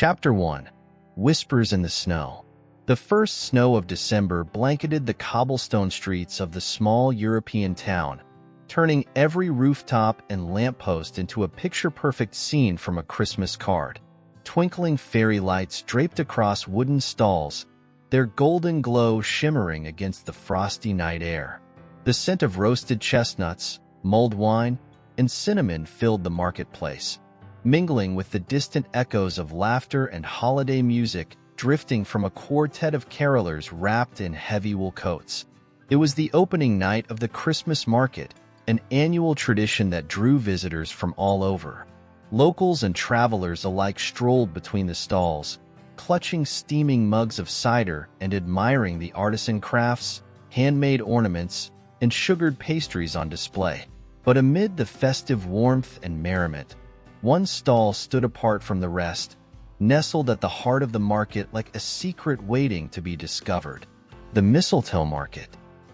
Chapter 1. Whispers in the Snow. The first snow of December blanketed the cobblestone streets of the small European town, turning every rooftop and lamppost into a picture-perfect scene from a Christmas card. Twinkling fairy lights draped across wooden stalls, their golden glow shimmering against the frosty night air. The scent of roasted chestnuts, mulled wine, and cinnamon filled the marketplace, mingling with the distant echoes of laughter and holiday music drifting from a quartet of carolers wrapped in heavy wool coats. It was the opening night of the Christmas market, an annual tradition that drew visitors from all over. Locals and travelers alike strolled between the stalls, clutching steaming mugs of cider and admiring the artisan crafts, handmade ornaments, and sugared pastries on display. But amid the festive warmth and merriment, one stall stood apart from the rest, nestled at the heart of the market like a secret waiting to be discovered. The mistletoe market.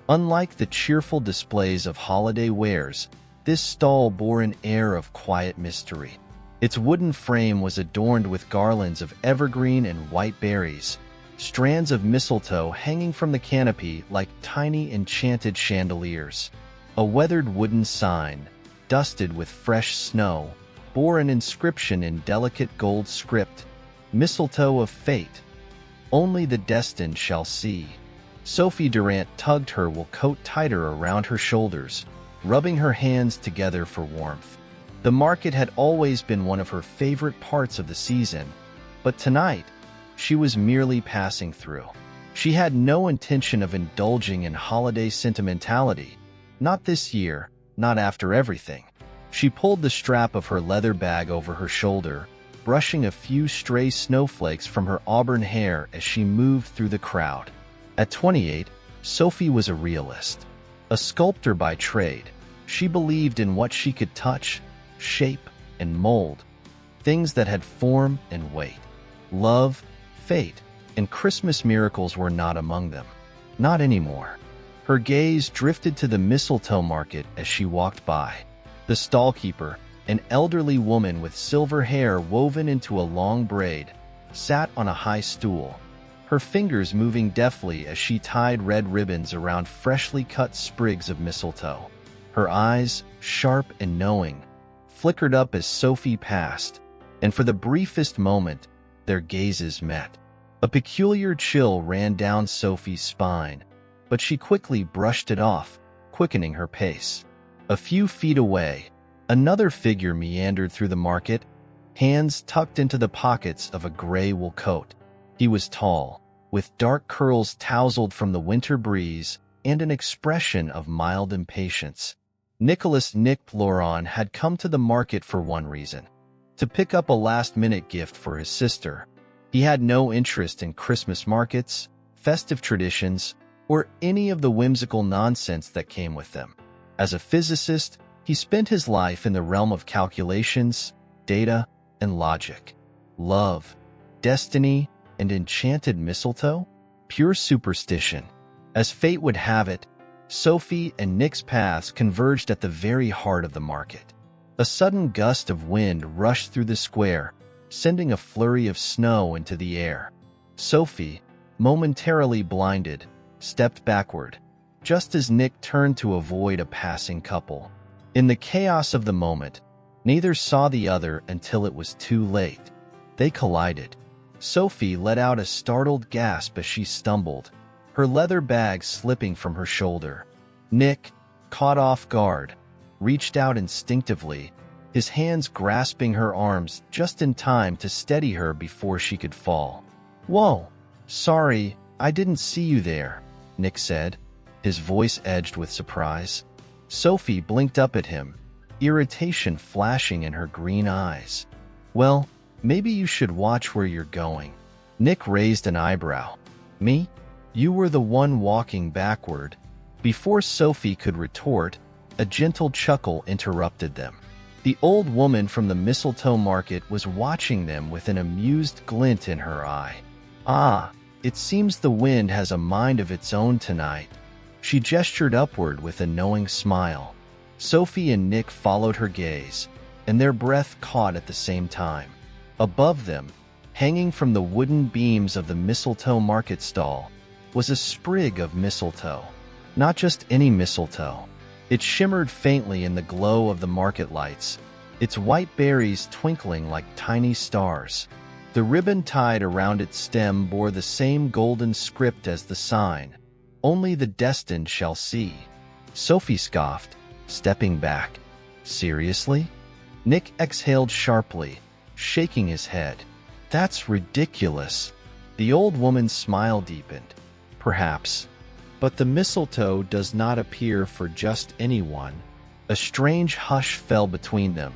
Unlike the cheerful displays of holiday wares, this stall bore an air of quiet mystery. Its wooden frame was adorned with garlands of evergreen and white berries, strands of mistletoe hanging from the canopy like tiny enchanted chandeliers. A weathered wooden sign, dusted with fresh snow, bore an inscription in delicate gold script, "Mistletoe of Fate. Only the destined shall see." Sophie Durant tugged her wool coat tighter around her shoulders, rubbing her hands together for warmth. The market had always been one of her favorite parts of the season, but tonight, she was merely passing through. She had no intention of indulging in holiday sentimentality. Not this year, not after everything. She pulled the strap of her leather bag over her shoulder, brushing a few stray snowflakes from her auburn hair as she moved through the crowd. At 28, Sophie was a realist. A sculptor by trade, she believed in what she could touch, shape, and mold, things that had form and weight. Love, fate, and Christmas miracles were not among them. Not anymore. Her gaze drifted to the mistletoe market as she walked by. The stallkeeper, an elderly woman with silver hair woven into a long braid, sat on a high stool, her fingers moving deftly as she tied red ribbons around freshly cut sprigs of mistletoe. Her eyes, sharp and knowing, flickered up as Sophie passed, and for the briefest moment, their gazes met. A peculiar chill ran down Sophie's spine, but she quickly brushed it off, quickening her pace. A few feet away, another figure meandered through the market, hands tucked into the pockets of a gray wool coat. He was tall, with dark curls tousled from the winter breeze and an expression of mild impatience. Nicholas Nick Loron had come to the market for one reason: to pick up a last-minute gift for his sister. He had no interest in Christmas markets, festive traditions, or any of the whimsical nonsense that came with them. As a physicist, he spent his life in the realm of calculations, data, and logic. Love, destiny, and enchanted mistletoe? Pure superstition. As fate would have it, Sophie and Nick's paths converged at the very heart of the market. A sudden gust of wind rushed through the square, sending a flurry of snow into the air. Sophie, momentarily blinded, stepped backward, just as Nick turned to avoid a passing couple. In the chaos of the moment, neither saw the other until it was too late. They collided. Sophie let out a startled gasp as she stumbled, her leather bag slipping from her shoulder. Nick, caught off guard, reached out instinctively, his hands grasping her arms just in time to steady her before she could fall. "Whoa, sorry, I didn't see you there," Nick said, his voice edged with surprise. Sophie blinked up at him, irritation flashing in her green eyes. "Well, maybe you should watch where you're going." Nick raised an eyebrow. "Me? You were the one walking backward." Before Sophie could retort, a gentle chuckle interrupted them. The old woman from the mistletoe market was watching them with an amused glint in her eye. "Ah, it seems the wind has a mind of its own tonight." She gestured upward with a knowing smile. Sophie and Nick followed her gaze, and their breath caught at the same time. Above them, Hanging from the wooden beams of the mistletoe market stall was a sprig of mistletoe. Not just any mistletoe. It shimmered faintly in the glow of the market lights, its white berries twinkling like tiny stars. The ribbon tied around its stem bore the same golden script as the sign, "Only the destined shall see." Sophie scoffed, stepping back. "Seriously?" Nick exhaled sharply, shaking his head. "That's ridiculous." The old woman's smile deepened. "Perhaps. But the mistletoe does not appear for just anyone." A strange hush fell between them,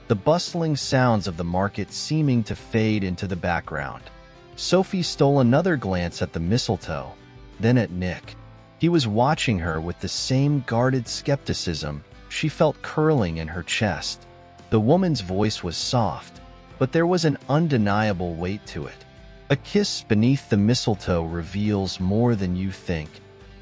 the bustling sounds of the market seeming to fade into the background. Sophie stole another glance at the mistletoe, then at Nick. He was watching her with the same guarded skepticism she felt curling in her chest. The woman's voice was soft, but there was an undeniable weight to it. "A kiss beneath the mistletoe reveals more than you think,"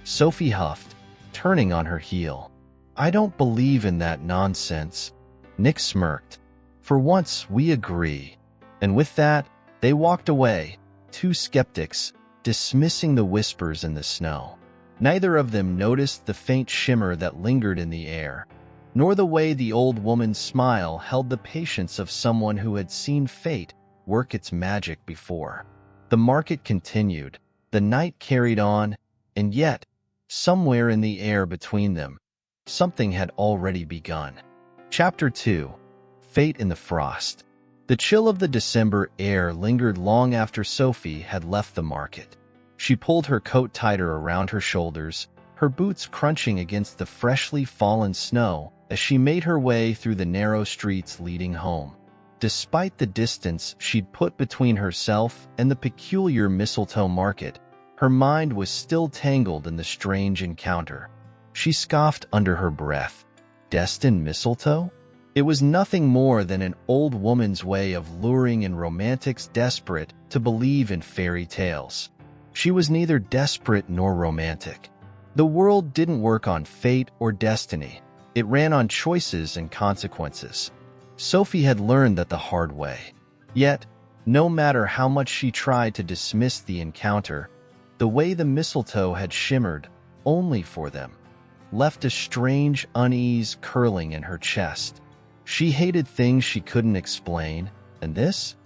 Sophie huffed, turning on her heel. "I don't believe in that nonsense." Nick smirked. "For once, we agree." And with that, they walked away, two skeptics, dismissing the whispers in the snow. Neither of them noticed the faint shimmer that lingered in the air, nor the way the old woman's smile held the patience of someone who had seen fate work its magic before. The market continued, the night carried on, and yet, somewhere in the air between them, something had already begun. Chapter 2. Fate in the Frost. The chill of the December air lingered long after Sophie had left the market. She pulled her coat tighter around her shoulders, her boots crunching against the freshly fallen snow as she made her way through the narrow streets leading home. Despite the distance she'd put between herself and the peculiar mistletoe market, her mind was still tangled in the strange encounter. She scoffed under her breath. Destined mistletoe? It was nothing more than an old woman's way of luring in romantics desperate to believe in fairy tales. She was neither desperate nor romantic. The world didn't work on fate or destiny. It ran on choices and consequences. Sophie had learned that the hard way. Yet, no matter how much she tried to dismiss the encounter, the way the mistletoe had shimmered, only for them, left a strange unease curling in her chest. She hated things she couldn't explain, and this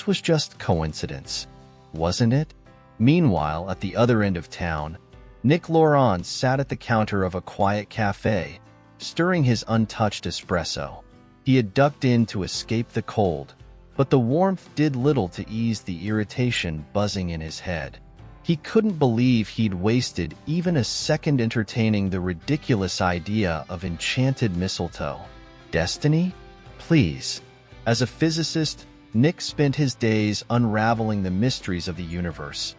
was just coincidence, wasn't it? Meanwhile, at the other end of town, Nick Laurent sat at the counter of a quiet cafe, stirring his untouched espresso. He had ducked in to escape the cold, but the warmth did little to ease the irritation buzzing in his head. He couldn't believe he'd wasted even a second entertaining the ridiculous idea of enchanted mistletoe. Destiny? Please. As a physicist, Nick spent his days unraveling the mysteries of the universe.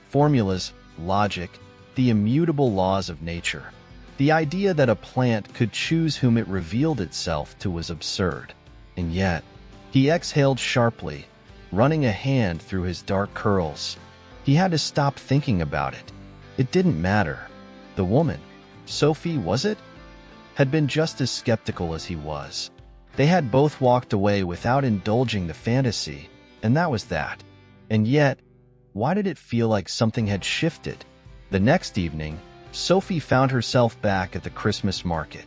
Formulas, logic, the immutable laws of nature. The idea that a plant could choose whom it revealed itself to was absurd. And yet, he exhaled sharply, running a hand through his dark curls. He had to stop thinking about it. It didn't matter. The woman, Sophie was it? Had been just as skeptical as he was. They had both walked away without indulging the fantasy, and that was that. And yet, why did it feel like something had shifted? The next evening, Sophie found herself back at the Christmas market.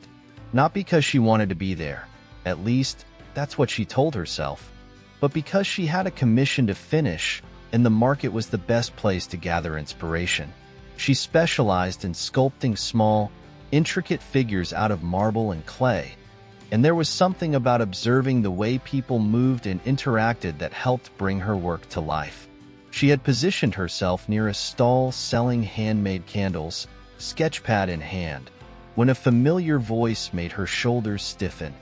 Not because she wanted to be there, at least that's what she told herself, but because she had a commission to finish, and the market was the best place to gather inspiration. She specialized in sculpting small, intricate figures out of marble and clay, and there was something about observing the way people moved and interacted that helped bring her work to life. She had positioned herself near a stall selling handmade candles, sketchpad in hand, when a familiar voice made her shoulders stiffen.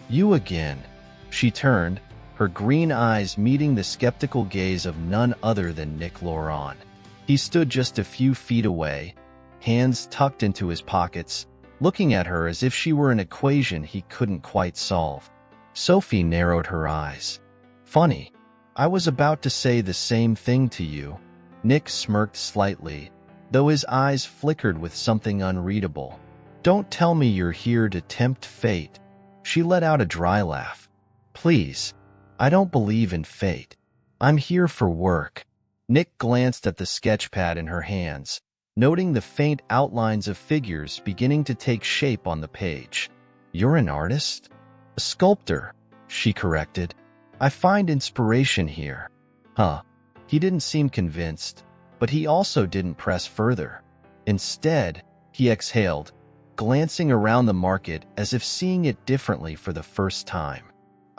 "You again." She turned, her green eyes meeting the skeptical gaze of none other than Nick Laurent. He stood just a few feet away, hands tucked into his pockets, looking at her as if she were an equation he couldn't quite solve. Sophie narrowed her eyes. "Funny. I was about to say the same thing to you." Nick smirked slightly, though his eyes flickered with something unreadable. "Don't tell me you're here to tempt fate." She let out a dry laugh. "Please, I don't believe in fate." I'm here for work. Nick glanced at the sketchpad in her hands, noting the faint outlines of figures beginning to take shape on the page. You're an artist? A sculptor, she corrected. I find inspiration here. Huh. He didn't seem convinced, but he also didn't press further. Instead, he exhaled, glancing around the market as if seeing it differently for the first time.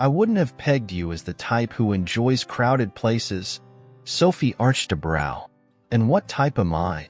I wouldn't have pegged you as the type who enjoys crowded places. Sophie arched a brow. And what type am I?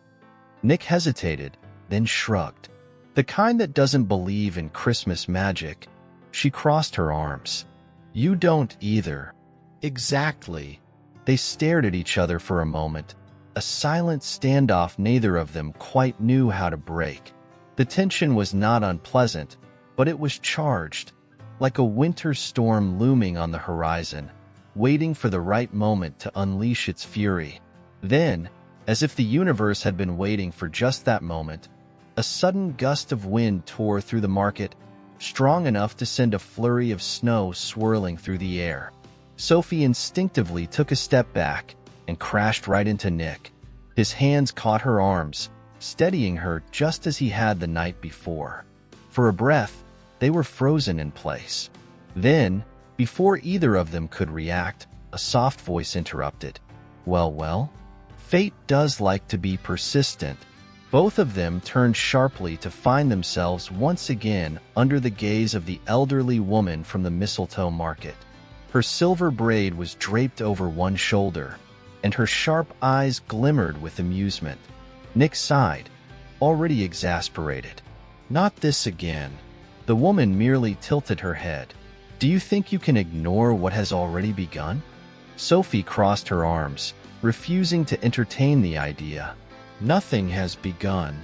Nick hesitated, then shrugged. The kind that doesn't believe in Christmas magic. She crossed her arms. You don't either. Exactly. They stared at each other for a moment, a silent standoff neither of them quite knew how to break. The tension was not unpleasant, but it was charged, like a winter storm looming on the horizon, waiting for the right moment to unleash its fury. Then, as if the universe had been waiting for just that moment, a sudden gust of wind tore through the market, strong enough to send a flurry of snow swirling through the air. Sophie instinctively took a step back and crashed right into Nick. His hands caught her arms, steadying her just as he had the night before. For a breath, they were frozen in place. Then, before either of them could react, a soft voice interrupted. Well, fate does like to be persistent. Both of them turned sharply to find themselves once again under the gaze of the elderly woman from the mistletoe market. Her silver braid was draped over one shoulder, and her sharp eyes glimmered with amusement. Nick sighed, already exasperated. Not this again. The woman merely tilted her head. Do you think you can ignore what has already begun? Sophie crossed her arms, refusing to entertain the idea. Nothing has begun.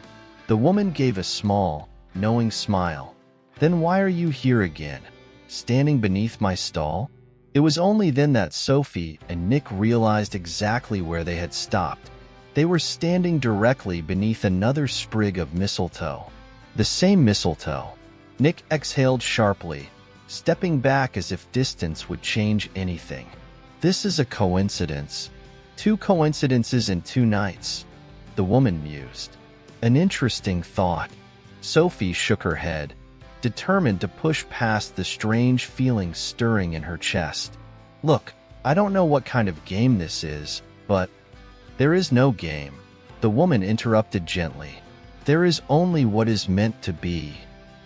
The woman gave a small, knowing smile. Then why are you here again, standing beneath my stall? It was only then that Sophie and Nick realized exactly where they had stopped. They were standing directly beneath another sprig of mistletoe. The same mistletoe. Nick exhaled sharply, stepping back as if distance would change anything. This is a coincidence. 2 coincidences in 2 nights, the woman mused. An interesting thought. Sophie shook her head, determined to push past the strange feeling stirring in her chest. Look, I don't know what kind of game this is, but… There is no game, the woman interrupted gently. There is only what is meant to be.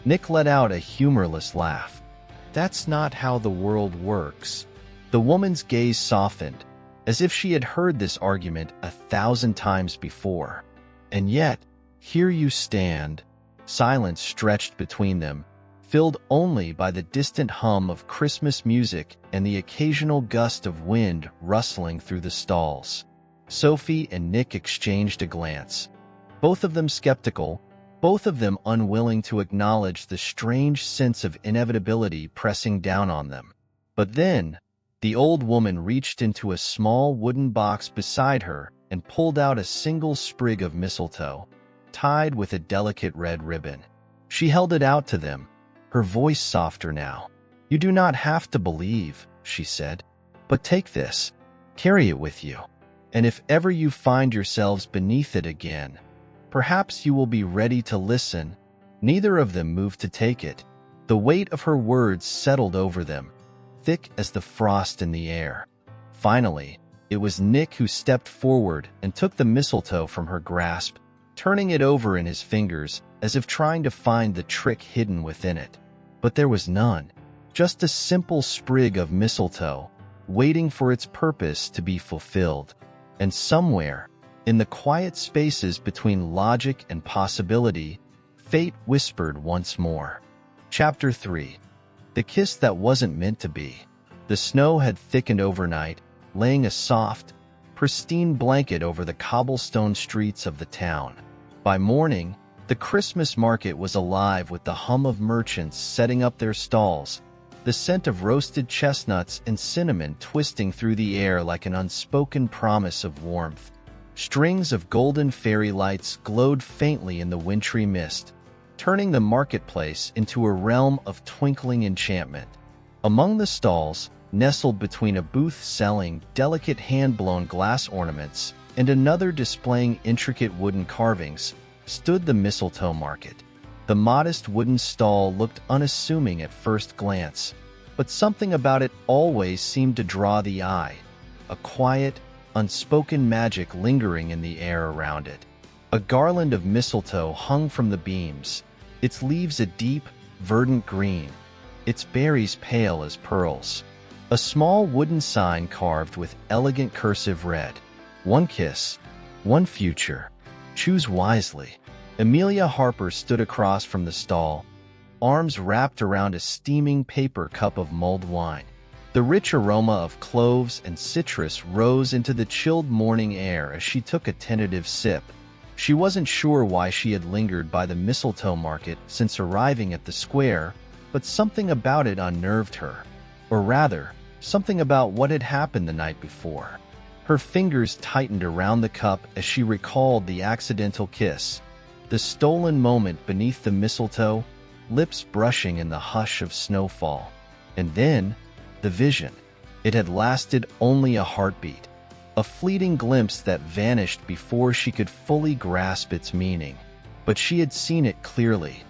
Nick let out a humorless laugh. That's not how the world works. The woman's gaze softened, as if she had heard this argument 1,000 times before. And yet, here you stand. Silence stretched between them, filled only by the distant hum of Christmas music and the occasional gust of wind rustling through the stalls. Sophie and Nick exchanged a glance, both of them skeptical, both of them unwilling to acknowledge the strange sense of inevitability pressing down on them. But then, the old woman reached into a small wooden box beside her and pulled out a single sprig of mistletoe, tied with a delicate red ribbon. She held it out to them, her voice softer now. You do not have to believe, she said, but take this, carry it with you. And if ever you find yourselves beneath it again, perhaps you will be ready to listen. Neither of them moved to take it. The weight of her words settled over them, thick as the frost in the air. Finally, it was Nick who stepped forward and took the mistletoe from her grasp, turning it over in his fingers as if trying to find the trick hidden within it. But there was none, just a simple sprig of mistletoe, waiting for its purpose to be fulfilled. And somewhere, in the quiet spaces between logic and possibility, fate whispered once more. Chapter 3. The Kiss That Wasn't Meant to Be. The snow had thickened overnight, laying a soft, pristine blanket over the cobblestone streets of the town. By morning, the Christmas market was alive with the hum of merchants setting up their stalls, the scent of roasted chestnuts and cinnamon twisting through the air like an unspoken promise of warmth. Strings of golden fairy lights glowed faintly in the wintry mist, turning the marketplace into a realm of twinkling enchantment. Among the stalls, Nestled between a booth selling delicate hand-blown glass ornaments and another displaying intricate wooden carvings, stood the mistletoe market. The modest wooden stall looked unassuming at first glance, but something about it always seemed to draw the eye, a quiet, unspoken magic lingering in the air around it. A garland of mistletoe hung from the beams, its leaves a deep, verdant green, its berries pale as pearls. A small wooden sign carved with elegant cursive read, "One kiss, one future. Choose wisely." Amelia Harper stood across from the stall, arms wrapped around a steaming paper cup of mulled wine. The rich aroma of cloves and citrus rose into the chilled morning air as she took a tentative sip. She wasn't sure why she had lingered by the mistletoe market since arriving at the square, but something about it unnerved her. Or rather, something about what had happened the night before. Her fingers tightened around the cup as she recalled the accidental kiss, the stolen moment beneath the mistletoe, lips brushing in the hush of snowfall. And then, the vision. It had lasted only a heartbeat, a fleeting glimpse that vanished before she could fully grasp its meaning. But she had seen it clearly.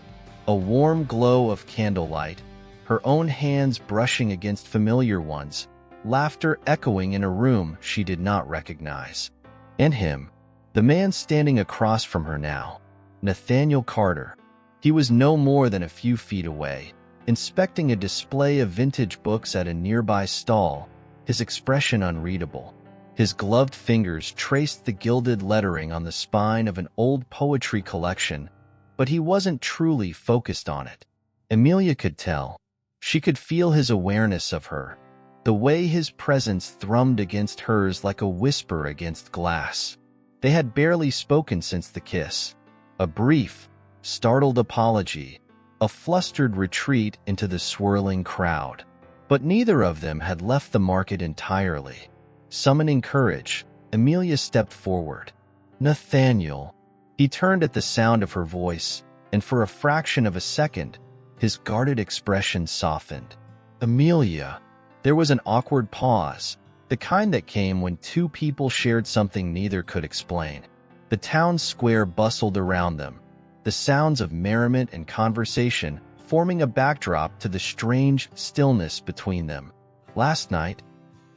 A warm glow of candlelight, her own hands brushing against familiar ones, laughter echoing in a room she did not recognize. And him, the man standing across from her now, Nathaniel Carter. He was no more than a few feet away, inspecting a display of vintage books at a nearby stall, his expression unreadable. His gloved fingers traced the gilded lettering on the spine of an old poetry collection, but he wasn't truly focused on it. Amelia could tell. She could feel his awareness of her, the way his presence thrummed against hers like a whisper against glass. They had barely spoken since the kiss. A brief, startled apology, a flustered retreat into the swirling crowd. But neither of them had left the market entirely. Summoning courage, Amelia stepped forward. "Nathaniel." He turned at the sound of her voice, and for a fraction of a second, his guarded expression softened. "Amelia." There was an awkward pause, the kind that came when two people shared something neither could explain. The town square bustled around them, the sounds of merriment and conversation forming a backdrop to the strange stillness between them. "Last night,"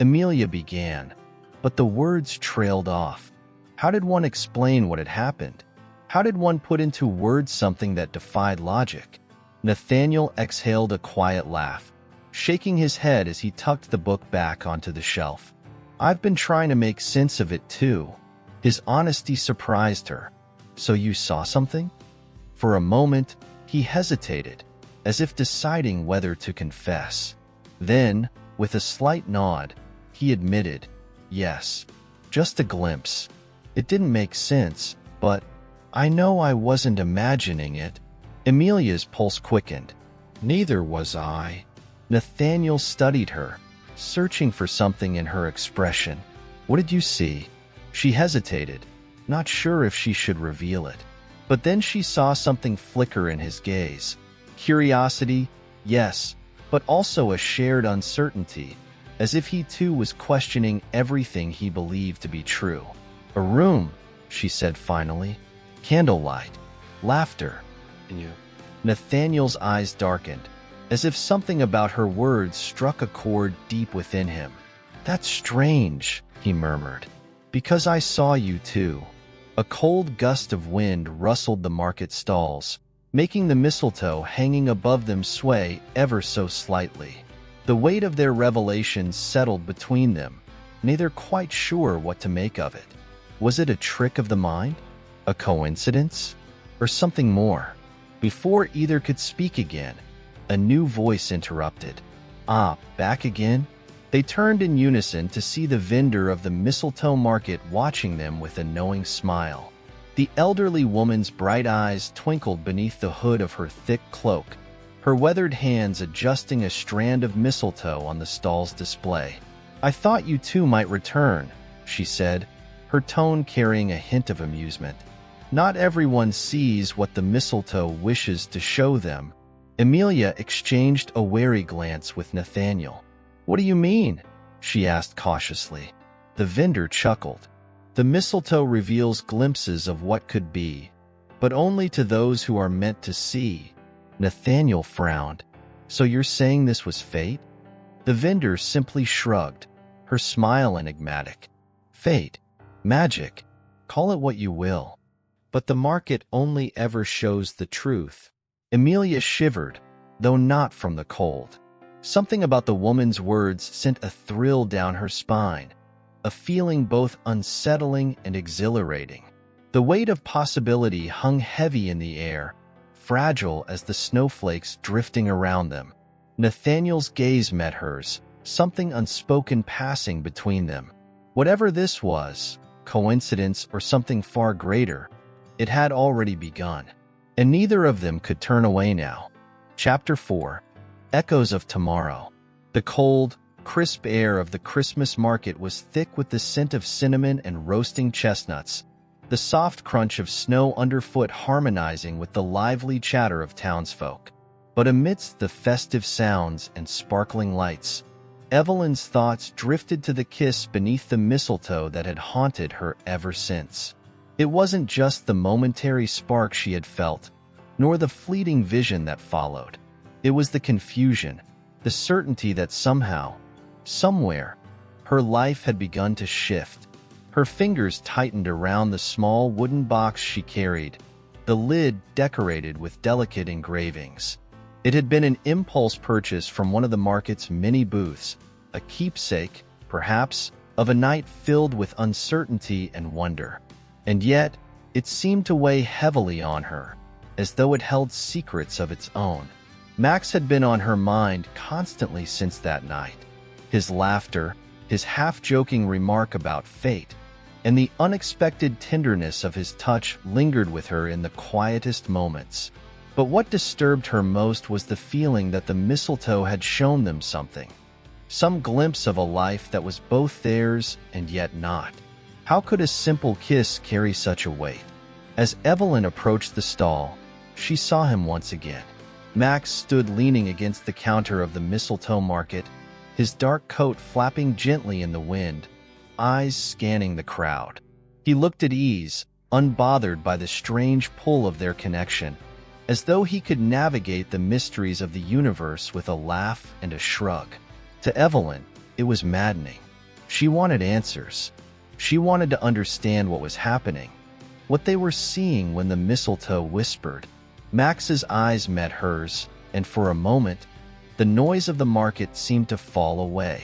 Amelia began, but the words trailed off. How did one explain what had happened? How did one put into words something that defied logic? Nathaniel exhaled a quiet laugh, shaking his head as he tucked the book back onto the shelf. "I've been trying to make sense of it too." His honesty surprised her. "So you saw something?" For a moment, he hesitated, as if deciding whether to confess. Then, with a slight nod, he admitted, "Yes, just a glimpse. It didn't make sense, but I know I wasn't imagining it." Amelia's pulse quickened. "Neither was I." Nathaniel studied her, searching for something in her expression. "What did you see?" She hesitated, not sure if she should reveal it. But then she saw something flicker in his gaze. Curiosity, yes, but also a shared uncertainty, as if he too was questioning everything he believed to be true. "A room," she said finally. "Candlelight. Laughter." "And you?" Nathaniel's eyes darkened, as if something about her words struck a chord deep within him. "That's strange," he murmured. "Because I saw you too." A cold gust of wind rustled the market stalls, making the mistletoe hanging above them sway ever so slightly. The weight of their revelations settled between them, neither quite sure what to make of it. Was it a trick of the mind? A coincidence? Or something more? Before either could speak again, a new voice interrupted. "Ah, back again?" They turned in unison to see the vendor of the mistletoe market watching them with a knowing smile. The elderly woman's bright eyes twinkled beneath the hood of her thick cloak, her weathered hands adjusting a strand of mistletoe on the stall's display. "I thought you two might return," she said, her tone carrying a hint of amusement. "Not everyone sees what the mistletoe wishes to show them." Amelia exchanged a wary glance with Nathaniel. "What do you mean?" she asked cautiously. The vendor chuckled. "The mistletoe reveals glimpses of what could be, but only to those who are meant to see." Nathaniel frowned. "So you're saying this was fate?" The vendor simply shrugged, her smile enigmatic. "Fate, magic, call it what you will. But the market only ever shows the truth." Amelia shivered, though not from the cold. Something about the woman's words sent a thrill down her spine, a feeling both unsettling and exhilarating. The weight of possibility hung heavy in the air, fragile as the snowflakes drifting around them. Nathaniel's gaze met hers, something unspoken passing between them. Whatever this was, coincidence or something far greater, it had already begun, and neither of them could turn away now. Chapter 4. Echoes of Tomorrow. The cold, crisp air of the Christmas market was thick with the scent of cinnamon and roasting chestnuts, the soft crunch of snow underfoot harmonizing with the lively chatter of townsfolk. But amidst the festive sounds and sparkling lights, Evelyn's thoughts drifted to the kiss beneath the mistletoe that had haunted her ever since. It wasn't just the momentary spark she had felt, nor the fleeting vision that followed. It was the confusion, the certainty that somehow, somewhere, her life had begun to shift. Her fingers tightened around the small wooden box she carried, the lid decorated with delicate engravings. It had been an impulse purchase from one of the market's many booths, a keepsake, perhaps, of a night filled with uncertainty and wonder. And yet, it seemed to weigh heavily on her, as though it held secrets of its own. Max had been on her mind constantly since that night. His laughter, his half-joking remark about fate, and the unexpected tenderness of his touch lingered with her in the quietest moments. But what disturbed her most was the feeling that the mistletoe had shown them something, some glimpse of a life that was both theirs and yet not. How could a simple kiss carry such a weight? As Evelyn approached the stall, she saw him once again. Max stood leaning against the counter of the mistletoe market, his dark coat flapping gently in the wind, eyes scanning the crowd. He looked at ease, unbothered by the strange pull of their connection, as though he could navigate the mysteries of the universe with a laugh and a shrug. To Evelyn, it was maddening. She wanted answers. She wanted to understand what was happening, what they were seeing when the mistletoe whispered. Max's eyes met hers, and for a moment, the noise of the market seemed to fall away.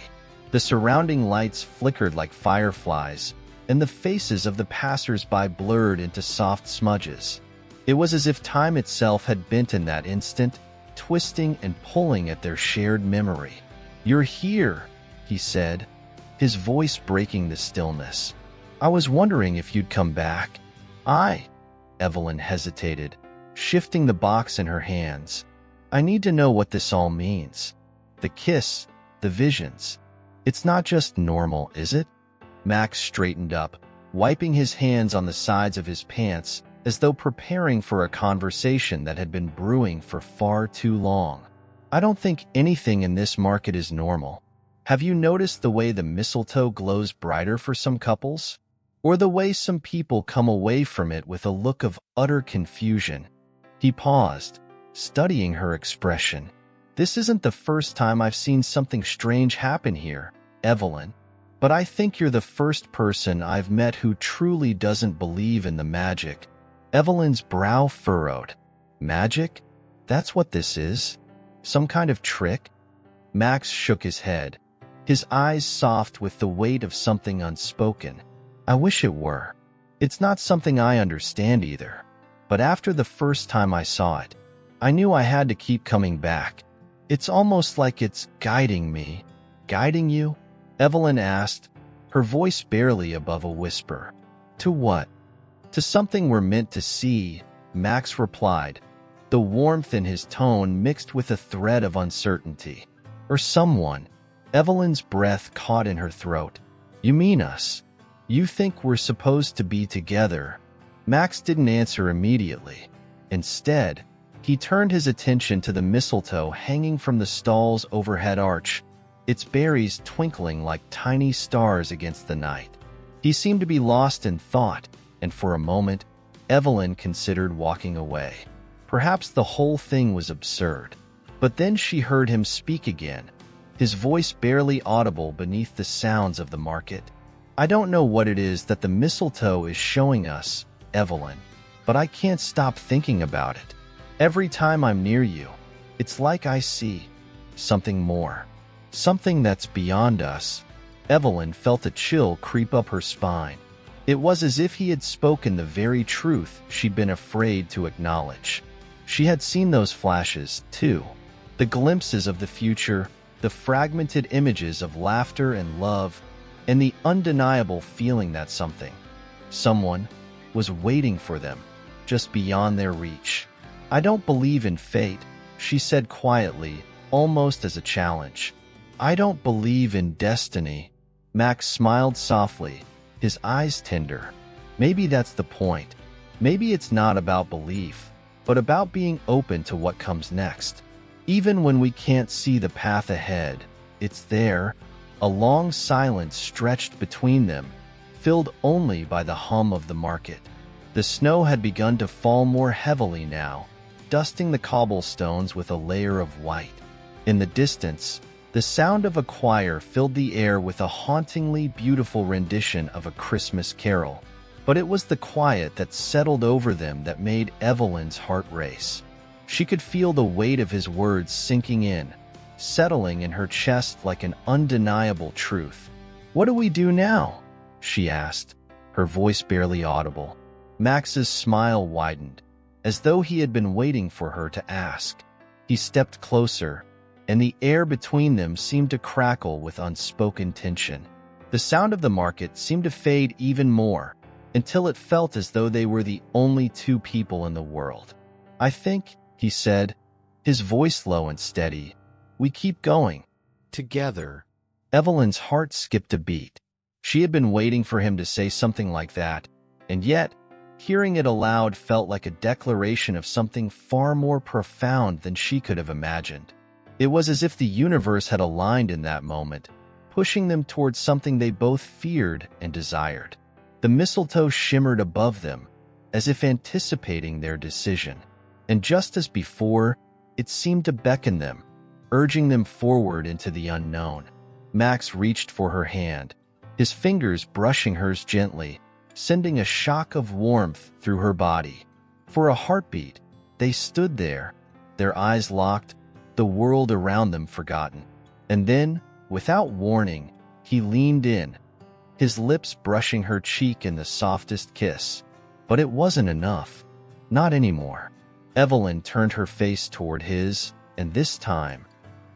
The surrounding lights flickered like fireflies, and the faces of the passers-by blurred into soft smudges. It was as if time itself had bent in that instant, twisting and pulling at their shared memory. "You're here," he said, his voice breaking the stillness. "I was wondering if you'd come back." Evelyn hesitated, shifting the box in her hands. "I need to know what this all means. The kiss, the visions. It's not just normal, is it?" Max straightened up, wiping his hands on the sides of his pants, as though preparing for a conversation that had been brewing for far too long. "I don't think anything in this market is normal. Have you noticed the way the mistletoe glows brighter for some couples? Or the way some people come away from it with a look of utter confusion?" He paused, studying her expression. "This isn't the first time I've seen something strange happen here, Evelyn. But I think you're the first person I've met who truly doesn't believe in the magic." Evelyn's brow furrowed. "Magic? That's what this is? Some kind of trick?" Max shook his head, his eyes soft with the weight of something unspoken. "I wish it were. It's not something I understand either. But after the first time I saw it, I knew I had to keep coming back. It's almost like it's guiding me." "Guiding you?" Evelyn asked, her voice barely above a whisper. "To what?" "To something we're meant to see," Max replied, the warmth in his tone mixed with a thread of uncertainty. "Or someone." Evelyn's breath caught in her throat. "You mean us? You think we're supposed to be together?" Max didn't answer immediately. Instead, he turned his attention to the mistletoe hanging from the stall's overhead arch, its berries twinkling like tiny stars against the night. He seemed to be lost in thought, and for a moment, Evelyn considered walking away. Perhaps the whole thing was absurd. But then she heard him speak again, his voice barely audible beneath the sounds of the market. "I don't know what it is that the mistletoe is showing us, Evelyn, but I can't stop thinking about it. Every time I'm near you, it's like I see something more, something that's beyond us." Evelyn felt a chill creep up her spine. It was as if he had spoken the very truth she'd been afraid to acknowledge. She had seen those flashes, too. The glimpses of the future, the fragmented images of laughter and love, and the undeniable feeling that someone, was waiting for them, just beyond their reach. "I don't believe in fate," she said quietly, almost as a challenge. "I don't believe in destiny." Max smiled softly, his eyes tender. "Maybe that's the point. Maybe it's not about belief, but about being open to what comes next. Even when we can't see the path ahead, it's there." A long silence stretched between them, filled only by the hum of the market. The snow had begun to fall more heavily now, dusting the cobblestones with a layer of white. In the distance, the sound of a choir filled the air with a hauntingly beautiful rendition of a Christmas carol. But it was the quiet that settled over them that made Evelyn's heart race. She could feel the weight of his words sinking in, settling in her chest like an undeniable truth. "What do we do now?" she asked, her voice barely audible. Max's smile widened, as though he had been waiting for her to ask. He stepped closer, and the air between them seemed to crackle with unspoken tension. The sound of the market seemed to fade even more, until it felt as though they were the only two people in the world. "I think," he said, his voice low and steady, "we keep going. Together." Evelyn's heart skipped a beat. She had been waiting for him to say something like that, and yet, hearing it aloud felt like a declaration of something far more profound than she could have imagined. It was as if the universe had aligned in that moment, pushing them towards something they both feared and desired. The mistletoe shimmered above them, as if anticipating their decision. And just as before, it seemed to beckon them, urging them forward into the unknown. Max reached for her hand, his fingers brushing hers gently, sending a shock of warmth through her body. For a heartbeat, they stood there, their eyes locked, the world around them forgotten. And then, without warning, he leaned in, his lips brushing her cheek in the softest kiss. But it wasn't enough. Not anymore. Evelyn turned her face toward his, and this time,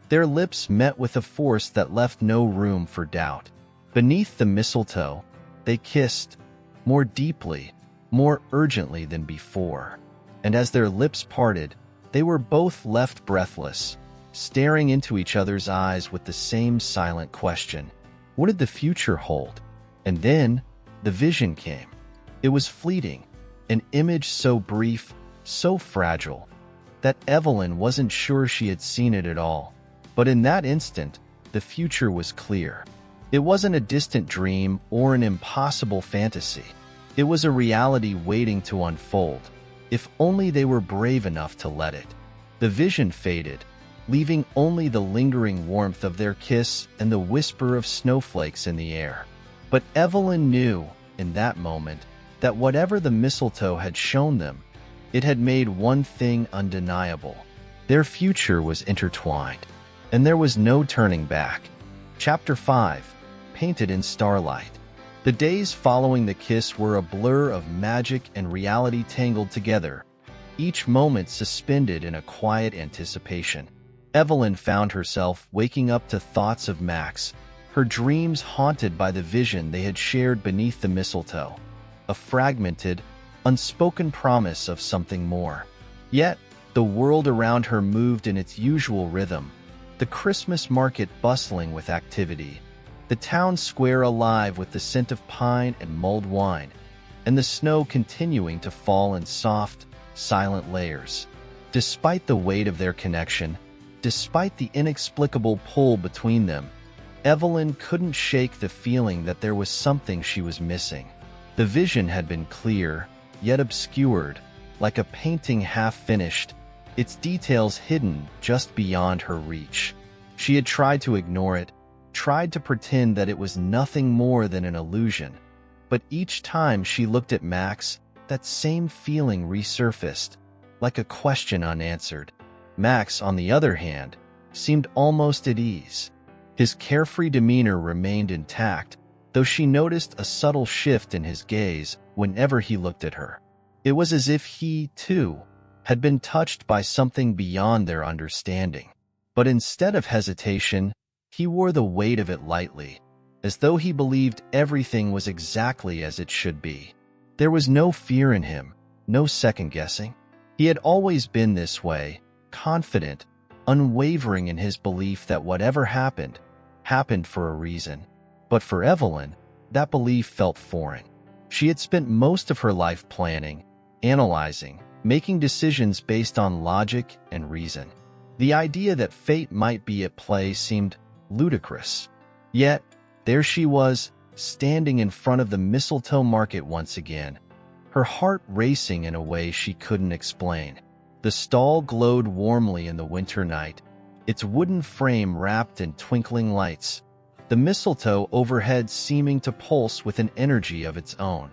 their lips met with a force that left no room for doubt. Beneath the mistletoe, they kissed, more deeply, more urgently than before. And as their lips parted, they were both left breathless, staring into each other's eyes with the same silent question. What did the future hold? And then, the vision came. It was fleeting, an image so brief, so fragile, that Evelyn wasn't sure she had seen it at all. But in that instant, the future was clear. It wasn't a distant dream or an impossible fantasy. It was a reality waiting to unfold, if only they were brave enough to let it. The vision faded, leaving only the lingering warmth of their kiss and the whisper of snowflakes in the air. But Evelyn knew, in that moment, that whatever the mistletoe had shown them, it had made one thing undeniable. Their future was intertwined, and there was no turning back. Chapter 5, Painted in Starlight. The days following the kiss were a blur of magic and reality tangled together, each moment suspended in a quiet anticipation. Evelyn found herself waking up to thoughts of Max, her dreams haunted by the vision they had shared beneath the mistletoe, a fragmented, unspoken promise of something more. Yet, the world around her moved in its usual rhythm, the Christmas market bustling with activity, the town square alive with the scent of pine and mulled wine, and the snow continuing to fall in soft, silent layers. Despite the weight of their connection, despite the inexplicable pull between them, Evelyn couldn't shake the feeling that there was something she was missing. The vision had been clear, yet obscured, like a painting half-finished, its details hidden just beyond her reach. She had tried to ignore it, tried to pretend that it was nothing more than an illusion. But each time she looked at Max, that same feeling resurfaced, like a question unanswered. Max, on the other hand, seemed almost at ease. His carefree demeanor remained intact, though she noticed a subtle shift in his gaze whenever he looked at her. It was as if he, too, had been touched by something beyond their understanding. But instead of hesitation, he wore the weight of it lightly, as though he believed everything was exactly as it should be. There was no fear in him, no second-guessing. He had always been this way, confident, unwavering in his belief that whatever happened, happened for a reason. But for Evelyn, that belief felt foreign. She had spent most of her life planning, analyzing, making decisions based on logic and reason. The idea that fate might be at play seemed ludicrous. Yet, there she was, standing in front of the mistletoe market once again, her heart racing in a way she couldn't explain. The stall glowed warmly in the winter night, its wooden frame wrapped in twinkling lights, the mistletoe overhead seeming to pulse with an energy of its own.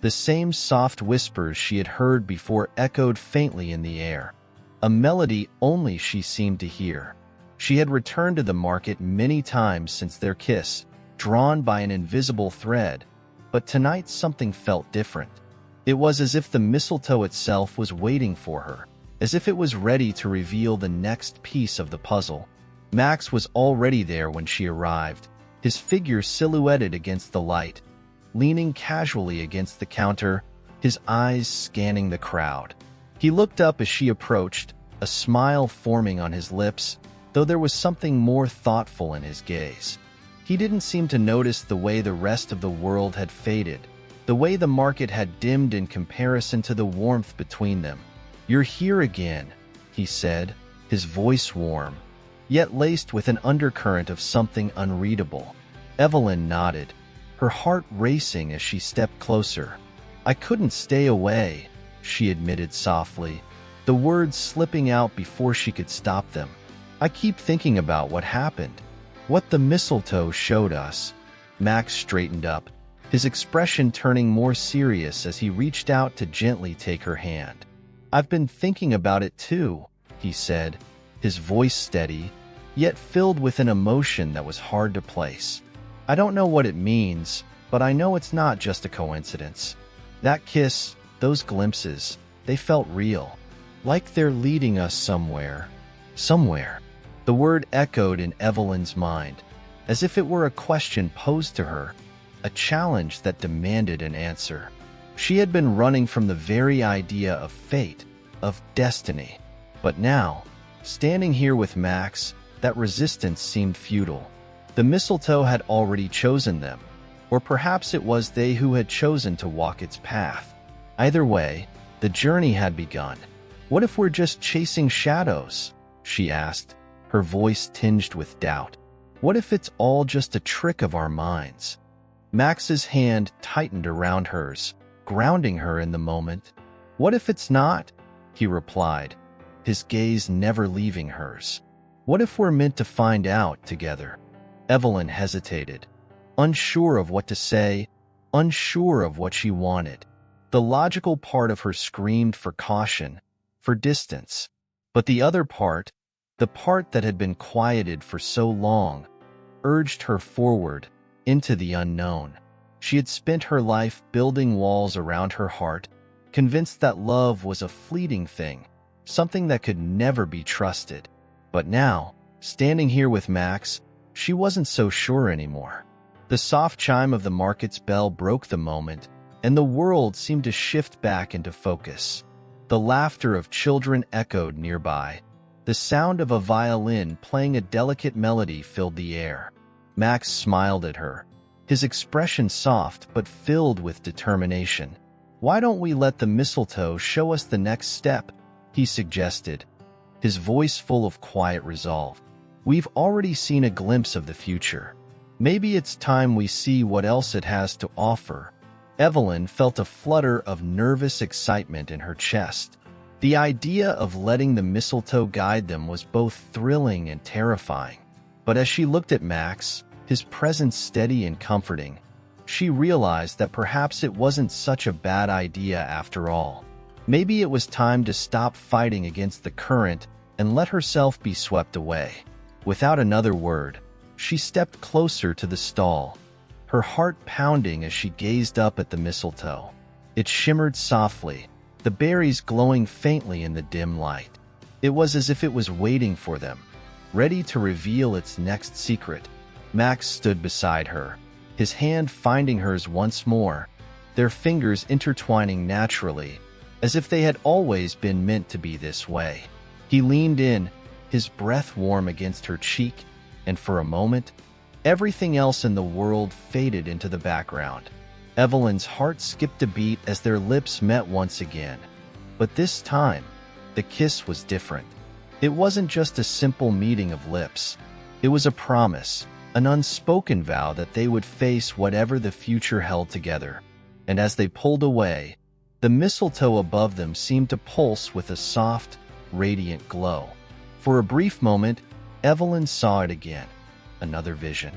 The same soft whispers she had heard before echoed faintly in the air, a melody only she seemed to hear. She had returned to the market many times since their kiss, drawn by an invisible thread, but tonight something felt different. It was as if the mistletoe itself was waiting for her, as if it was ready to reveal the next piece of the puzzle. Max was already there when she arrived, his figure silhouetted against the light, leaning casually against the counter, his eyes scanning the crowd. He looked up as she approached, a smile forming on his lips, though there was something more thoughtful in his gaze. He didn't seem to notice the way the rest of the world had faded, the way the market had dimmed in comparison to the warmth between them. "You're here again," he said, his voice warm, yet laced with an undercurrent of something unreadable. Evelyn nodded, her heart racing as she stepped closer. "I couldn't stay away," she admitted softly, the words slipping out before she could stop them. "I keep thinking about what happened, what the mistletoe showed us." Max straightened up, his expression turning more serious as he reached out to gently take her hand. "I've been thinking about it too," he said, his voice steady, yet filled with an emotion that was hard to place. "I don't know what it means, but I know it's not just a coincidence. That kiss, those glimpses, they felt real. Like they're leading us somewhere. Somewhere." The word echoed in Evelyn's mind, as if it were a question posed to her, a challenge that demanded an answer. She had been running from the very idea of fate, of destiny. But now, standing here with Max, that resistance seemed futile. The mistletoe had already chosen them, or perhaps it was they who had chosen to walk its path. Either way, the journey had begun. "What if we're just chasing shadows?" she asked, her voice tinged with doubt. "What if it's all just a trick of our minds?" Max's hand tightened around hers, grounding her in the moment. "What if it's not?" he replied, his gaze never leaving hers. "What if we're meant to find out together?" Evelyn hesitated, unsure of what to say, unsure of what she wanted. The logical part of her screamed for caution, for distance. But the other part, the part that had been quieted for so long, urged her forward, into the unknown. She had spent her life building walls around her heart, convinced that love was a fleeting thing, something that could never be trusted. But now, standing here with Max, she wasn't so sure anymore. The soft chime of the market's bell broke the moment, and the world seemed to shift back into focus. The laughter of children echoed nearby. The sound of a violin playing a delicate melody filled the air. Max smiled at her, his expression soft but filled with determination. "Why don't we let the mistletoe show us the next step?" he suggested, his voice full of quiet resolve. "We've already seen a glimpse of the future. Maybe it's time we see what else it has to offer. Evelyn felt a flutter of nervous excitement in her chest. The idea of letting the mistletoe guide them was both thrilling and terrifying. But as she looked at Max, his presence steady and comforting, she realized that perhaps it wasn't such a bad idea after all. Maybe it was time to stop fighting against the current and let herself be swept away. Without another word, she stepped closer to the stall, her heart pounding as she gazed up at the mistletoe. It shimmered softly, the berries glowing faintly in the dim light. It was as if it was waiting for them, ready to reveal its next secret. Max stood beside her, his hand finding hers once more, their fingers intertwining naturally, as if they had always been meant to be this way. He leaned in, his breath warm against her cheek, and for a moment, everything else in the world faded into the background. Evelyn's heart skipped a beat as their lips met once again. But this time, the kiss was different. It wasn't just a simple meeting of lips. It was a promise, an unspoken vow that they would face whatever the future held together. And as they pulled away, the mistletoe above them seemed to pulse with a soft, radiant glow. For a brief moment, Evelyn saw it again. Another vision.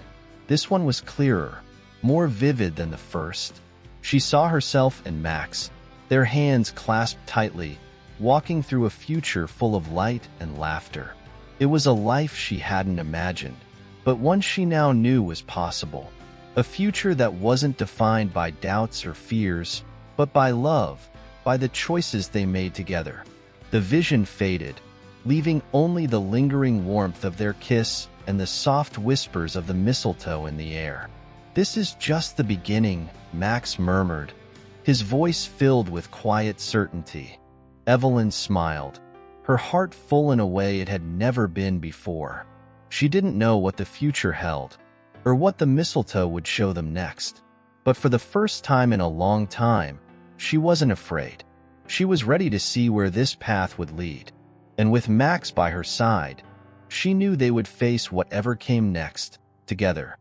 This one was clearer, more vivid than the first. She saw herself and Max, their hands clasped tightly, walking through a future full of light and laughter. It was a life she hadn't imagined, but one she now knew was possible. A future that wasn't defined by doubts or fears, but by love, by the choices they made together. The vision faded, leaving only the lingering warmth of their kiss and the soft whispers of the mistletoe in the air. "This is just the beginning," Max murmured, his voice filled with quiet certainty. Evelyn smiled, her heart full in a way it had never been before. She didn't know what the future held, or what the mistletoe would show them next. But for the first time in a long time, she wasn't afraid. She was ready to see where this path would lead. And with Max by her side, she knew they would face whatever came next, together.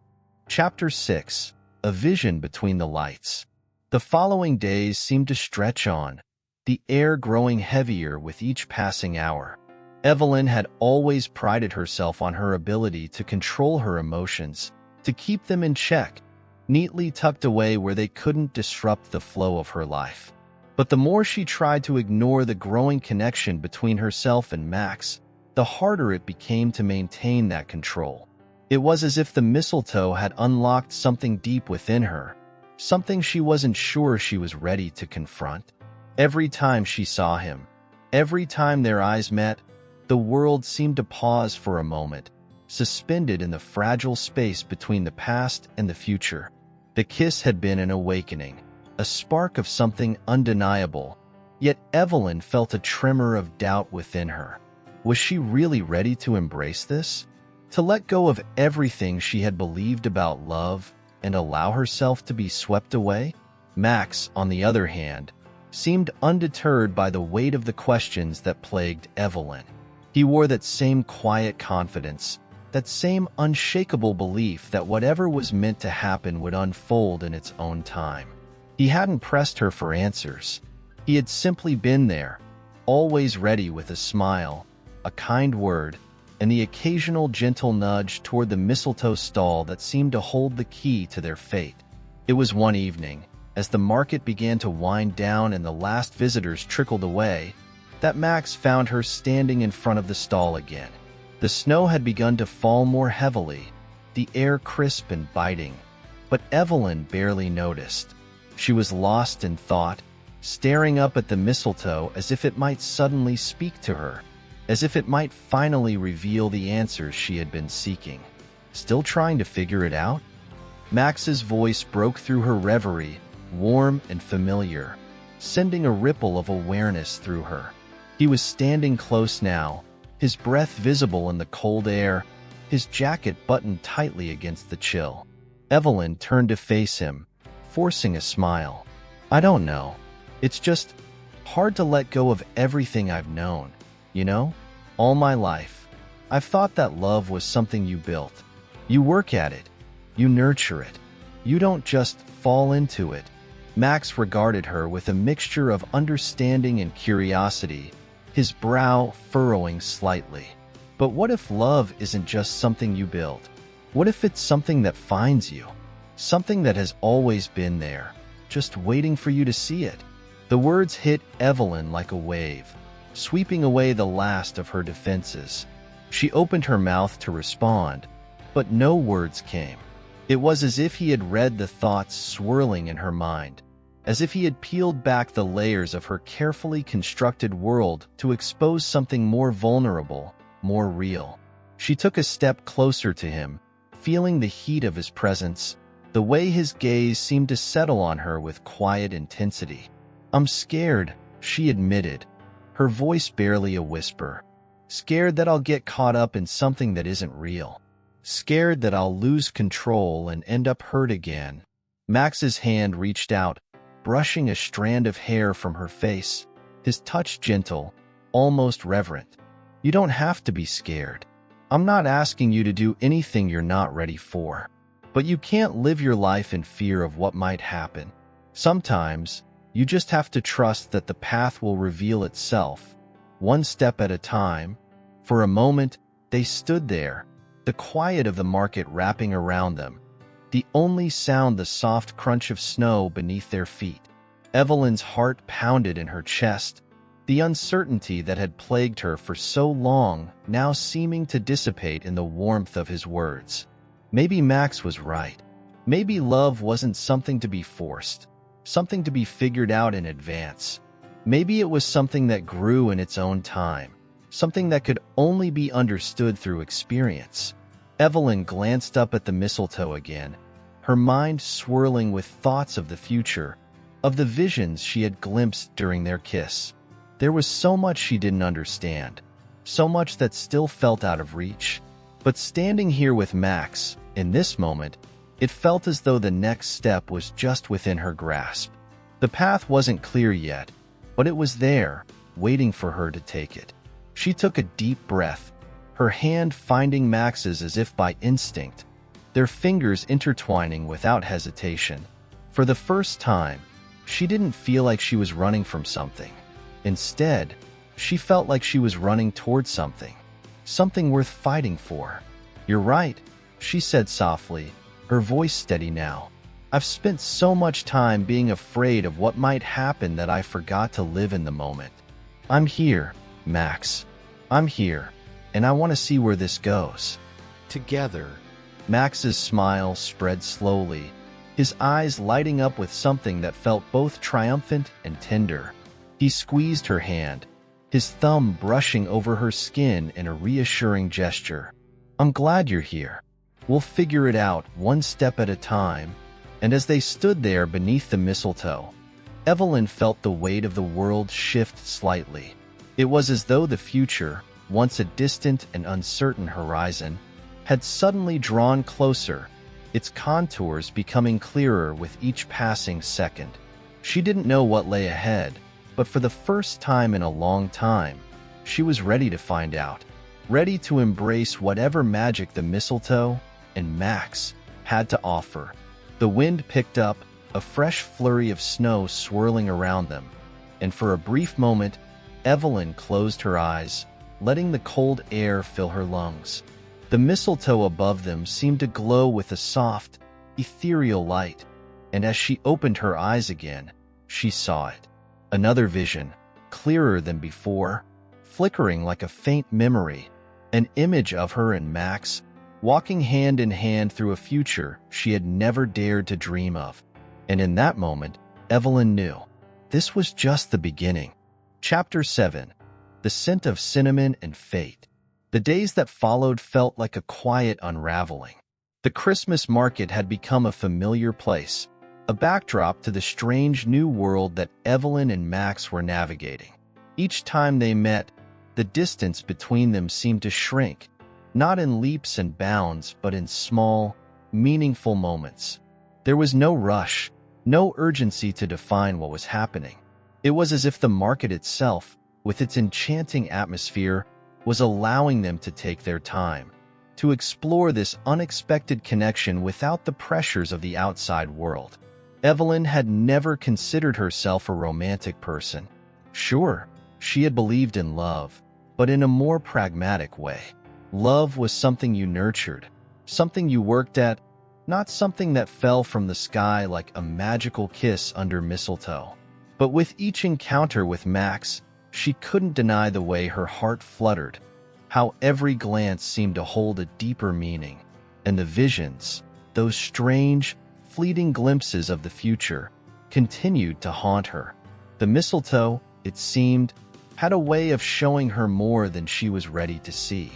Chapter 6. A Vision Between the Lights. The following days seemed to stretch on, the air growing heavier with each passing hour. Evelyn had always prided herself on her ability to control her emotions, to keep them in check, neatly tucked away where they couldn't disrupt the flow of her life. But the more she tried to ignore the growing connection between herself and Max, the harder it became to maintain that control. It was as if the mistletoe had unlocked something deep within her, something she wasn't sure she was ready to confront. Every time she saw him, every time their eyes met, the world seemed to pause for a moment, suspended in the fragile space between the past and the future. The kiss had been an awakening, a spark of something undeniable, yet Evelyn felt a tremor of doubt within her. Was she really ready to embrace this? To let go of everything she had believed about love and allow herself to be swept away? Max, on the other hand, seemed undeterred by the weight of the questions that plagued Evelyn. He wore that same quiet confidence, that same unshakable belief that whatever was meant to happen would unfold in its own time. He hadn't pressed her for answers. He had simply been there, always ready with a smile, a kind word, and the occasional gentle nudge toward the mistletoe stall that seemed to hold the key to their fate. It was one evening, as the market began to wind down and the last visitors trickled away, that Max found her standing in front of the stall again. The snow had begun to fall more heavily, the air crisp and biting, but Evelyn barely noticed. She was lost in thought, staring up at the mistletoe as if it might suddenly speak to her, as if it might finally reveal the answers she had been seeking. Still trying to figure it out? Max's voice broke through her reverie, warm and familiar, sending a ripple of awareness through her. He was standing close now, his breath visible in the cold air, his jacket buttoned tightly against the chill. Evelyn turned to face him, forcing a smile. "I don't know. It's just hard to let go of everything I've known. You know, all my life, I've thought that love was something you built. You work at it. You nurture it. You don't just fall into it. Max regarded her with a mixture of understanding and curiosity, his brow furrowing slightly. But what if love isn't just something you build? What if it's something that finds you? Something that has always been there, just waiting for you to see it? The words hit Evelyn like a wave, sweeping away the last of her defenses. She opened her mouth to respond, but no words came. It was as if he had read the thoughts swirling in her mind, as if he had peeled back the layers of her carefully constructed world to expose something more vulnerable, more real. She took a step closer to him, feeling the heat of his presence, the way his gaze seemed to settle on her with quiet intensity. "I'm scared," she admitted, her voice barely a whisper. "Scared that I'll get caught up in something that isn't real. Scared that I'll lose control and end up hurt again." Max's hand reached out, brushing a strand of hair from her face, his touch gentle, almost reverent. "You don't have to be scared. I'm not asking you to do anything you're not ready for. But you can't live your life in fear of what might happen. Sometimes, you just have to trust that the path will reveal itself, one step at a time." For a moment, they stood there, the quiet of the market wrapping around them, the only sound the soft crunch of snow beneath their feet. Evelyn's heart pounded in her chest, the uncertainty that had plagued her for so long now seeming to dissipate in the warmth of his words. Maybe Max was right. Maybe love wasn't something to be forced, something to be figured out in advance. Maybe it was something that grew in its own time, something that could only be understood through experience. Evelyn glanced up at the mistletoe again, her mind swirling with thoughts of the future, of the visions she had glimpsed during their kiss. There was so much she didn't understand, so much that still felt out of reach. But standing here with Max, in this moment, it felt as though the next step was just within her grasp. The path wasn't clear yet, but it was there, waiting for her to take it. She took a deep breath, her hand finding Max's as if by instinct, their fingers intertwining without hesitation. For the first time, she didn't feel like she was running from something. Instead, she felt like she was running towards something worth fighting for. "You're right," she said softly, her voice steady now. "I've spent so much time being afraid of what might happen that I forgot to live in the moment. I'm here, Max. I'm here, and I want to see where this goes." Together. Max's smile spread slowly, his eyes lighting up with something that felt both triumphant and tender. He squeezed her hand, his thumb brushing over her skin in a reassuring gesture. "I'm glad you're here. We'll figure it out one step at a time." And as they stood there beneath the mistletoe, Evelyn felt the weight of the world shift slightly. It was as though the future, once a distant and uncertain horizon, had suddenly drawn closer, its contours becoming clearer with each passing second. She didn't know what lay ahead, but for the first time in a long time, she was ready to find out, ready to embrace whatever magic the mistletoe and Max had to offer. The wind picked up, a fresh flurry of snow swirling around them, and for a brief moment, Evelyn closed her eyes, letting the cold air fill her lungs. The mistletoe above them seemed to glow with a soft, ethereal light, and as she opened her eyes again, she saw it. Another vision, clearer than before, flickering like a faint memory, an image of her and Max, walking hand in hand through a future she had never dared to dream of. And in that moment, Evelyn knew. This was just the beginning. Chapter 7. The Scent of Cinnamon and Fate. The days that followed felt like a quiet unraveling. The Christmas market had become a familiar place, a backdrop to the strange new world that Evelyn and Max were navigating. Each time they met, the distance between them seemed to shrink, not in leaps and bounds, but in small, meaningful moments. There was no rush, no urgency to define what was happening. It was as if the market itself, with its enchanting atmosphere, was allowing them to take their time. to explore this unexpected connection without the pressures of the outside world. Evelyn had never considered herself a romantic person. Sure, she had believed in love, but in a more pragmatic way. Love was something you nurtured, something you worked at, not something that fell from the sky like a magical kiss under mistletoe. But with each encounter with Max, she couldn't deny the way her heart fluttered, how every glance seemed to hold a deeper meaning, and the visions, those strange, fleeting glimpses of the future, continued to haunt her. The mistletoe, it seemed, had a way of showing her more than she was ready to see.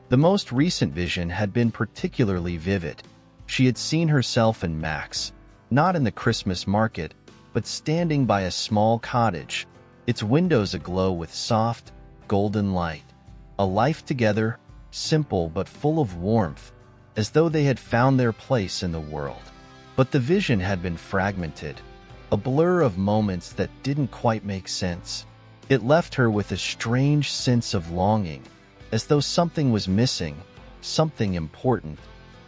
The most recent vision had been particularly vivid. She had seen herself and Max, not in the Christmas market, but standing by a small cottage, its windows aglow with soft, golden light. A life together, simple but full of warmth, as though they had found their place in the world. But the vision had been fragmented, a blur of moments that didn't quite make sense. It left her with a strange sense of longing, as though something was missing, something important.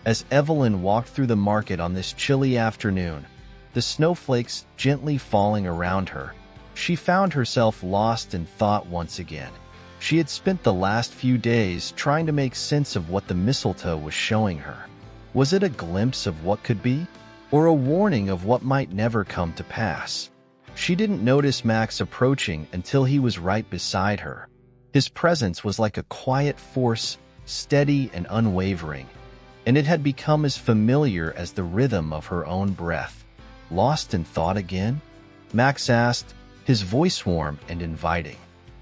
As Evelyn walked through the market on this chilly afternoon, the snowflakes gently falling around her, she found herself lost in thought once again. She had spent the last few days trying to make sense of what the mistletoe was showing her. Was it a glimpse of what could be, or a warning of what might never come to pass? She didn't notice Max approaching until he was right beside her. His presence was like a quiet force, steady and unwavering, and it had become as familiar as the rhythm of her own breath. Lost in thought again? Max asked, his voice warm and inviting.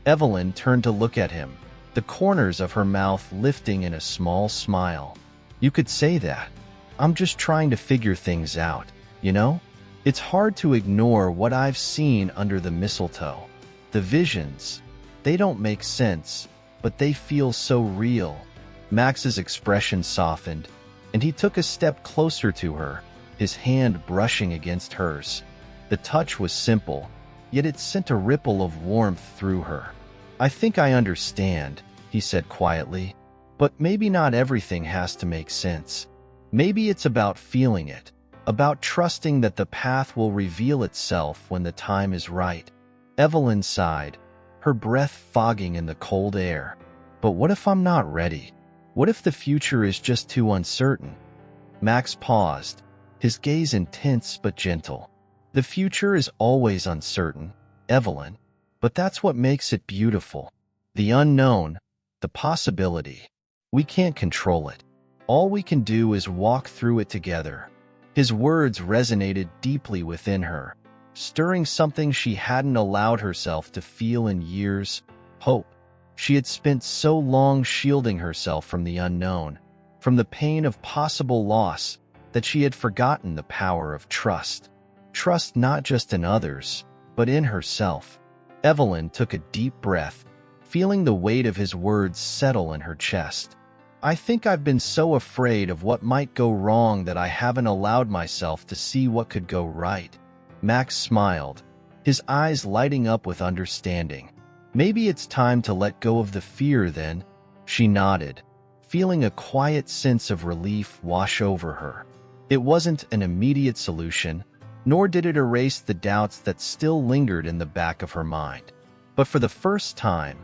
Evelyn turned to look at him, the corners of her mouth lifting in a small smile. You could say that. I'm just trying to figure things out, you know? It's hard to ignore what I've seen under the mistletoe. The visions, they don't make sense, but they feel so real. Max's expression softened, and he took a step closer to her, his hand brushing against hers. The touch was simple, yet it sent a ripple of warmth through her. I think I understand, he said quietly, but maybe not everything has to make sense. Maybe it's about feeling it, about trusting that the path will reveal itself when the time is right. Evelyn sighed, her breath fogging in the cold air. But what if I'm not ready? What if the future is just too uncertain? Max paused, his gaze intense but gentle. The future is always uncertain, Evelyn, but that's what makes it beautiful. The unknown, the possibility. We can't control it. All we can do is walk through it together. His words resonated deeply within her, stirring something she hadn't allowed herself to feel in years: hope. She had spent so long shielding herself from the unknown, from the pain of possible loss, that she had forgotten the power of trust. Trust not just in others, but in herself. Evelyn took a deep breath, feeling the weight of his words settle in her chest. I think I've been so afraid of what might go wrong that I haven't allowed myself to see what could go right. Max smiled, his eyes lighting up with understanding. Maybe it's time to let go of the fear then. She nodded, feeling a quiet sense of relief wash over her. It wasn't an immediate solution, nor did it erase the doubts that still lingered in the back of her mind. But for the first time,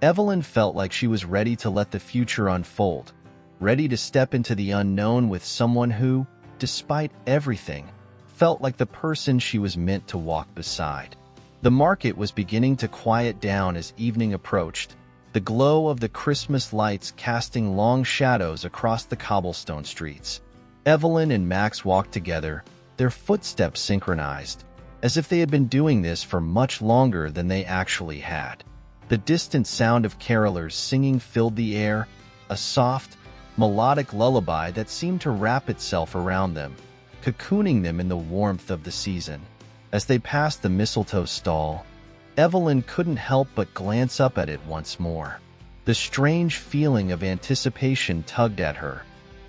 Evelyn felt like she was ready to let the future unfold, ready to step into the unknown with someone who, despite everything, felt like the person she was meant to walk beside. The market was beginning to quiet down as evening approached, the glow of the Christmas lights casting long shadows across the cobblestone streets. Evelyn and Max walked together, their footsteps synchronized, as if they had been doing this for much longer than they actually had. The distant sound of carolers singing filled the air, a soft, melodic lullaby that seemed to wrap itself around them, cocooning them in the warmth of the season. As they passed the mistletoe stall, Evelyn couldn't help but glance up at it once more. The strange feeling of anticipation tugged at her,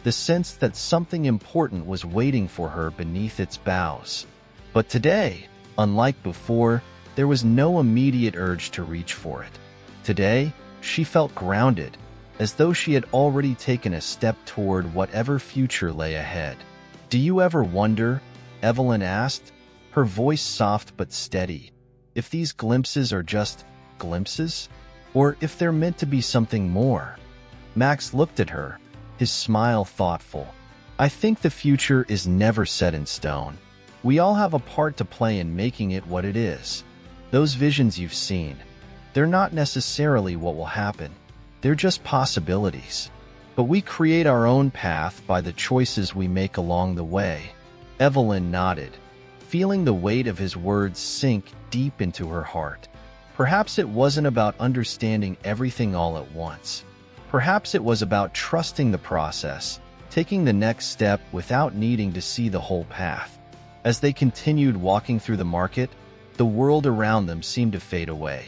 the sense that something important was waiting for her beneath its boughs. But today, unlike before, there was no immediate urge to reach for it. Today, she felt grounded, as though she had already taken a step toward whatever future lay ahead. "Do you ever wonder," Evelyn asked, her voice soft but steady, "if these glimpses are just glimpses? Or if they're meant to be something more?" Max looked at her, his smile thoughtful. "I think the future is never set in stone. We all have a part to play in making it what it is. Those visions you've seen, they're not necessarily what will happen. They're just possibilities. But we create our own path by the choices we make along the way." Evelyn nodded, feeling the weight of his words sink deep into her heart. Perhaps it wasn't about understanding everything all at once. Perhaps it was about trusting the process, taking the next step without needing to see the whole path. As they continued walking through the market, the world around them seemed to fade away,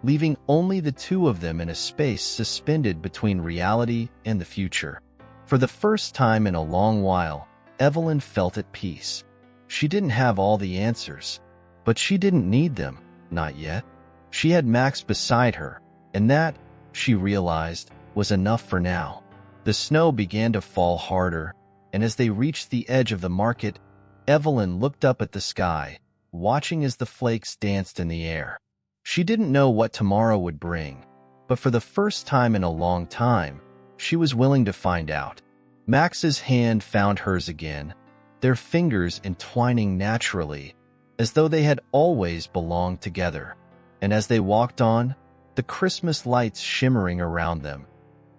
leaving only the two of them in a space suspended between reality and the future. For the first time in a long while, Evelyn felt at peace. She didn't have all the answers, but she didn't need them, not yet. She had Max beside her, and that, she realized, was enough for now. The snow began to fall harder, and as they reached the edge of the market, Evelyn looked up at the sky, watching as the flakes danced in the air. She didn't know what tomorrow would bring, but for the first time in a long time, she was willing to find out. Max's hand found hers again, their fingers entwining naturally, as though they had always belonged together. And as they walked on, the Christmas lights shimmering around them,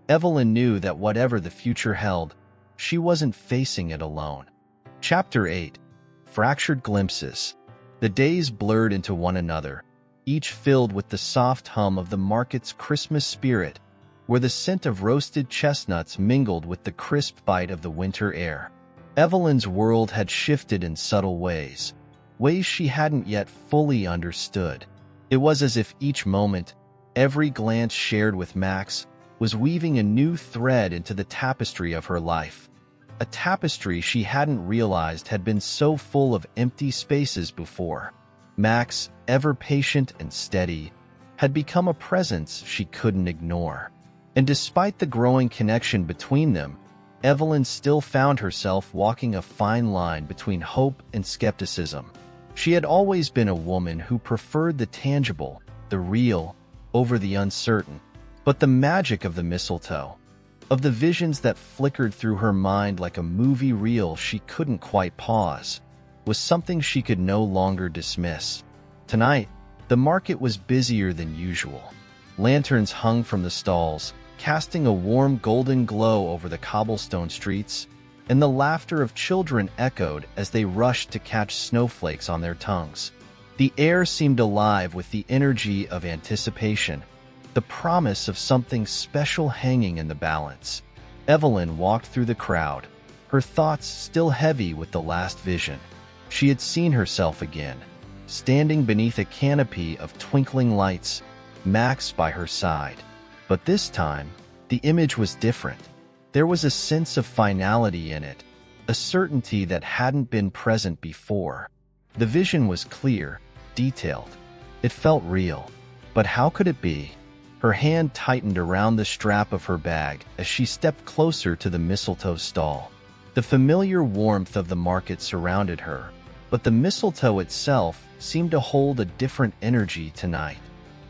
Evelyn knew that whatever the future held, she wasn't facing it alone. Chapter 8. Fractured Glimpses. The days blurred into one another, each filled with the soft hum of the market's Christmas spirit, where the scent of roasted chestnuts mingled with the crisp bite of the winter air. Evelyn's world had shifted in subtle ways, ways she hadn't yet fully understood. It was as if each moment, every glance shared with Max, was weaving a new thread into the tapestry of her life. A tapestry she hadn't realized had been so full of empty spaces before. Max, ever patient and steady, had become a presence she couldn't ignore. And despite the growing connection between them, Evelyn still found herself walking a fine line between hope and skepticism. She had always been a woman who preferred the tangible, the real, over the uncertain. But the magic of the mistletoe, of the visions that flickered through her mind like a movie reel she couldn't quite pause, was something she could no longer dismiss. Tonight, the market was busier than usual. Lanterns hung from the stalls, casting a warm golden glow over the cobblestone streets, and the laughter of children echoed as they rushed to catch snowflakes on their tongues. The air seemed alive with the energy of anticipation, the promise of something special hanging in the balance. Evelyn walked through the crowd, her thoughts still heavy with the last vision. She had seen herself again, standing beneath a canopy of twinkling lights, Max by her side. But this time, the image was different. There was a sense of finality in it, a certainty that hadn't been present before. The vision was clear, detailed. It felt real. But how could it be? Her hand tightened around the strap of her bag as she stepped closer to the mistletoe stall. The familiar warmth of the market surrounded her, but the mistletoe itself seemed to hold a different energy tonight.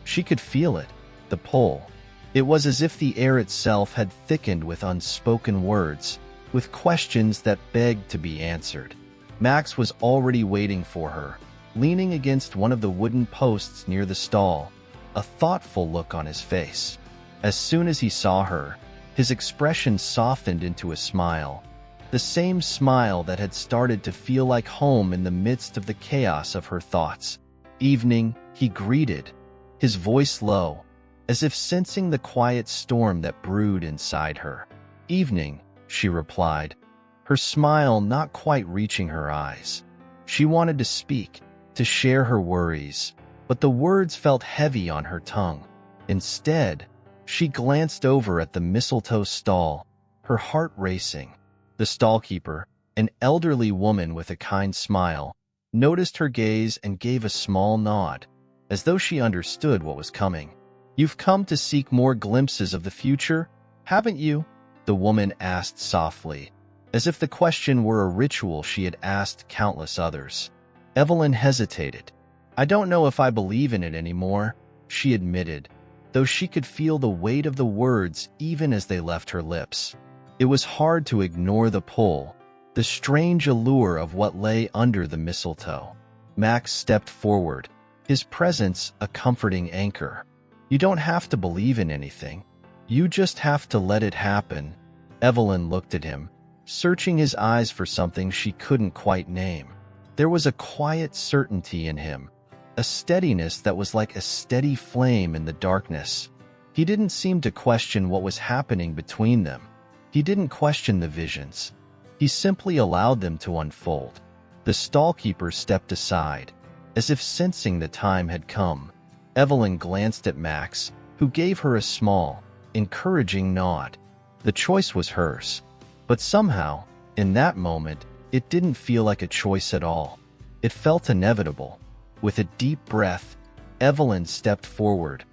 She could feel it, the pull. It was as if the air itself had thickened with unspoken words, with questions that begged to be answered. Max was already waiting for her, leaning against one of the wooden posts near the stall, a thoughtful look on his face. As soon as he saw her, his expression softened into a smile, the same smile that had started to feel like home in the midst of the chaos of her thoughts. "Evening," he greeted, his voice low, as if sensing the quiet storm that brewed inside her. "Evening," she replied, her smile not quite reaching her eyes. She wanted to speak, to share her worries, but the words felt heavy on her tongue. Instead, she glanced over at the mistletoe stall, her heart racing. The stallkeeper, an elderly woman with a kind smile, noticed her gaze and gave a small nod, as though she understood what was coming. "You've come to seek more glimpses of the future? "Haven't you?" the woman asked softly, as if the question were a ritual she had asked countless others. Evelyn hesitated. "I don't know if I believe in it anymore," she admitted, though she could feel the weight of the words even as they left her lips. It was hard to ignore the pull, the strange allure of what lay under the mistletoe. Max stepped forward, his presence a comforting anchor. "You don't have to believe in anything. You just have to let it happen." Evelyn looked at him, searching his eyes for something she couldn't quite name. There was a quiet certainty in him, a steadiness that was like a steady flame in the darkness. He didn't seem to question what was happening between them. He didn't question the visions. He simply allowed them to unfold. The stallkeeper stepped aside, as if sensing the time had come. Evelyn glanced at Max, who gave her a small, encouraging nod. The choice was hers. But somehow, in that moment, it didn't feel like a choice at all. It felt inevitable. With a deep breath, Evelyn stepped forward,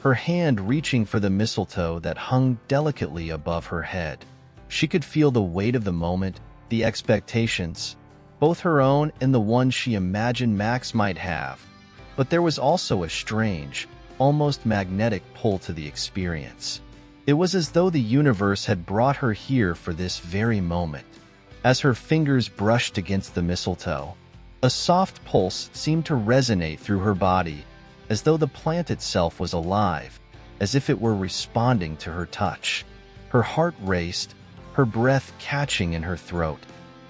her hand reaching for the mistletoe that hung delicately above her head. She could feel the weight of the moment, the expectations, both her own and the one she imagined Max might have. But there was also a strange, almost magnetic pull to the experience. It was as though the universe had brought her here for this very moment. As her fingers brushed against the mistletoe, a soft pulse seemed to resonate through her body, as though the plant itself was alive, as if it were responding to her touch. Her heart raced, her breath catching in her throat.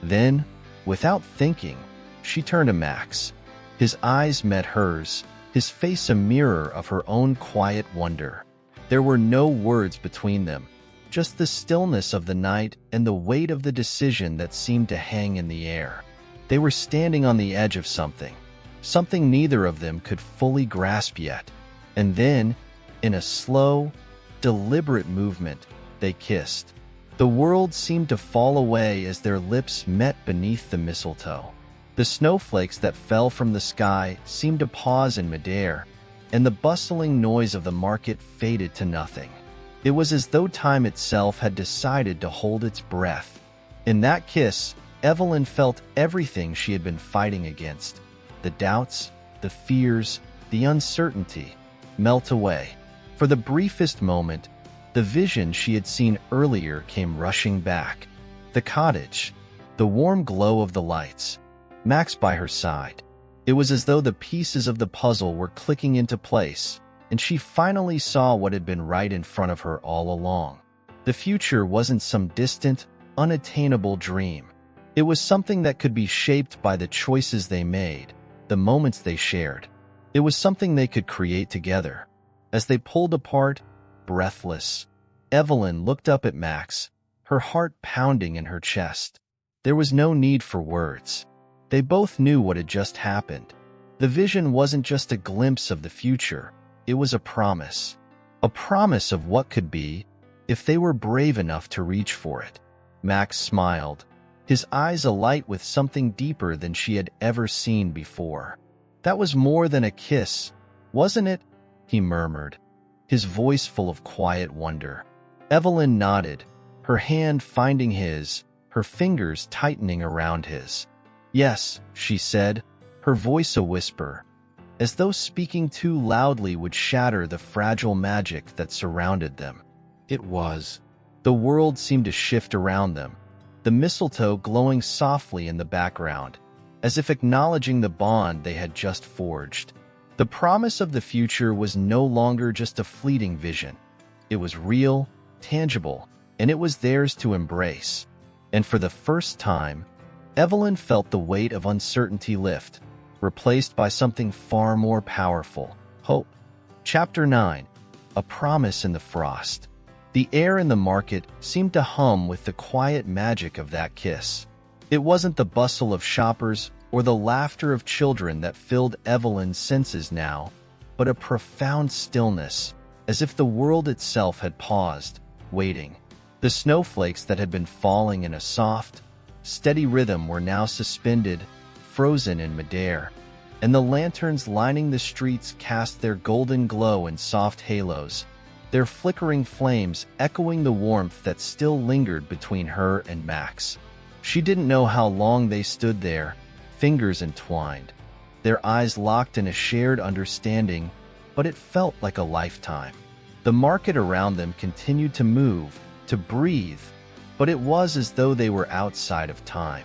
Then, without thinking, she turned to Max. His eyes met hers, his face a mirror of her own quiet wonder. There were no words between them, just the stillness of the night and the weight of the decision that seemed to hang in the air. They were standing on the edge of something neither of them could fully grasp yet. And then, in a slow, deliberate movement, they kissed. The world seemed to fall away as their lips met beneath the mistletoe. The snowflakes that fell from the sky seemed to pause in midair, and the bustling noise of the market faded to nothing. It was as though time itself had decided to hold its breath. In that kiss, Evelyn felt everything she had been fighting against. The doubts, the fears, the uncertainty melt away. For the briefest moment, the vision she had seen earlier came rushing back. The cottage, the warm glow of the lights, Max by her side. It was as though the pieces of the puzzle were clicking into place, and she finally saw what had been right in front of her all along. The future wasn't some distant, unattainable dream. It was something that could be shaped by the choices they made, the moments they shared. It was something they could create together. As they pulled apart, breathless, Evelyn looked up at Max, her heart pounding in her chest. There was no need for words. They both knew what had just happened. The vision wasn't just a glimpse of the future, it was a promise. A promise of what could be, if they were brave enough to reach for it. Max smiled, his eyes alight with something deeper than she had ever seen before. "That was more than a kiss, wasn't it?" he murmured, his voice full of quiet wonder. Evelyn nodded, her hand finding his, her fingers tightening around his. "Yes," she said, her voice a whisper, as though speaking too loudly would shatter the fragile magic that surrounded them. It was. The world seemed to shift around them, the mistletoe glowing softly in the background, as if acknowledging the bond they had just forged. The promise of the future was no longer just a fleeting vision. It was real, tangible, and it was theirs to embrace. And for the first time, Evelyn felt the weight of uncertainty lift, replaced by something far more powerful: hope. Chapter 9. A Promise in the Frost. The air in the market seemed to hum with the quiet magic of that kiss. It wasn't the bustle of shoppers or the laughter of children that filled Evelyn's senses now, but a profound stillness, as if the world itself had paused, waiting. The snowflakes that had been falling in a soft, steady rhythm were now suspended, frozen in midair, and the lanterns lining the streets cast their golden glow in soft halos, their flickering flames echoing the warmth that still lingered between her and Max. She didn't know how long they stood there, fingers entwined, their eyes locked in a shared understanding, but it felt like a lifetime. The market around them continued to move, to breathe, but it was as though they were outside of time.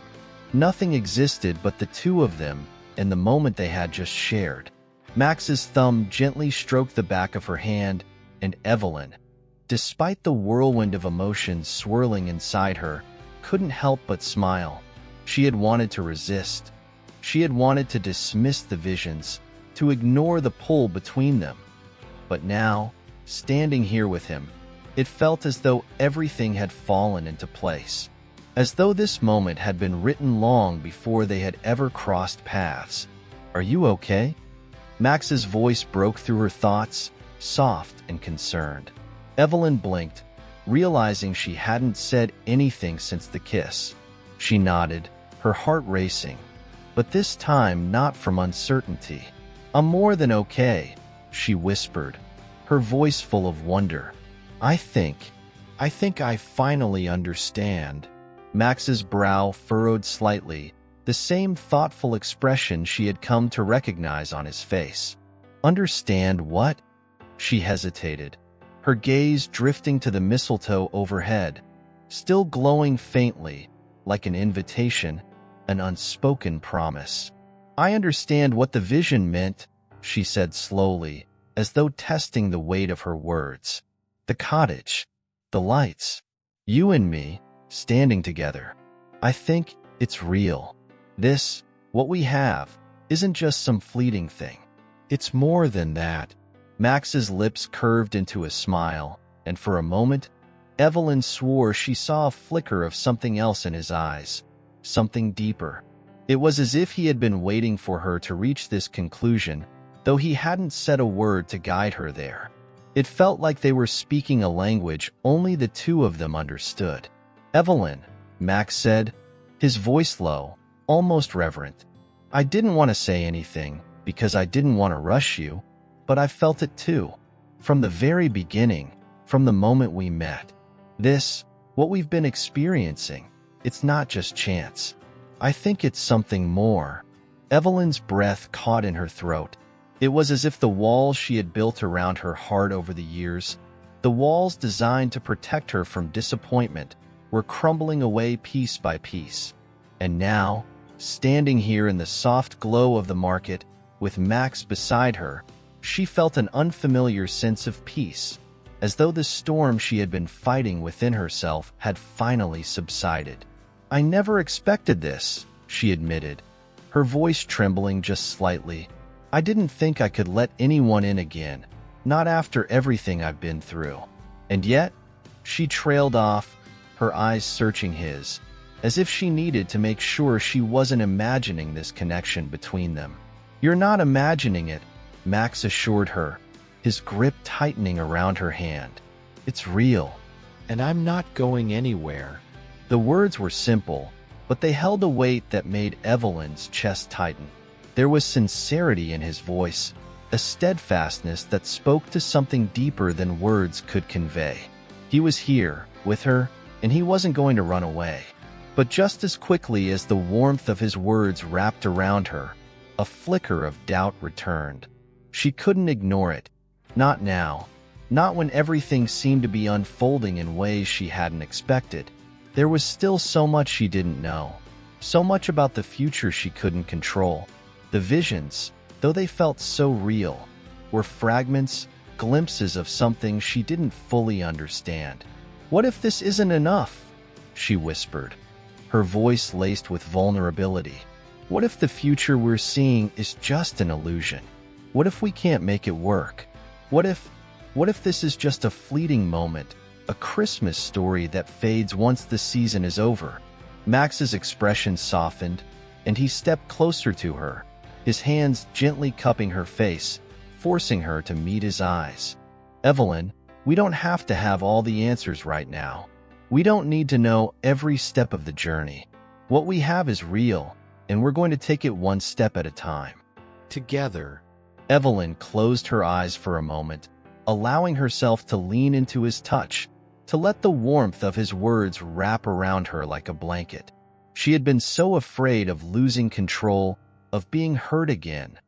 Nothing existed but the two of them and the moment they had just shared. Max's thumb gently stroked the back of her hand, and Evelyn, despite the whirlwind of emotions swirling inside her, couldn't help but smile. She had wanted to resist. She had wanted to dismiss the visions, to ignore the pull between them. But now, standing here with him, it felt as though everything had fallen into place, as though this moment had been written long before they had ever crossed paths. "Are you okay?" Max's voice broke through her thoughts, soft and concerned. Evelyn blinked, realizing she hadn't said anything since the kiss. She nodded, her heart racing, but this time not from uncertainty. "I'm more than okay," she whispered, her voice full of wonder. I think I finally understand." Max's brow furrowed slightly, the same thoughtful expression she had come to recognize on his face. "Understand what?" She hesitated, her gaze drifting to the mistletoe overhead, still glowing faintly, like an invitation, an unspoken promise. "I understand what the vision meant," she said slowly, as though testing the weight of her words. "The cottage, the lights, you and me, standing together. I think it's real. This, what we have, isn't just some fleeting thing. It's more than that." Max's lips curved into a smile, and for a moment, Evelyn swore she saw a flicker of something else in his eyes, something deeper. It was as if he had been waiting for her to reach this conclusion, though he hadn't said a word to guide her there. It felt like they were speaking a language only the two of them understood. "Evelyn," Max said, his voice low, almost reverent. "I didn't want to say anything because I didn't want to rush you, but I felt it too. From the very beginning, from the moment we met. This, what we've been experiencing, it's not just chance. I think it's something more." Evelyn's breath caught in her throat. It was as if the walls she had built around her heart over the years, the walls designed to protect her from disappointment, were crumbling away piece by piece. And now, standing here in the soft glow of the market, with Max beside her, she felt an unfamiliar sense of peace, as though the storm she had been fighting within herself had finally subsided. "I never expected this," she admitted, her voice trembling just slightly. "I didn't think I could let anyone in again, not after everything I've been through." And yet, she trailed off, her eyes searching his, as if she needed to make sure she wasn't imagining this connection between them. "You're not imagining it," Max assured her, his grip tightening around her hand. "It's real, and I'm not going anywhere." The words were simple, but they held a weight that made Evelyn's chest tighten. There was sincerity in his voice, a steadfastness that spoke to something deeper than words could convey. He was here, with her, and he wasn't going to run away. But just as quickly as the warmth of his words wrapped around her, a flicker of doubt returned. She couldn't ignore it. Not now. Not when everything seemed to be unfolding in ways she hadn't expected. There was still so much she didn't know. So much about the future she couldn't control. The visions, though they felt so real, were fragments, glimpses of something she didn't fully understand. "What if this isn't enough?" she whispered, her voice laced with vulnerability. "What if the future we're seeing is just an illusion? What if we can't make it work? What if this is just a fleeting moment, a Christmas story that fades once the season is over?" Max's expression softened, and he stepped closer to her, his hands gently cupping her face, forcing her to meet his eyes. "Evelyn, we don't have to have all the answers right now. We don't need to know every step of the journey. What we have is real, and we're going to take it one step at a time. Together." Evelyn closed her eyes for a moment, allowing herself to lean into his touch, to let the warmth of his words wrap around her like a blanket. She had been so afraid of losing control, of being hurt again.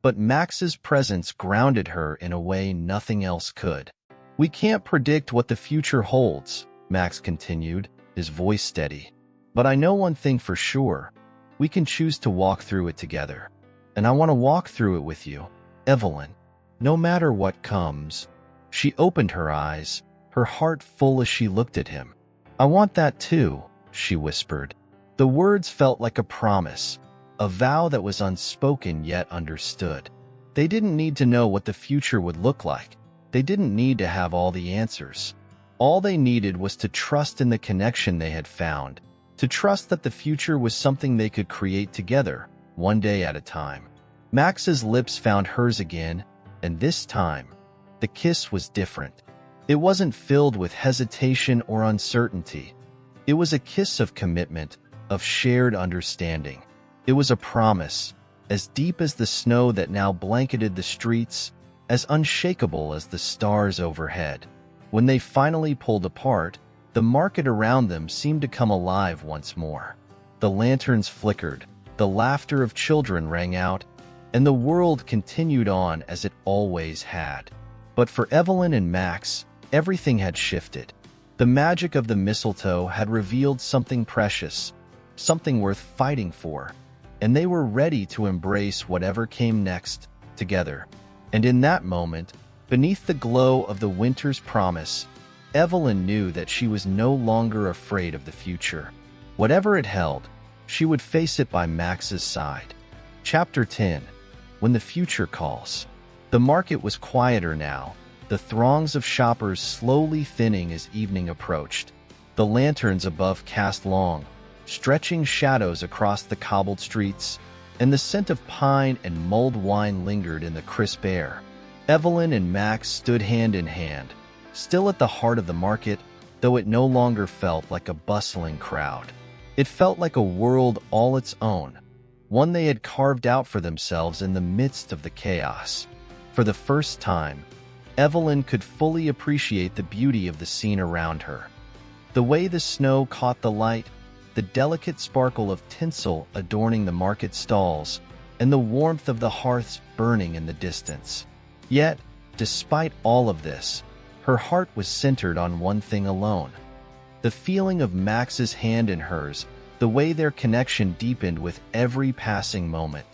But Max's presence grounded her in a way nothing else could. "We can't predict what the future holds," Max continued, his voice steady. "But I know one thing for sure. We can choose to walk through it together. And I want to walk through it with you, Evelyn. No matter what comes." She opened her eyes, her heart full as she looked at him. "I want that too," she whispered. The words felt like a promise, a vow that was unspoken yet understood. They didn't need to know what the future would look like. They didn't need to have all the answers. All they needed was to trust in the connection they had found, to trust that the future was something they could create together, one day at a time. Max's lips found hers again, and this time, the kiss was different. It wasn't filled with hesitation or uncertainty. It was a kiss of commitment, of shared understanding. It was a promise, as deep as the snow that now blanketed the streets, as unshakable as the stars overhead. When they finally pulled apart, the market around them seemed to come alive once more. The lanterns flickered, the laughter of children rang out, and the world continued on as it always had. But for Evelyn and Max, everything had shifted. The magic of the mistletoe had revealed something precious, something worth fighting for, and they were ready to embrace whatever came next, together. And in that moment, beneath the glow of the winter's promise, Evelyn knew that she was no longer afraid of the future. Whatever it held, she would face it by Max's side. Chapter 10. When the Future Calls. The market was quieter now, the throngs of shoppers slowly thinning as evening approached. The lanterns above cast long, stretching shadows across the cobbled streets, and the scent of pine and mulled wine lingered in the crisp air. Evelyn and Max stood hand in hand, still at the heart of the market, though it no longer felt like a bustling crowd. It felt like a world all its own, one they had carved out for themselves in the midst of the chaos. For the first time, Evelyn could fully appreciate the beauty of the scene around her. The way the snow caught the light, the delicate sparkle of tinsel adorning the market stalls, and the warmth of the hearths burning in the distance. Yet, despite all of this, her heart was centered on one thing alone. The feeling of Max's hand in hers, the way their connection deepened with every passing moment.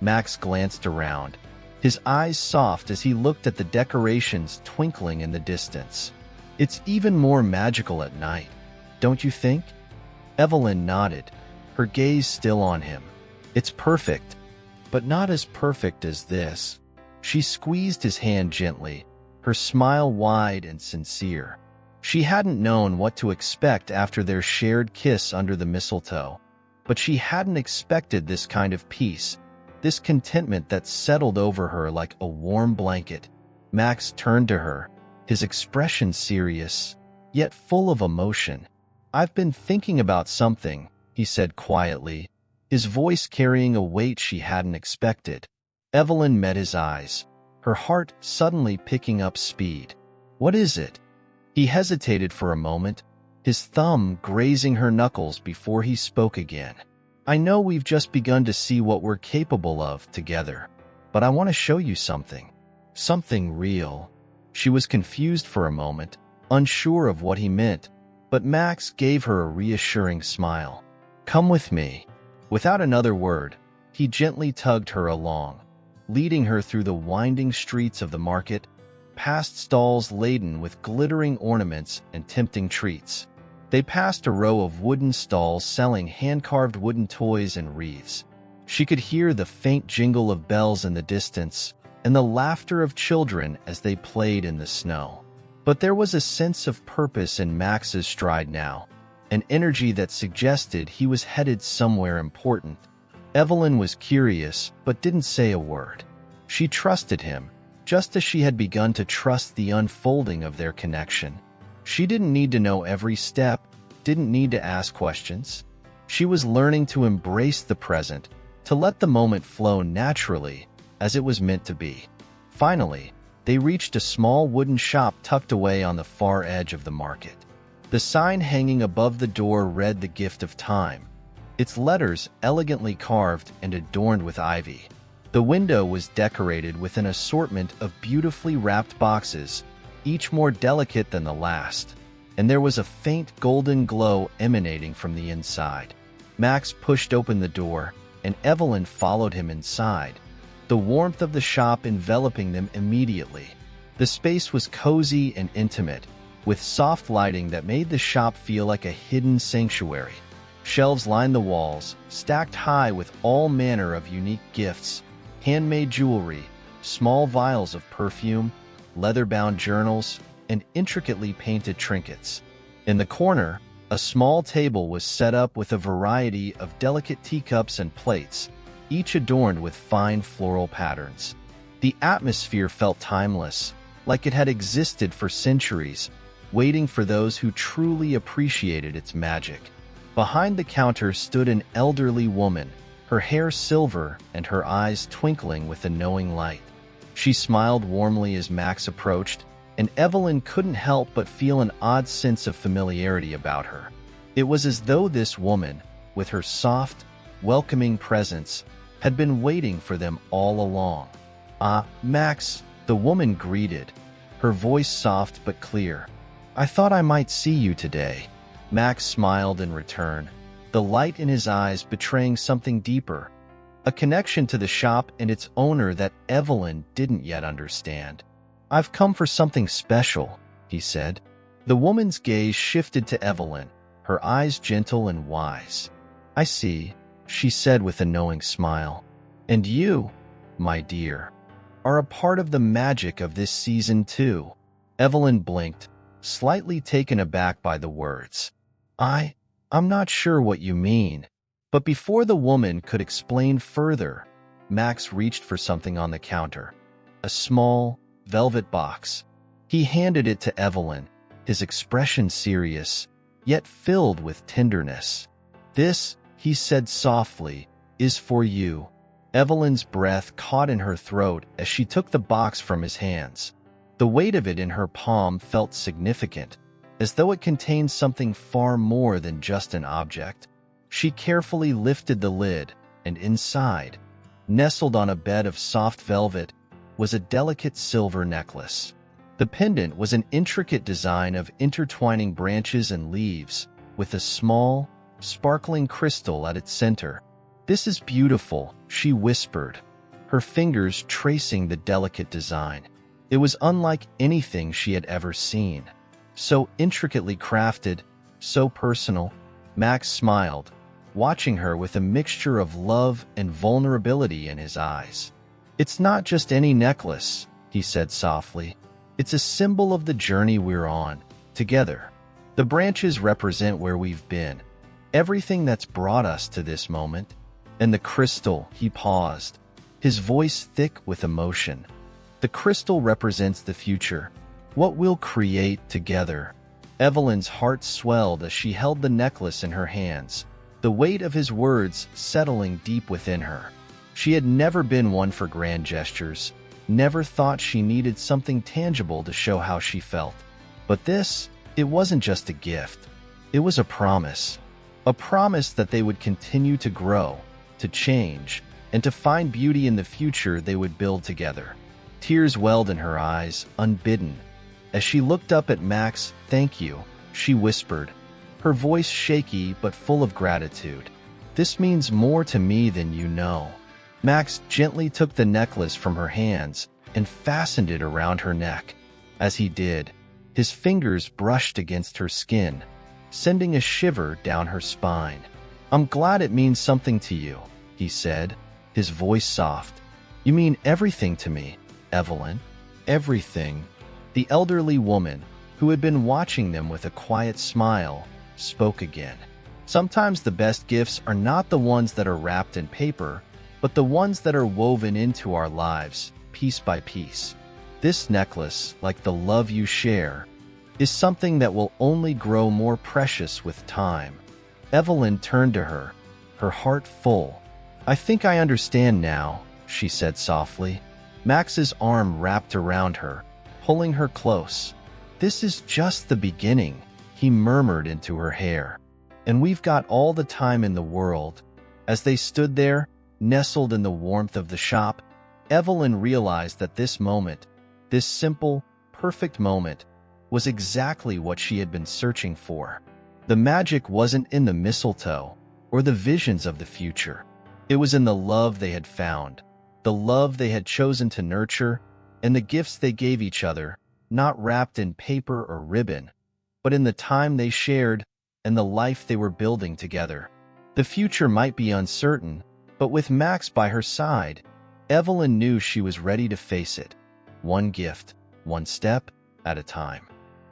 Max glanced around, his eyes soft as he looked at the decorations twinkling in the distance. "It's even more magical at night, don't you think?" Evelyn nodded, her gaze still on him. "It's perfect, but not as perfect as this." She squeezed his hand gently, her smile wide and sincere. She hadn't known what to expect after their shared kiss under the mistletoe, but she hadn't expected this kind of peace, this contentment that settled over her like a warm blanket. Max turned to her, his expression serious, yet full of emotion. "I've been thinking about something," he said quietly, his voice carrying a weight she hadn't expected. Evelyn met his eyes, her heart suddenly picking up speed. "What is it?" He hesitated for a moment, his thumb grazing her knuckles before he spoke again. "I know we've just begun to see what we're capable of together, but I want to show you something. Something real." She was confused for a moment, unsure of what he meant, but Max gave her a reassuring smile. "Come with me." Without another word, he gently tugged her along, leading her through the winding streets of the market, past stalls laden with glittering ornaments and tempting treats. They passed a row of wooden stalls selling hand-carved wooden toys and wreaths. She could hear the faint jingle of bells in the distance and the laughter of children as they played in the snow. But there was a sense of purpose in Max's stride now, an energy that suggested he was headed somewhere important. Evelyn was curious, but didn't say a word. She trusted him, just as she had begun to trust the unfolding of their connection. She didn't need to know every step, didn't need to ask questions. She was learning to embrace the present, to let the moment flow naturally, as it was meant to be. Finally, They reached a small wooden shop tucked away on the far edge of the market. The sign hanging above the door read "The Gift of Time," its letters elegantly carved and adorned with ivy. The window was decorated with an assortment of beautifully wrapped boxes, each more delicate than the last, and there was a faint golden glow emanating from the inside. Max pushed open the door, and Evelyn followed him inside, the warmth of the shop enveloping them immediately. The space was cozy and intimate, with soft lighting that made the shop feel like a hidden sanctuary. Shelves lined the walls, stacked high with all manner of unique gifts, handmade jewelry, small vials of perfume, leather-bound journals, and intricately painted trinkets. In the corner, a small table was set up with a variety of delicate teacups and plates, each adorned with fine floral patterns. The atmosphere felt timeless, like it had existed for centuries, waiting for those who truly appreciated its magic. Behind the counter stood an elderly woman, her hair silver and her eyes twinkling with a knowing light. She smiled warmly as Max approached, and Evelyn couldn't help but feel an odd sense of familiarity about her. It was as though this woman, with her soft, welcoming presence, had been waiting for them all along. "Ah, Max," the woman greeted, her voice soft but clear. "I thought I might see you today." Max smiled in return, the light in his eyes betraying something deeper, a connection to the shop and its owner that Evelyn didn't yet understand. "I've come for something special," he said. The woman's gaze shifted to Evelyn, her eyes gentle and wise. "I see," she said with a knowing smile. "And you, my dear, are a part of the magic of this season too." Evelyn blinked, slightly taken aback by the words. I'm not sure what you mean." But before the woman could explain further, Max reached for something on the counter, a small, velvet box. He handed it to Evelyn, his expression serious, yet filled with tenderness. "This," he said softly, "is for you." Evelyn's breath caught in her throat as she took the box from his hands. The weight of it in her palm felt significant, as though it contained something far more than just an object. She carefully lifted the lid, and inside, nestled on a bed of soft velvet, was a delicate silver necklace. The pendant was an intricate design of intertwining branches and leaves, with a small, sparkling crystal at its center. "This is beautiful," she whispered, her fingers tracing the delicate design. It was unlike anything she had ever seen. So intricately crafted, so personal. Max smiled, watching her with a mixture of love and vulnerability in his eyes. "It's not just any necklace," he said softly. "It's a symbol of the journey we're on, together. The branches represent where we've been, everything that's brought us to this moment. And the crystal," he paused, his voice thick with emotion. "The crystal represents the future, what we'll create together." Evelyn's heart swelled as she held the necklace in her hands, the weight of his words settling deep within her. She had never been one for grand gestures, never thought she needed something tangible to show how she felt. But this, it wasn't just a gift. It was a promise that they would continue to grow, to change, and to find beauty in the future they would build together. Tears welled in her eyes, unbidden. As she looked up at Max, "Thank you," she whispered, her voice shaky but full of gratitude. "This means more to me than you know." Max gently took the necklace from her hands and fastened it around her neck. As he did, his fingers brushed against her skin, sending a shiver down her spine. "I'm glad it means something to you," he said, his voice soft. "You mean everything to me, Evelyn. Everything." The elderly woman, who had been watching them with a quiet smile, spoke again. "Sometimes the best gifts are not the ones that are wrapped in paper, but the ones that are woven into our lives, piece by piece. This necklace, like the love you share, is something that will only grow more precious with time." Evelyn turned to her, her heart full. "I think I understand now," she said softly. Max's arm wrapped around her, pulling her close. "This is just the beginning," he murmured into her hair. "And we've got all the time in the world." As they stood there, nestled in the warmth of the shop, Evelyn realized that this moment, this simple, perfect moment, was exactly what she had been searching for. The magic wasn't in the mistletoe or the visions of the future. It was in the love they had found, the love they had chosen to nurture, and the gifts they gave each other, not wrapped in paper or ribbon, but in the time they shared and the life they were building together. The future might be uncertain, but with Max by her side, Evelyn knew she was ready to face it, one gift, one step at a time.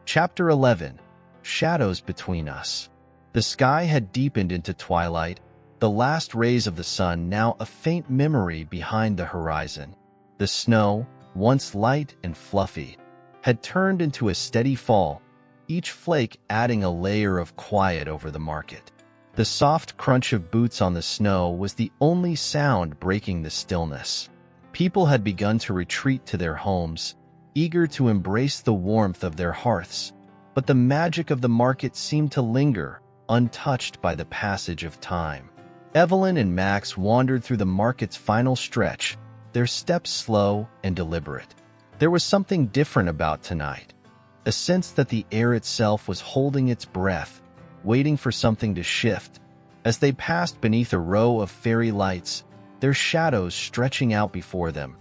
Chapter 11. Shadows Between Us. The sky had deepened into twilight, the last rays of the sun now a faint memory behind the horizon. The snow, once light and fluffy, had turned into a steady fall, each flake adding a layer of quiet over the market. The soft crunch of boots on the snow was the only sound breaking the stillness. People had begun to retreat to their homes, eager to embrace the warmth of their hearths, but the magic of the market seemed to linger, untouched by the passage of time. Evelyn and Max wandered through the market's final stretch, their steps slow and deliberate. There was something different about tonight, a sense that the air itself was holding its breath, waiting for something to shift. As they passed beneath a row of fairy lights, their shadows stretching out before them,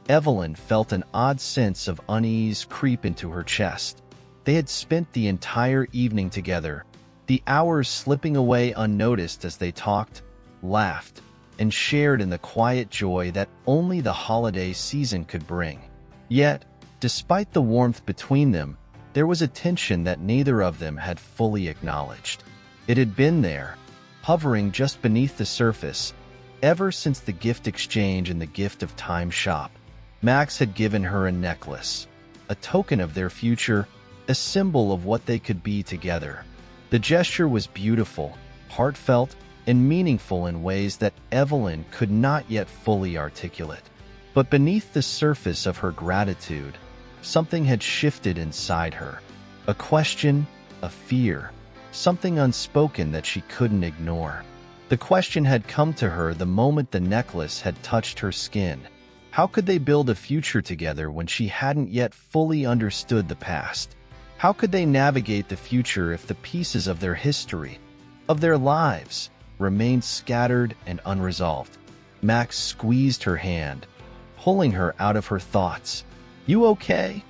Evelyn felt an odd sense of unease creep into her chest. They had spent the entire evening together, the hours slipping away unnoticed as they talked, laughed, and shared in the quiet joy that only the holiday season could bring. Yet, despite the warmth between them, there was a tension that neither of them had fully acknowledged. It had been there, hovering just beneath the surface, ever since the gift exchange in the gift of time shop. Max had given her a necklace, a token of their future, a symbol of what they could be together. The gesture was beautiful, heartfelt, and meaningful in ways that Evelyn could not yet fully articulate. But beneath the surface of her gratitude, something had shifted inside her. A question, a fear, something unspoken that she couldn't ignore. The question had come to her the moment the necklace had touched her skin. How could they build a future together when she hadn't yet fully understood the past? How could they navigate the future if the pieces of their history, of their lives, remained scattered and unresolved? Max squeezed her hand, pulling her out of her thoughts. "You okay?"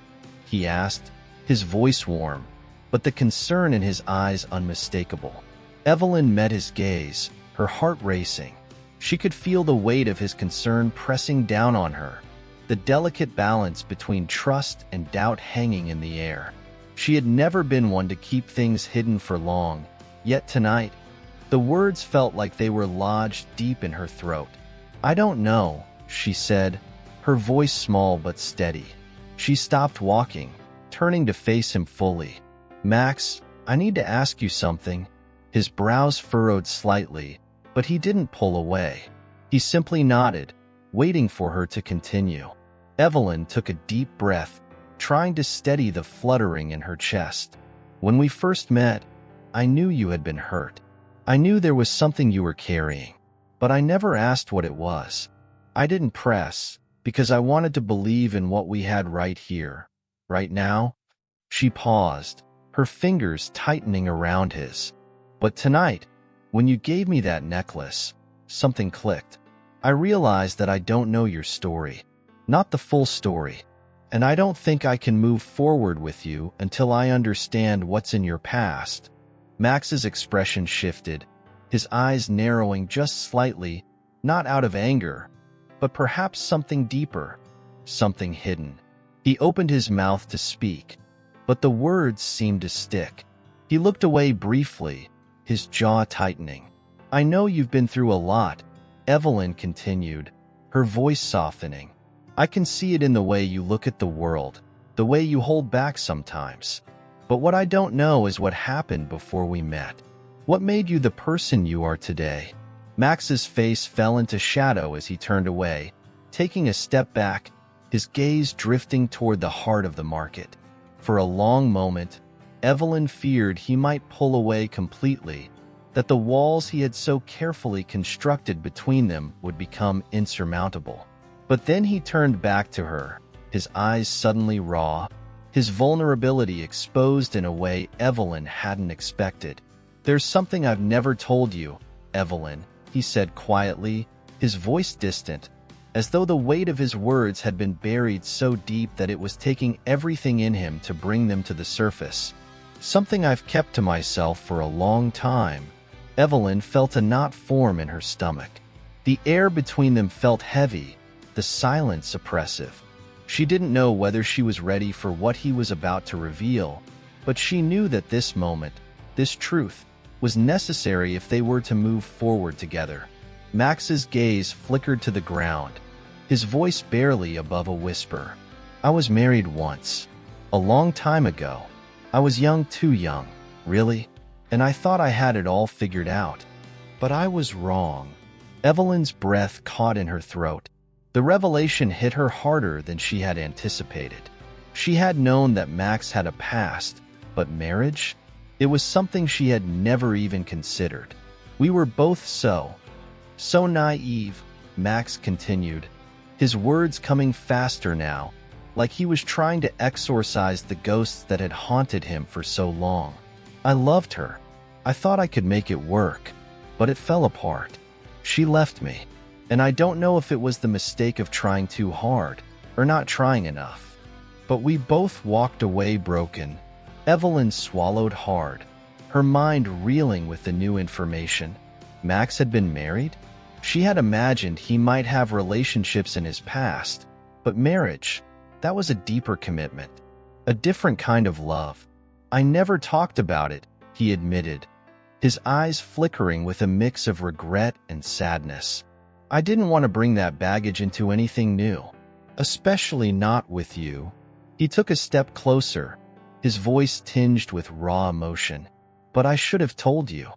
he asked, his voice warm, but the concern in his eyes unmistakable. Evelyn met his gaze, her heart racing. She could feel the weight of his concern pressing down on her, the delicate balance between trust and doubt hanging in the air. She had never been one to keep things hidden for long, yet tonight, the words felt like they were lodged deep in her throat. "I don't know," she said, her voice small but steady. She stopped walking, turning to face him fully. "Max, I need to ask you something." His brows furrowed slightly, but he didn't pull away. He simply nodded, waiting for her to continue. Evelyn took a deep breath, trying to steady the fluttering in her chest. "When we first met, I knew you had been hurt. I knew there was something you were carrying, but I never asked what it was. I didn't press, because I wanted to believe in what we had right here, right now." She paused, her fingers tightening around his. "But tonight, when you gave me that necklace, something clicked. I realized that I don't know your story, not the full story, and I don't think I can move forward with you until I understand what's in your past." Max's expression shifted, his eyes narrowing just slightly, not out of anger, but perhaps something deeper, something hidden. He opened his mouth to speak, but the words seemed to stick. He looked away briefly, his jaw tightening. "I know you've been through a lot," Evelyn continued, her voice softening. "I can see it in the way you look at the world, the way you hold back sometimes. But what I don't know is what happened before we met. What made you the person you are today?" Max's face fell into shadow as he turned away, taking a step back, his gaze drifting toward the heart of the market. For a long moment, Evelyn feared he might pull away completely, that the walls he had so carefully constructed between them would become insurmountable. But then he turned back to her, his eyes suddenly raw, his vulnerability exposed in a way Evelyn hadn't expected. "There's something I've never told you, Evelyn," he said quietly, his voice distant, as though the weight of his words had been buried so deep that it was taking everything in him to bring them to the surface. "Something I've kept to myself for a long time." Evelyn felt a knot form in her stomach. The air between them felt heavy, the silence oppressive. She didn't know whether she was ready for what he was about to reveal, but she knew that this moment, this truth, was necessary if they were to move forward together. Max's gaze flickered to the ground, his voice barely above a whisper. "I was married once. A long time ago. I was young, too young, really, and I thought I had it all figured out. But I was wrong." Evelyn's breath caught in her throat. The revelation hit her harder than she had anticipated. She had known that Max had a past, but marriage? It was something she had never even considered. "We were both so naive," Max continued, his words coming faster now, like he was trying to exorcise the ghosts that had haunted him for so long. "I loved her. I thought I could make it work, but it fell apart. She left me, and I don't know if it was the mistake of trying too hard or not trying enough. But we both walked away broken." Evelyn swallowed hard, her mind reeling with the new information. Max had been married? She had imagined he might have relationships in his past, but marriage, that was a deeper commitment, a different kind of love. "I never talked about it," he admitted, his eyes flickering with a mix of regret and sadness. "I didn't want to bring that baggage into anything new, especially not with you." He took a step closer, his voice tinged with raw emotion. "But I should have told you.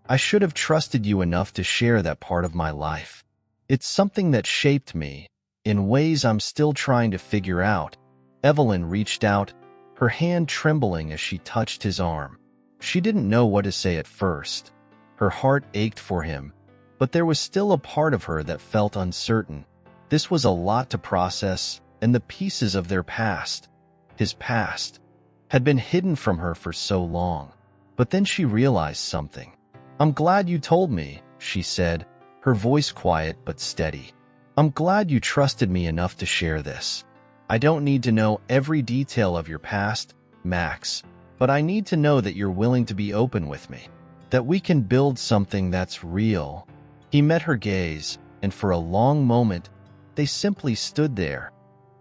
I should have trusted you enough to share that part of my life. It's something that shaped me, in ways I'm still trying to figure out." Evelyn reached out, her hand trembling as she touched his arm. She didn't know what to say at first. Her heart ached for him, but there was still a part of her that felt uncertain. This was a lot to process, and the pieces of their past, his past, had been hidden from her for so long. But then she realized something. "I'm glad you told me," she said, her voice quiet but steady. "I'm glad you trusted me enough to share this. I don't need to know every detail of your past, Max, but I need to know that you're willing to be open with me, that we can build something that's real." He met her gaze, and for a long moment, they simply stood there,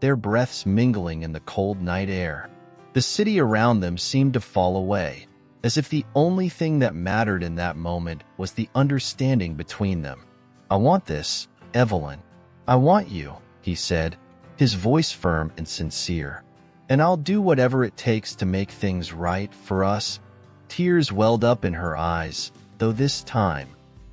their breaths mingling in the cold night air. The city around them seemed to fall away, as if the only thing that mattered in that moment was the understanding between them. "I want this, Evelyn. I want you," he said, his voice firm and sincere. "And I'll do whatever it takes to make things right for us." Tears welled up in her eyes, though this time,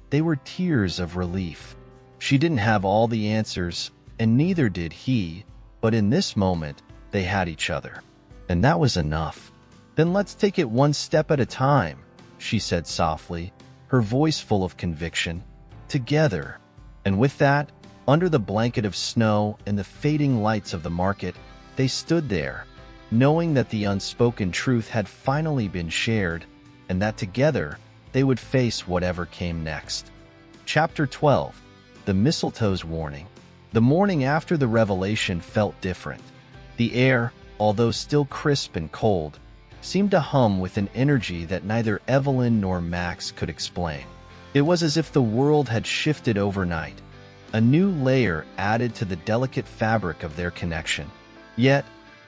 they were tears of relief. She didn't have all the answers, and neither did he, but in this moment, they had each other. And that was enough. "Then let's take it one step at a time," she said softly, her voice full of conviction. "Together." And with that, under the blanket of snow and the fading lights of the market, they stood there, knowing that the unspoken truth had finally been shared, and that together they would face whatever came next. Chapter 12. The Mistletoe's Warning. The morning after the revelation felt different. The air, although still crisp and cold, seemed to hum with an energy that neither Evelyn nor Max could explain. It was as if the world had shifted overnight, a new layer added to the delicate fabric of their connection. Yet,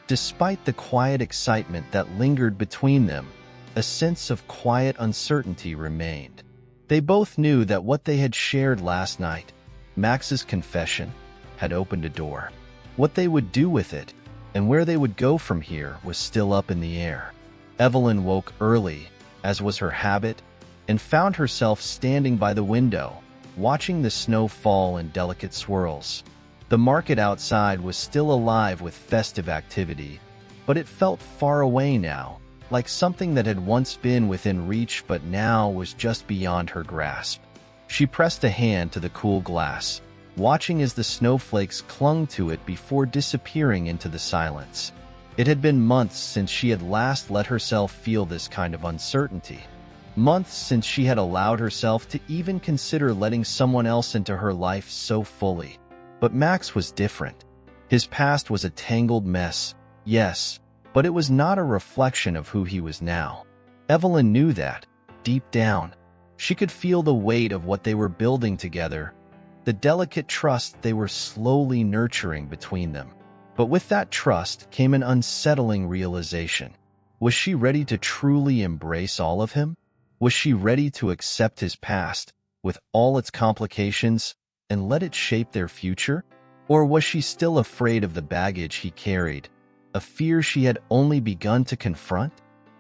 despite the quiet excitement that lingered between them, a sense of quiet uncertainty remained. They both knew that what they had shared last night, Max's confession, had opened a door. What they would do with it, and where they would go from here, was still up in the air. Evelyn woke early, as was her habit, and found herself standing by the window, watching the snow fall in delicate swirls. The market outside was still alive with festive activity, but it felt far away now, like something that had once been within reach but now was just beyond her grasp. She pressed a hand to the cool glass, watching as the snowflakes clung to it before disappearing into the silence. It had been months since she had last let herself feel this kind of uncertainty. Months since she had allowed herself to even consider letting someone else into her life so fully. But Max was different. His past was a tangled mess, yes, but it was not a reflection of who he was now. Evelyn knew that, deep down. She could feel the weight of what they were building together, the delicate trust they were slowly nurturing between them. But with that trust came an unsettling realization. Was she ready to truly embrace all of him? Was she ready to accept his past, with all its complications, and let it shape their future? Or was she still afraid of the baggage he carried, a fear she had only begun to confront?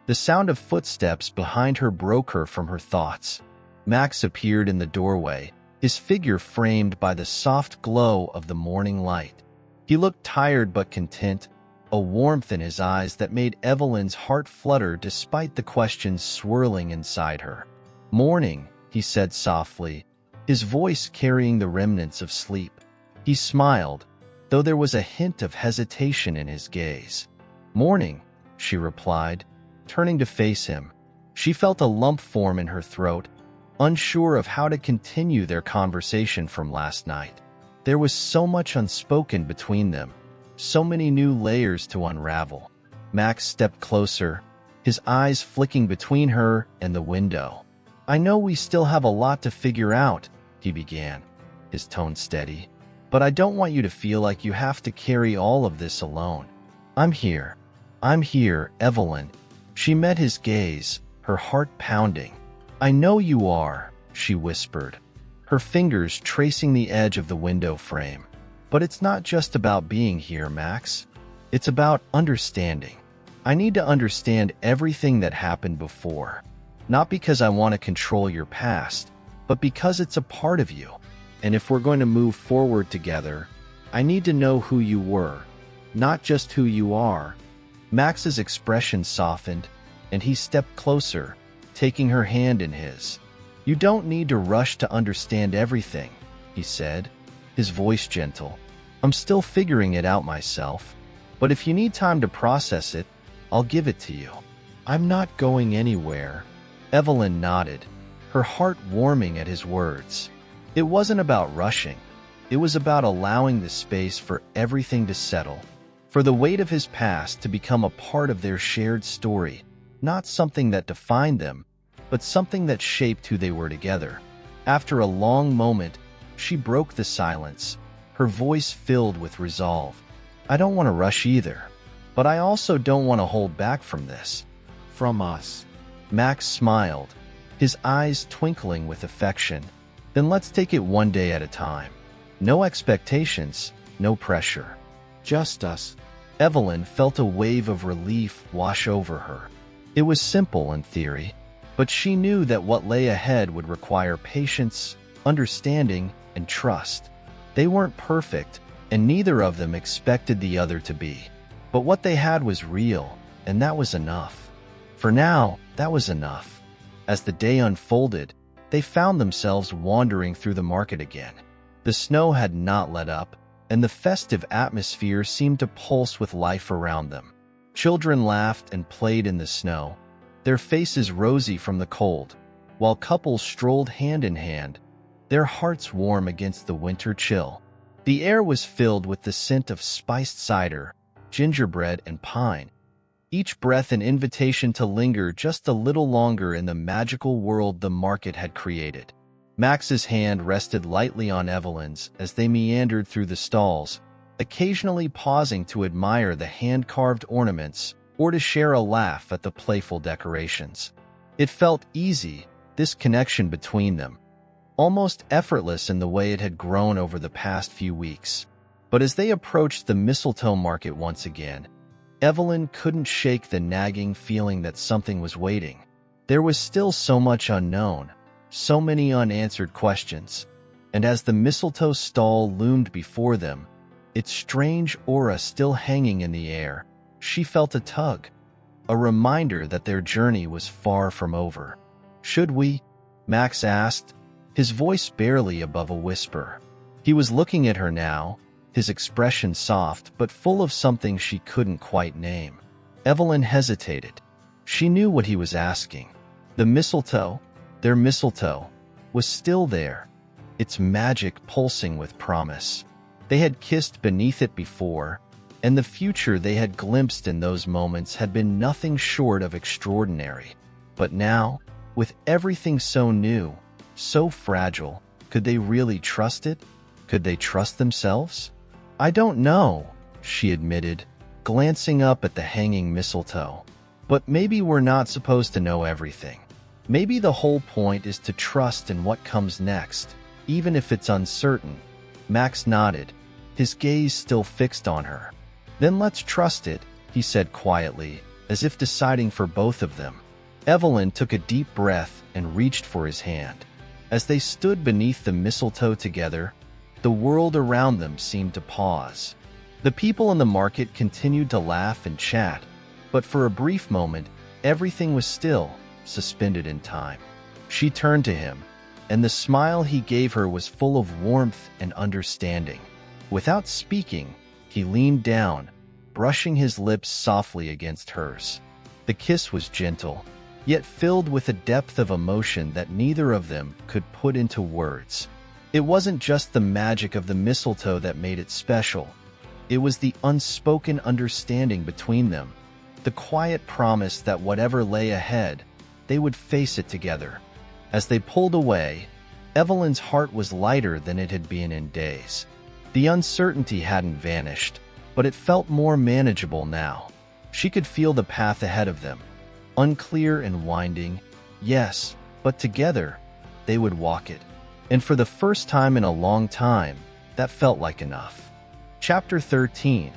The sound of footsteps behind her broke her from her thoughts. Max appeared in the doorway, his figure framed by the soft glow of the morning light. He looked tired but content, a warmth in his eyes that made Evelyn's heart flutter despite the questions swirling inside her. "Morning," he said softly, his voice carrying the remnants of sleep. He smiled, though there was a hint of hesitation in his gaze. "Morning," she replied, turning to face him. She felt a lump form in her throat, unsure of how to continue their conversation from last night. There was so much unspoken between them, so many new layers to unravel. Max stepped closer, his eyes flicking between her and the window. "I know we still have a lot to figure out," he began, his tone steady, "but I don't want you to feel like you have to carry all of this alone. I'm here. I'm here, Evelyn." She met his gaze, her heart pounding. "I know you are," she whispered, her fingers tracing the edge of the window frame. "But it's not just about being here, Max. It's about understanding. I need to understand everything that happened before. Not because I want to control your past, but because it's a part of you. And if we're going to move forward together, I need to know who you were, not just who you are." Max's expression softened, and he stepped closer, taking her hand in his. "You don't need to rush to understand everything," he said, his voice gentle. "I'm still figuring it out myself, but if you need time to process it, I'll give it to you. I'm not going anywhere." Evelyn nodded, her heart warming at his words. It wasn't about rushing. It was about allowing the space for everything to settle, for the weight of his past to become a part of their shared story, not something that defined them, but something that shaped who they were together. After a long moment, she broke the silence, her voice filled with resolve. "I don't want to rush either, but I also don't want to hold back from this. From us." Max smiled, his eyes twinkling with affection. "Then let's take it one day at a time. No expectations, no pressure. Just us." Evelyn felt a wave of relief wash over her. It was simple in theory, but she knew that what lay ahead would require patience, understanding, and trust. They weren't perfect, and neither of them expected the other to be. But what they had was real, and that was enough. For now, that was enough. As the day unfolded, they found themselves wandering through the market again. The snow had not let up, and the festive atmosphere seemed to pulse with life around them. Children laughed and played in the snow, their faces rosy from the cold, while couples strolled hand in hand, their hearts warm against the winter chill. The air was filled with the scent of spiced cider, gingerbread, and pine, each breath an invitation to linger just a little longer in the magical world the market had created. Max's hand rested lightly on Evelyn's as they meandered through the stalls, occasionally pausing to admire the hand-carved ornaments or to share a laugh at the playful decorations. It felt easy, this connection between them, almost effortless in the way it had grown over the past few weeks. But as they approached the mistletoe market once again, Evelyn couldn't shake the nagging feeling that something was waiting. There was still so much unknown, so many unanswered questions, and as the mistletoe stall loomed before them, its strange aura still hanging in the air, she felt a tug, a reminder that their journey was far from over. "Should we?" Max asked, his voice barely above a whisper. He was looking at her now, his expression soft but full of something she couldn't quite name. Evelyn hesitated. She knew what he was asking. The mistletoe, their mistletoe, was still there, its magic pulsing with promise. They had kissed beneath it before, and the future they had glimpsed in those moments had been nothing short of extraordinary. But now, with everything so new, so fragile, could they really trust it? Could they trust themselves? "I don't know," she admitted, glancing up at the hanging mistletoe. "But maybe we're not supposed to know everything. Maybe the whole point is to trust in what comes next, even if it's uncertain." Max nodded, his gaze still fixed on her. "Then let's trust it," he said quietly, as if deciding for both of them. Evelyn took a deep breath and reached for his hand. As they stood beneath the mistletoe together, the world around them seemed to pause. The people in the market continued to laugh and chat, but for a brief moment, everything was still, suspended in time. She turned to him, and the smile he gave her was full of warmth and understanding. Without speaking, he leaned down, brushing his lips softly against hers. The kiss was gentle, yet filled with a depth of emotion that neither of them could put into words. It wasn't just the magic of the mistletoe that made it special. It was the unspoken understanding between them, the quiet promise that whatever lay ahead, they would face it together. As they pulled away, Evelyn's heart was lighter than it had been in days. The uncertainty hadn't vanished, but it felt more manageable now. She could feel the path ahead of them, unclear and winding, yes, but together, they would walk it. And for the first time in a long time, that felt like enough. Chapter 13.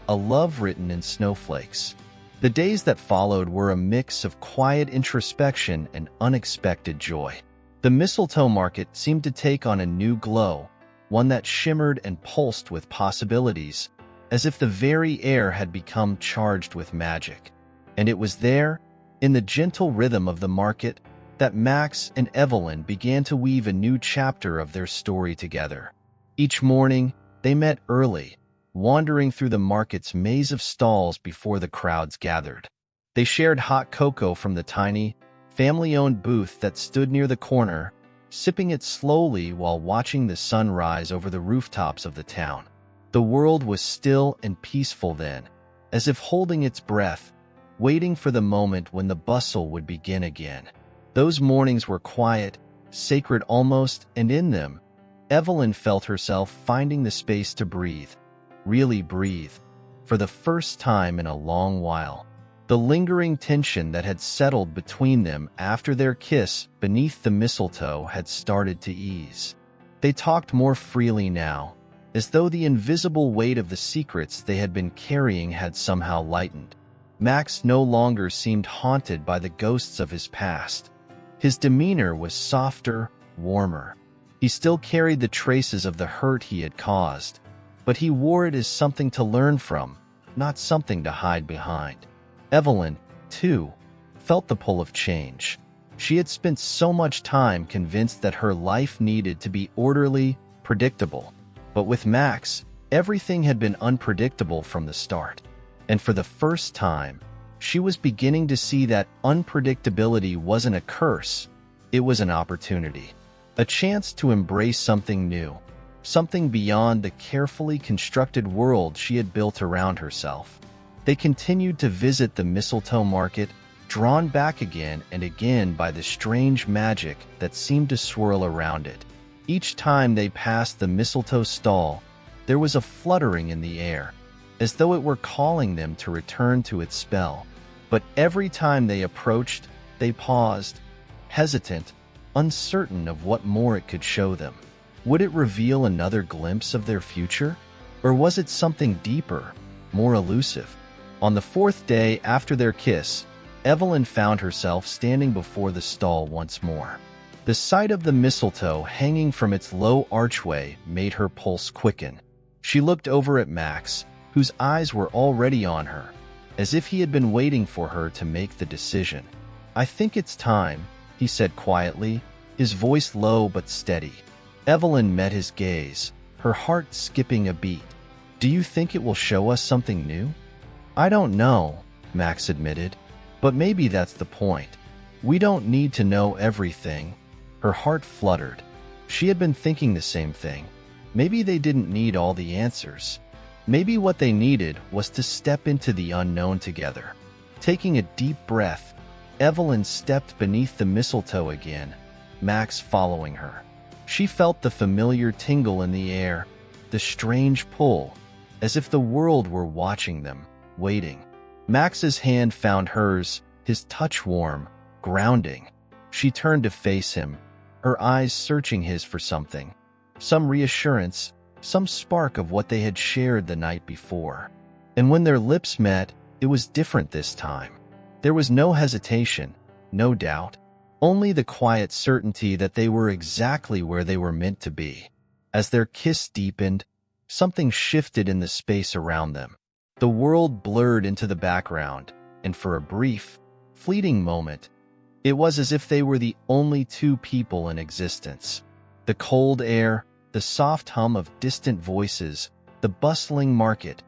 A Love Written in Snowflakes. The days that followed were a mix of quiet introspection and unexpected joy. The mistletoe market seemed to take on a new glow, one that shimmered and pulsed with possibilities, as if the very air had become charged with magic. And it was there, in the gentle rhythm of the market, that Max and Evelyn began to weave a new chapter of their story together. Each morning, they met early, wandering through the market's maze of stalls before the crowds gathered. They shared hot cocoa from the tiny, family-owned booth that stood near the corner, sipping it slowly while watching the sun rise over the rooftops of the town. The world was still and peaceful then, as if holding its breath, waiting for the moment when the bustle would begin again. Those mornings were quiet, sacred almost, and in them, Evelyn felt herself finding the space to breathe. Really breathe, for the first time in a long while. The lingering tension that had settled between them after their kiss beneath the mistletoe had started to ease. They talked more freely now, as though the invisible weight of the secrets they had been carrying had somehow lightened. Max no longer seemed haunted by the ghosts of his past. His demeanor was softer, warmer. He still carried the traces of the hurt he had caused, but he wore it as something to learn from, not something to hide behind. Evelyn, too, felt the pull of change. She had spent so much time convinced that her life needed to be orderly, predictable. But with Max, everything had been unpredictable from the start. And for the first time, she was beginning to see that unpredictability wasn't a curse, it was an opportunity. A chance to embrace something new. Something beyond the carefully constructed world she had built around herself. They continued to visit the mistletoe market, drawn back again and again by the strange magic that seemed to swirl around it. Each time they passed the mistletoe stall, there was a fluttering in the air, as though it were calling them to return to its spell. But every time they approached, they paused, hesitant, uncertain of what more it could show them. Would it reveal another glimpse of their future? Or was it something deeper, more elusive? On the fourth day after their kiss, Evelyn found herself standing before the stall once more. The sight of the mistletoe hanging from its low archway made her pulse quicken. She looked over at Max, whose eyes were already on her, as if he had been waiting for her to make the decision. "I think it's time," he said quietly, his voice low but steady. Evelyn met his gaze, her heart skipping a beat. "Do you think it will show us something new?" "I don't know," Max admitted, "but maybe that's the point. We don't need to know everything." Her heart fluttered. She had been thinking the same thing. Maybe they didn't need all the answers. Maybe what they needed was to step into the unknown together. Taking a deep breath, Evelyn stepped beneath the mistletoe again, Max following her. She felt the familiar tingle in the air, the strange pull, as if the world were watching them, waiting. Max's hand found hers, his touch warm, grounding. She turned to face him, her eyes searching his for something. Some reassurance, some spark of what they had shared the night before. And when their lips met, it was different this time. There was no hesitation, no doubt, only the quiet certainty that they were exactly where they were meant to be. As their kiss deepened, something shifted in the space around them. The world blurred into the background, and for a brief, fleeting moment, it was as if they were the only two people in existence. The cold air, the soft hum of distant voices, the bustling market,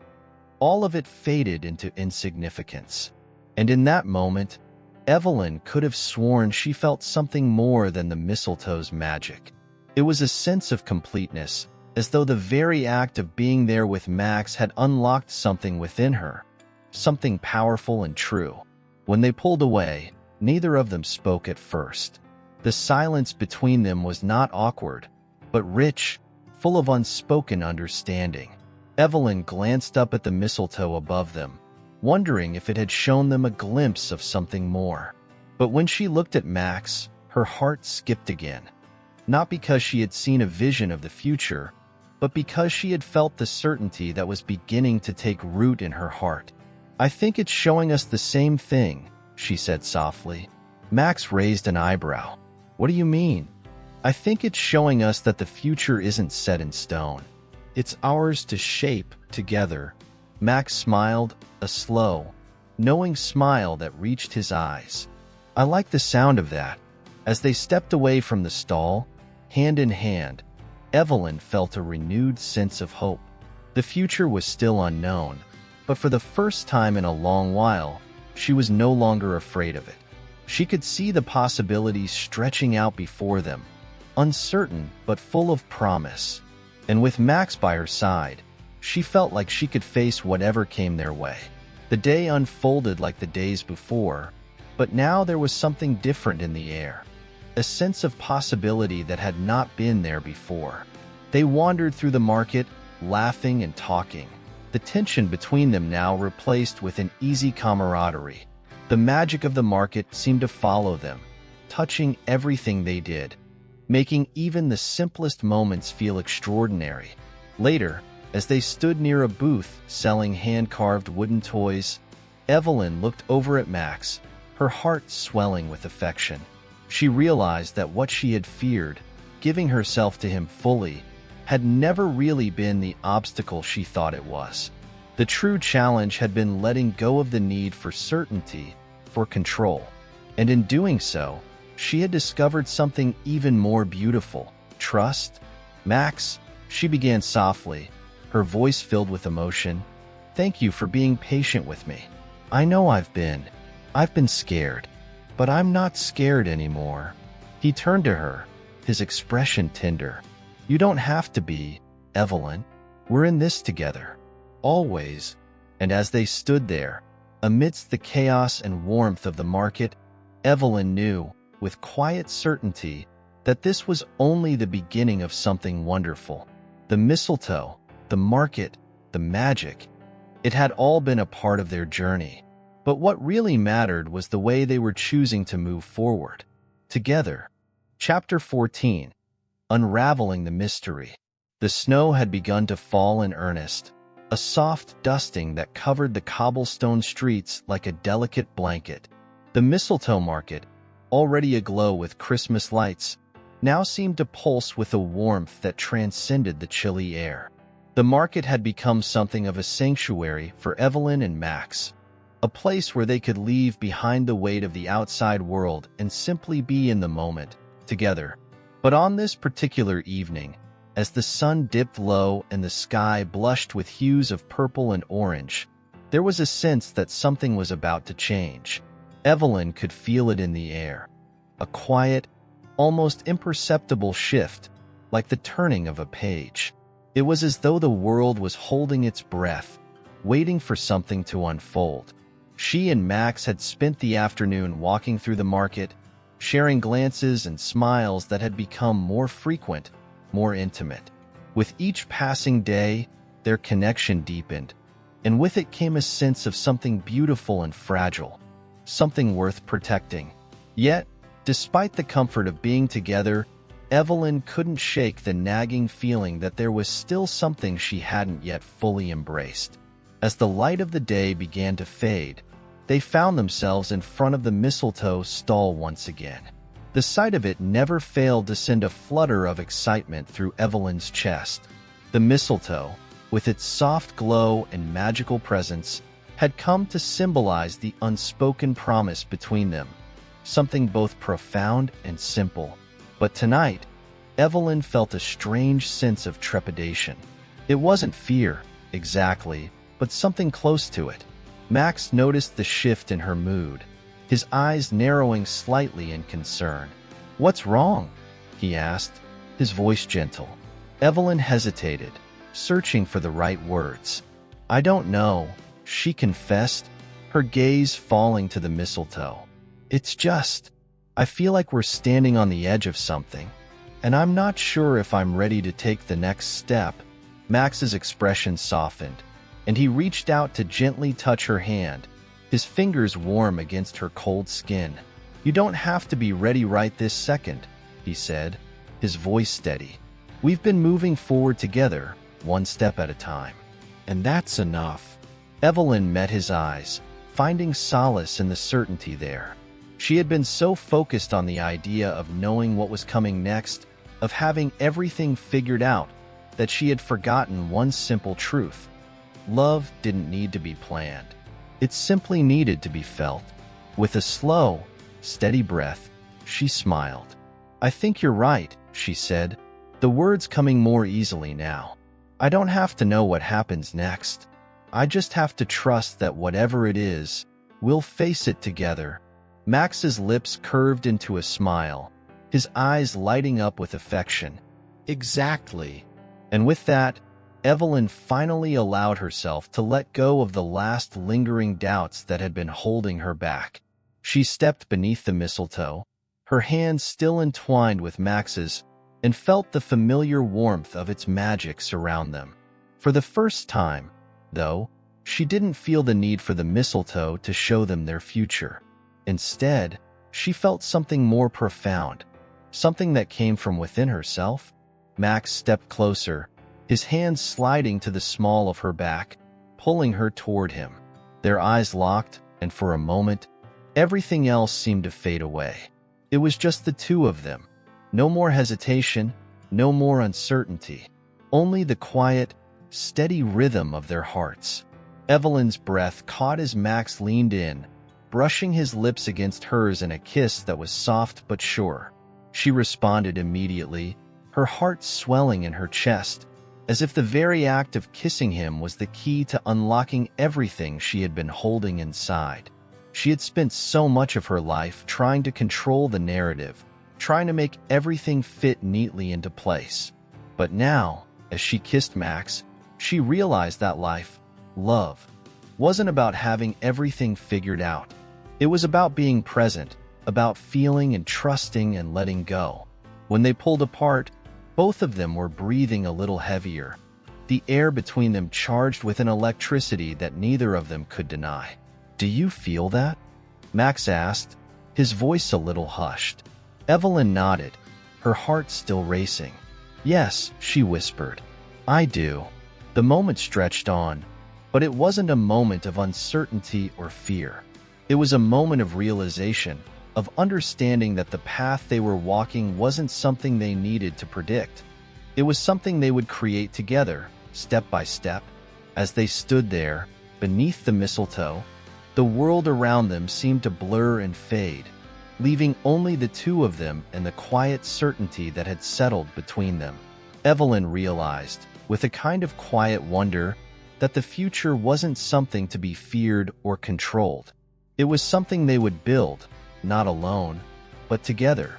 all of it faded into insignificance. And in that moment, Evelyn could have sworn she felt something more than the mistletoe's magic. It was a sense of completeness, as though the very act of being there with Max had unlocked something within her, something powerful and true. When they pulled away, neither of them spoke at first. The silence between them was not awkward, but rich, full of unspoken understanding. Evelyn glanced up at the mistletoe above them, wondering if it had shown them a glimpse of something more. But when she looked at Max, her heart skipped again. Not because she had seen a vision of the future, but because she had felt the certainty that was beginning to take root in her heart. "I think it's showing us the same thing," she said softly. Max raised an eyebrow. "What do you mean?" "I think it's showing us that the future isn't set in stone. It's ours to shape together." Max smiled, a slow, knowing smile that reached his eyes. "I like the sound of that." As they stepped away from the stall, hand in hand, Evelyn felt a renewed sense of hope. The future was still unknown, but for the first time in a long while, she was no longer afraid of it. She could see the possibilities stretching out before them, uncertain but full of promise. And with Max by her side, she felt like she could face whatever came their way. The day unfolded like the days before, but now there was something different in the air, a sense of possibility that had not been there before. They wandered through the market, laughing and talking, the tension between them now replaced with an easy camaraderie. The magic of the market seemed to follow them, touching everything they did, making even the simplest moments feel extraordinary. Later, as they stood near a booth selling hand-carved wooden toys, Evelyn looked over at Max, her heart swelling with affection. She realized that what she had feared, giving herself to him fully, had never really been the obstacle she thought it was. The true challenge had been letting go of the need for certainty, for control. And in doing so, she had discovered something even more beautiful: trust. "Max," she began softly, her voice filled with emotion, "thank you for being patient with me. I know I've been scared, but I'm not scared anymore." He turned to her, his expression tender. "You don't have to be, Evelyn. We're in this together. Always." And as they stood there, amidst the chaos and warmth of the market, Evelyn knew, with quiet certainty, that this was only the beginning of something wonderful. The mistletoe, the market, the magic, it had all been a part of their journey. But what really mattered was the way they were choosing to move forward. Together. Chapter 14. Unraveling the Mystery. The snow had begun to fall in earnest, a soft dusting that covered the cobblestone streets like a delicate blanket. The mistletoe market, already aglow with Christmas lights, now seemed to pulse with a warmth that transcended the chilly air. The market had become something of a sanctuary for Evelyn and Max, a place where they could leave behind the weight of the outside world and simply be in the moment, together. But on this particular evening, as the sun dipped low and the sky blushed with hues of purple and orange, there was a sense that something was about to change. Evelyn could feel it in the air. A quiet, almost imperceptible shift, like the turning of a page. It was as though the world was holding its breath, waiting for something to unfold. She and Max had spent the afternoon walking through the market, sharing glances and smiles that had become more frequent, more intimate. With each passing day, their connection deepened, and with it came a sense of something beautiful and fragile, something worth protecting. Yet, despite the comfort of being together, Evelyn couldn't shake the nagging feeling that there was still something she hadn't yet fully embraced. As the light of the day began to fade, they found themselves in front of the mistletoe stall once again. The sight of it never failed to send a flutter of excitement through Evelyn's chest. The mistletoe, with its soft glow and magical presence, had come to symbolize the unspoken promise between them, something both profound and simple. But tonight, Evelyn felt a strange sense of trepidation. It wasn't fear, exactly, but something close to it. Max noticed the shift in her mood, his eyes narrowing slightly in concern. "What's wrong?" he asked, his voice gentle. Evelyn hesitated, searching for the right words. "I don't know," she confessed, her gaze falling to the mistletoe. "It's just, I feel like we're standing on the edge of something, and I'm not sure if I'm ready to take the next step." Max's expression softened, and he reached out to gently touch her hand, his fingers warm against her cold skin. "You don't have to be ready right this second," he said, his voice steady. "We've been moving forward together, one step at a time. And that's enough." Evelyn met his eyes, finding solace in the certainty there. She had been so focused on the idea of knowing what was coming next, of having everything figured out, that she had forgotten one simple truth. Love didn't need to be planned. It simply needed to be felt. With a slow, steady breath, she smiled. "I think you're right," she said, the words coming more easily now. "I don't have to know what happens next. I just have to trust that whatever it is, we'll face it together." Max's lips curved into a smile, his eyes lighting up with affection. "Exactly." And with that, Evelyn finally allowed herself to let go of the last lingering doubts that had been holding her back. She stepped beneath the mistletoe, her hands still entwined with Max's, and felt the familiar warmth of its magic surround them. For the first time, though, she didn't feel the need for the mistletoe to show them their future. Instead, she felt something more profound, something that came from within herself. Max stepped closer, his hands sliding to the small of her back, pulling her toward him. Their eyes locked, and for a moment, everything else seemed to fade away. It was just the two of them. No more hesitation, no more uncertainty. Only the quiet, steady rhythm of their hearts. Evelyn's breath caught as Max leaned in, brushing his lips against hers in a kiss that was soft but sure. She responded immediately, her heart swelling in her chest, as if the very act of kissing him was the key to unlocking everything she had been holding inside. She had spent so much of her life trying to control the narrative, trying to make everything fit neatly into place. But now, as she kissed Max, she realized that life, love, wasn't about having everything figured out. It was about being present, about feeling and trusting and letting go. When they pulled apart, both of them were breathing a little heavier, the air between them charged with an electricity that neither of them could deny. "Do you feel that?" Max asked, his voice a little hushed. Evelyn nodded, her heart still racing. "Yes," she whispered. "I do." The moment stretched on, but it wasn't a moment of uncertainty or fear. It was a moment of realization, of understanding that the path they were walking wasn't something they needed to predict. It was something they would create together, step by step. As they stood there, beneath the mistletoe, the world around them seemed to blur and fade, leaving only the two of them and the quiet certainty that had settled between them. Evelyn realized, with a kind of quiet wonder, that the future wasn't something to be feared or controlled. It was something they would build, not alone, but together.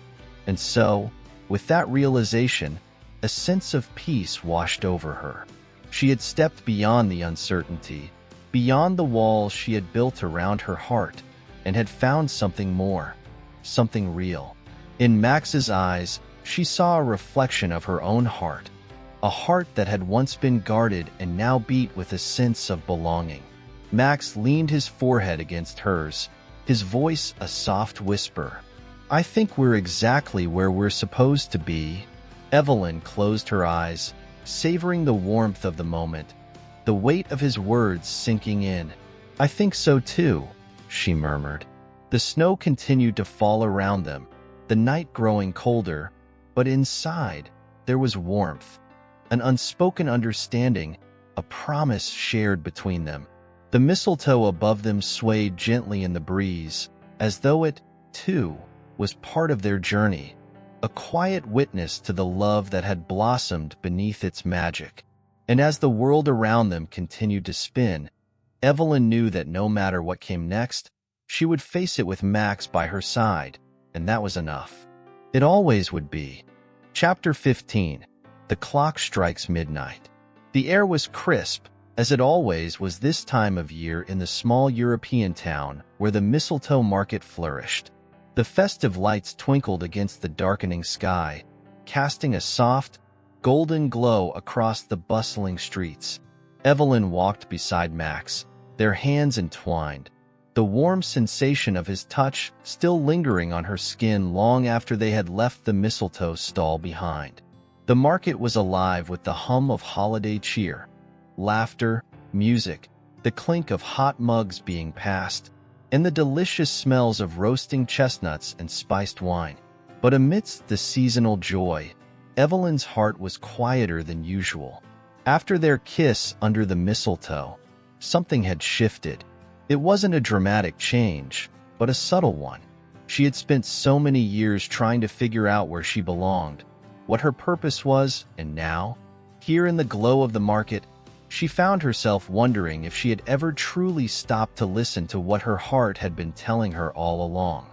And so, with that realization, a sense of peace washed over her. She had stepped beyond the uncertainty, beyond the walls she had built around her heart, and had found something more, something real. In Max's eyes, she saw a reflection of her own heart, a heart that had once been guarded and now beat with a sense of belonging. Max leaned his forehead against hers, his voice a soft whisper. "I think we're exactly where we're supposed to be." Evelyn closed her eyes, savoring the warmth of the moment, the weight of his words sinking in. "I think so too," she murmured. The snow continued to fall around them, the night growing colder, but inside there was warmth, an unspoken understanding, a promise shared between them. The mistletoe above them swayed gently in the breeze, as though it, too, was part of their journey, a quiet witness to the love that had blossomed beneath its magic. And as the world around them continued to spin, Evelyn knew that no matter what came next, she would face it with Max by her side, and that was enough. It always would be. Chapter 15. The clock strikes midnight. The air was crisp, as it always was this time of year in the small European town where the mistletoe market flourished. The festive lights twinkled against the darkening sky, casting a soft, golden glow across the bustling streets. Evelyn walked beside Max, their hands entwined, the warm sensation of his touch still lingering on her skin long after they had left the mistletoe stall behind. The market was alive with the hum of holiday cheer, laughter, music, the clink of hot mugs being passed, and the delicious smells of roasting chestnuts and spiced wine. But amidst the seasonal joy, Evelyn's heart was quieter than usual. After their kiss under the mistletoe, something had shifted. It wasn't a dramatic change, but a subtle one. She had spent so many years trying to figure out where she belonged, what her purpose was, and now, here in the glow of the market, she found herself wondering if she had ever truly stopped to listen to what her heart had been telling her all along.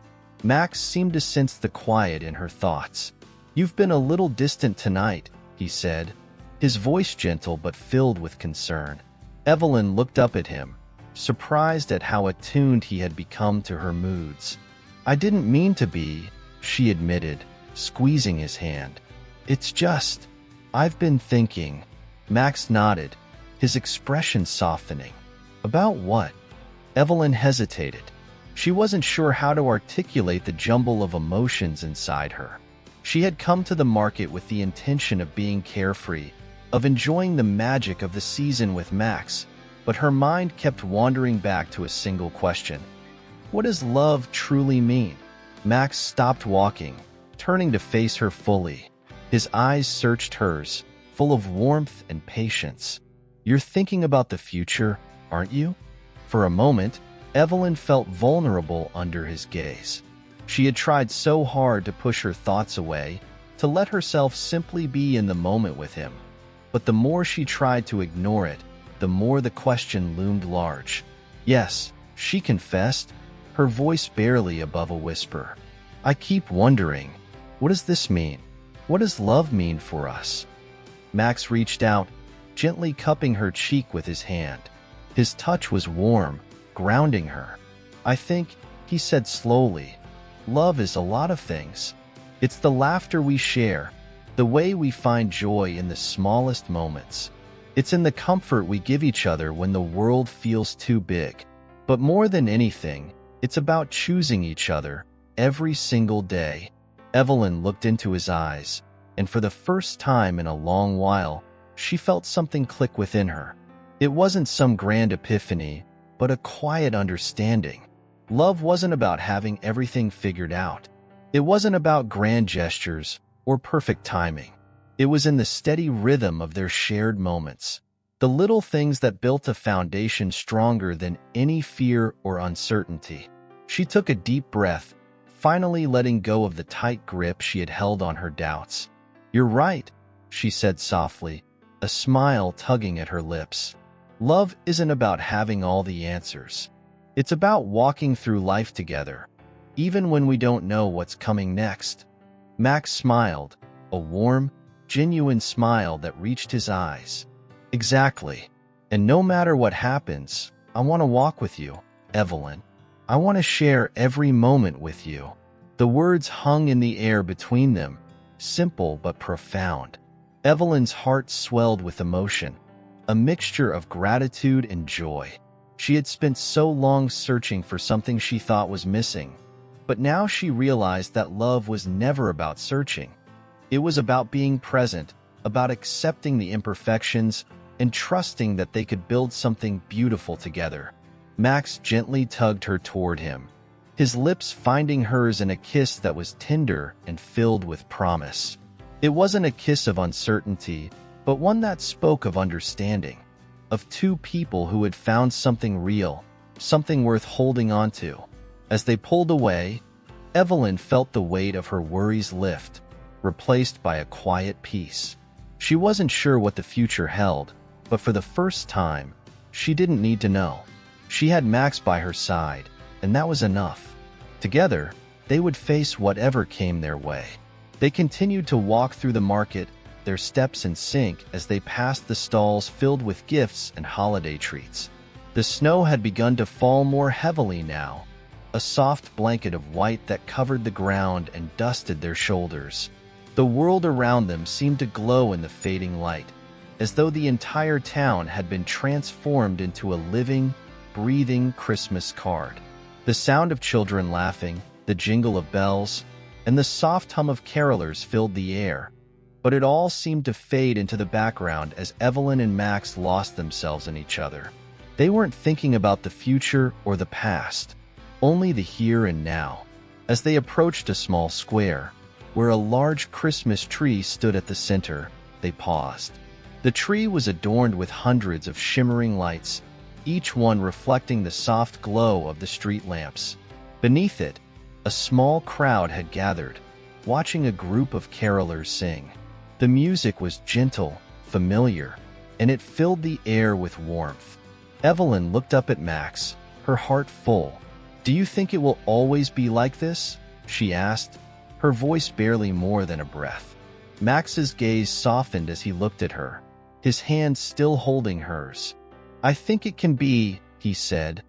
Max seemed to sense the quiet in her thoughts. "You've been a little distant tonight," he said, his voice gentle but filled with concern. Evelyn looked up at him, surprised at how attuned he had become to her moods. "I didn't mean to be," she admitted, squeezing his hand. "It's just, I've been thinking." Max nodded, his expression softening. "About what?" Evelyn hesitated. She wasn't sure how to articulate the jumble of emotions inside her. She had come to the market with the intention of being carefree, of enjoying the magic of the season with Max, but her mind kept wandering back to a single question. What does love truly mean? Max stopped walking, turning to face her fully. His eyes searched hers, full of warmth and patience. "You're thinking about the future, aren't you?" For a moment, Evelyn felt vulnerable under his gaze. She had tried so hard to push her thoughts away, to let herself simply be in the moment with him. But the more she tried to ignore it, the more the question loomed large. "Yes," she confessed, her voice barely above a whisper. "I keep wondering, what does this mean? What does love mean for us?" Max reached out, gently cupping her cheek with his hand. His touch was warm, grounding her. "I think," he said slowly, "love is a lot of things. It's the laughter we share, the way we find joy in the smallest moments. It's in the comfort we give each other when the world feels too big. But more than anything, it's about choosing each other every single day." Evelyn looked into his eyes, and for the first time in a long while, she felt something click within her. It wasn't some grand epiphany, but a quiet understanding. Love wasn't about having everything figured out. It wasn't about grand gestures or perfect timing. It was in the steady rhythm of their shared moments, the little things that built a foundation stronger than any fear or uncertainty. She took a deep breath, finally letting go of the tight grip she had held on her doubts. "You're right," she said softly, a smile tugging at her lips. "Love isn't about having all the answers. It's about walking through life together, even when we don't know what's coming next." Max smiled, a warm, genuine smile that reached his eyes. "Exactly. And no matter what happens, I want to walk with you, Evelyn. I want to share every moment with you." The words hung in the air between them, simple but profound. Evelyn's heart swelled with emotion, a mixture of gratitude and joy. She had spent so long searching for something she thought was missing, but now she realized that love was never about searching. It was about being present, about accepting the imperfections, and trusting that they could build something beautiful together. Max gently tugged her toward him, his lips finding hers in a kiss that was tender and filled with promise. It wasn't a kiss of uncertainty, but one that spoke of understanding, of two people who had found something real, something worth holding on to. As they pulled away, Evelyn felt the weight of her worries lift, replaced by a quiet peace. She wasn't sure what the future held, but for the first time, she didn't need to know. She had Max by her side, and that was enough. Together, they would face whatever came their way. They continued to walk through the market, their steps in sync as they passed the stalls filled with gifts and holiday treats. The snow had begun to fall more heavily now, a soft blanket of white that covered the ground and dusted their shoulders. The world around them seemed to glow in the fading light, as though the entire town had been transformed into a living, breathing Christmas card. The sound of children laughing, the jingle of bells, and the soft hum of carolers filled the air, but it all seemed to fade into the background as Evelyn and Max lost themselves in each other. They weren't thinking about the future or the past, only the here and now. As they approached a small square, where a large Christmas tree stood at the center, they paused. The tree was adorned with hundreds of shimmering lights, each one reflecting the soft glow of the street lamps. Beneath it, a small crowd had gathered, watching a group of carolers sing. The music was gentle, familiar, and it filled the air with warmth. Evelyn looked up at Max, her heart full. "Do you think it will always be like this?" she asked, her voice barely more than a breath. Max's gaze softened as he looked at her, his hand still holding hers. "I think it can be," he said,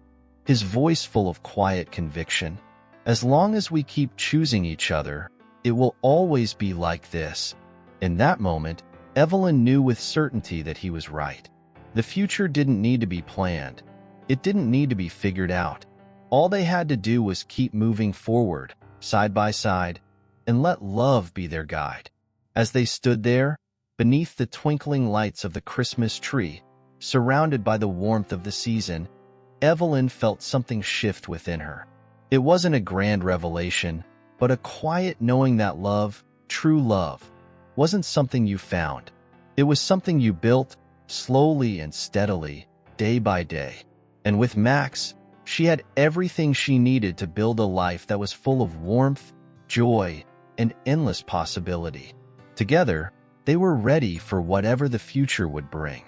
his voice full of quiet conviction. "As long as we keep choosing each other, it will always be like this." In that moment, Evelyn knew with certainty that he was right. The future didn't need to be planned. It didn't need to be figured out. All they had to do was keep moving forward, side by side, and let love be their guide. As they stood there, beneath the twinkling lights of the Christmas tree, surrounded by the warmth of the season, Evelyn felt something shift within her. It wasn't a grand revelation, but a quiet knowing that love, true love, wasn't something you found. It was something you built, slowly and steadily, day by day. And with Max, she had everything she needed to build a life that was full of warmth, joy, and endless possibility. Together, they were ready for whatever the future would bring.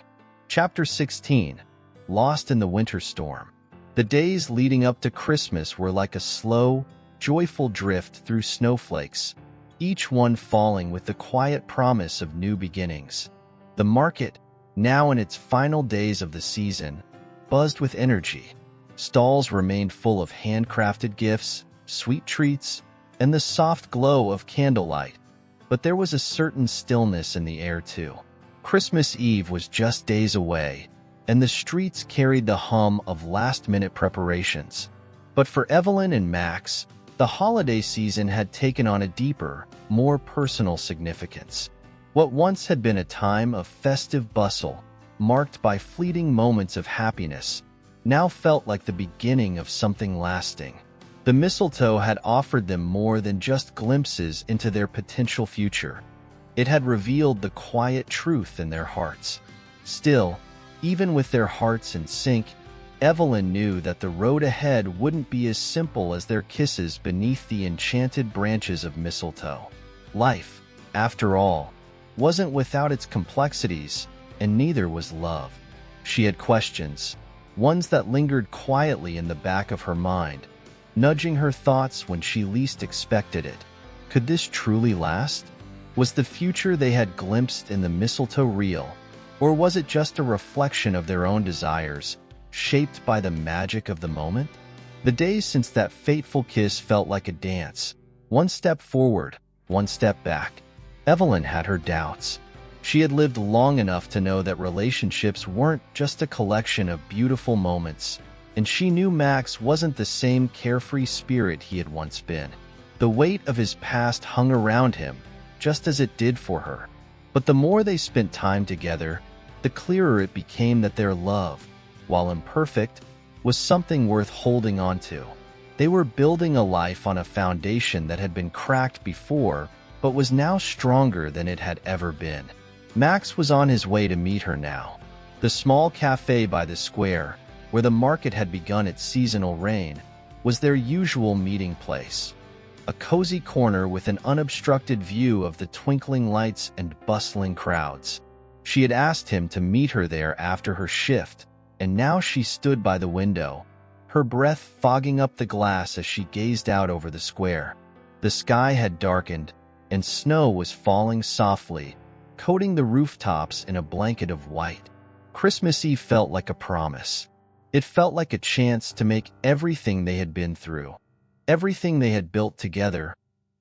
Chapter 16. Lost in the Winter Storm. The days leading up to Christmas were like a slow, joyful drift through snowflakes, each one falling with the quiet promise of new beginnings. The market, now in its final days of the season, buzzed with energy. Stalls remained full of handcrafted gifts, sweet treats, and the soft glow of candlelight, but there was a certain stillness in the air too. Christmas Eve was just days away, and the streets carried the hum of last-minute preparations. But for Evelyn and Max, the holiday season had taken on a deeper, more personal significance. What once had been a time of festive bustle, marked by fleeting moments of happiness, now felt like the beginning of something lasting. The mistletoe had offered them more than just glimpses into their potential future. It had revealed the quiet truth in their hearts. Still, Even with their hearts in sync, Evelyn knew that the road ahead wouldn't be as simple as their kisses beneath the enchanted branches of mistletoe. Life, after all, wasn't without its complexities, and neither was love. She had questions, ones that lingered quietly in the back of her mind, nudging her thoughts when she least expected it. Could this truly last? Was the future they had glimpsed in the mistletoe real, or was it just a reflection of their own desires, shaped by the magic of the moment? The days since that fateful kiss felt like a dance. One step forward, one step back. Evelyn had her doubts. She had lived long enough to know that relationships weren't just a collection of beautiful moments, and she knew Max wasn't the same carefree spirit he had once been. The weight of his past hung around him, just as it did for her. But the more they spent time together, the clearer it became that their love, while imperfect, was something worth holding on to. They were building a life on a foundation that had been cracked before, but was now stronger than it had ever been. Max was on his way to meet her now. The small cafe by the square, where the market had begun its seasonal reign, was their usual meeting place. A cozy corner with an unobstructed view of the twinkling lights and bustling crowds. She had asked him to meet her there after her shift, and now she stood by the window, her breath fogging up the glass as she gazed out over the square. The sky had darkened, and snow was falling softly, coating the rooftops in a blanket of white. Christmas Eve felt like a promise. It felt like a chance to make everything they had been through, everything they had built together,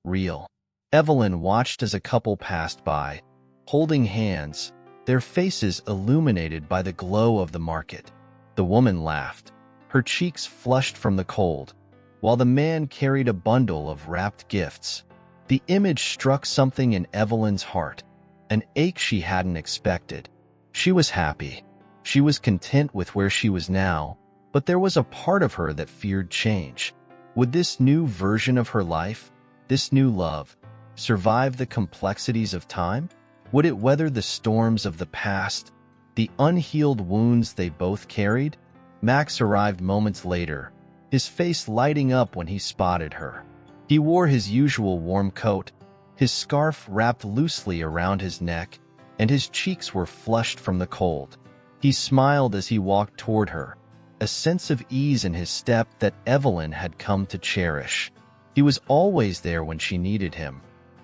real. Evelyn watched as a couple passed by, holding hands, their faces illuminated by the glow of the market. The woman laughed, her cheeks flushed from the cold, while the man carried a bundle of wrapped gifts. The image struck something in Evelyn's heart, an ache she hadn't expected. She was happy. She was content with where she was now, but there was a part of her that feared change. Would this new version of her life, this new love, survive the complexities of time? Would it weather the storms of the past, the unhealed wounds they both carried? Max arrived moments later, his face lighting up when he spotted her. He wore his usual warm coat, his scarf wrapped loosely around his neck, and his cheeks were flushed from the cold. He smiled as he walked toward her, a sense of ease in his step that Evelyn had come to cherish. He was always there when she needed him,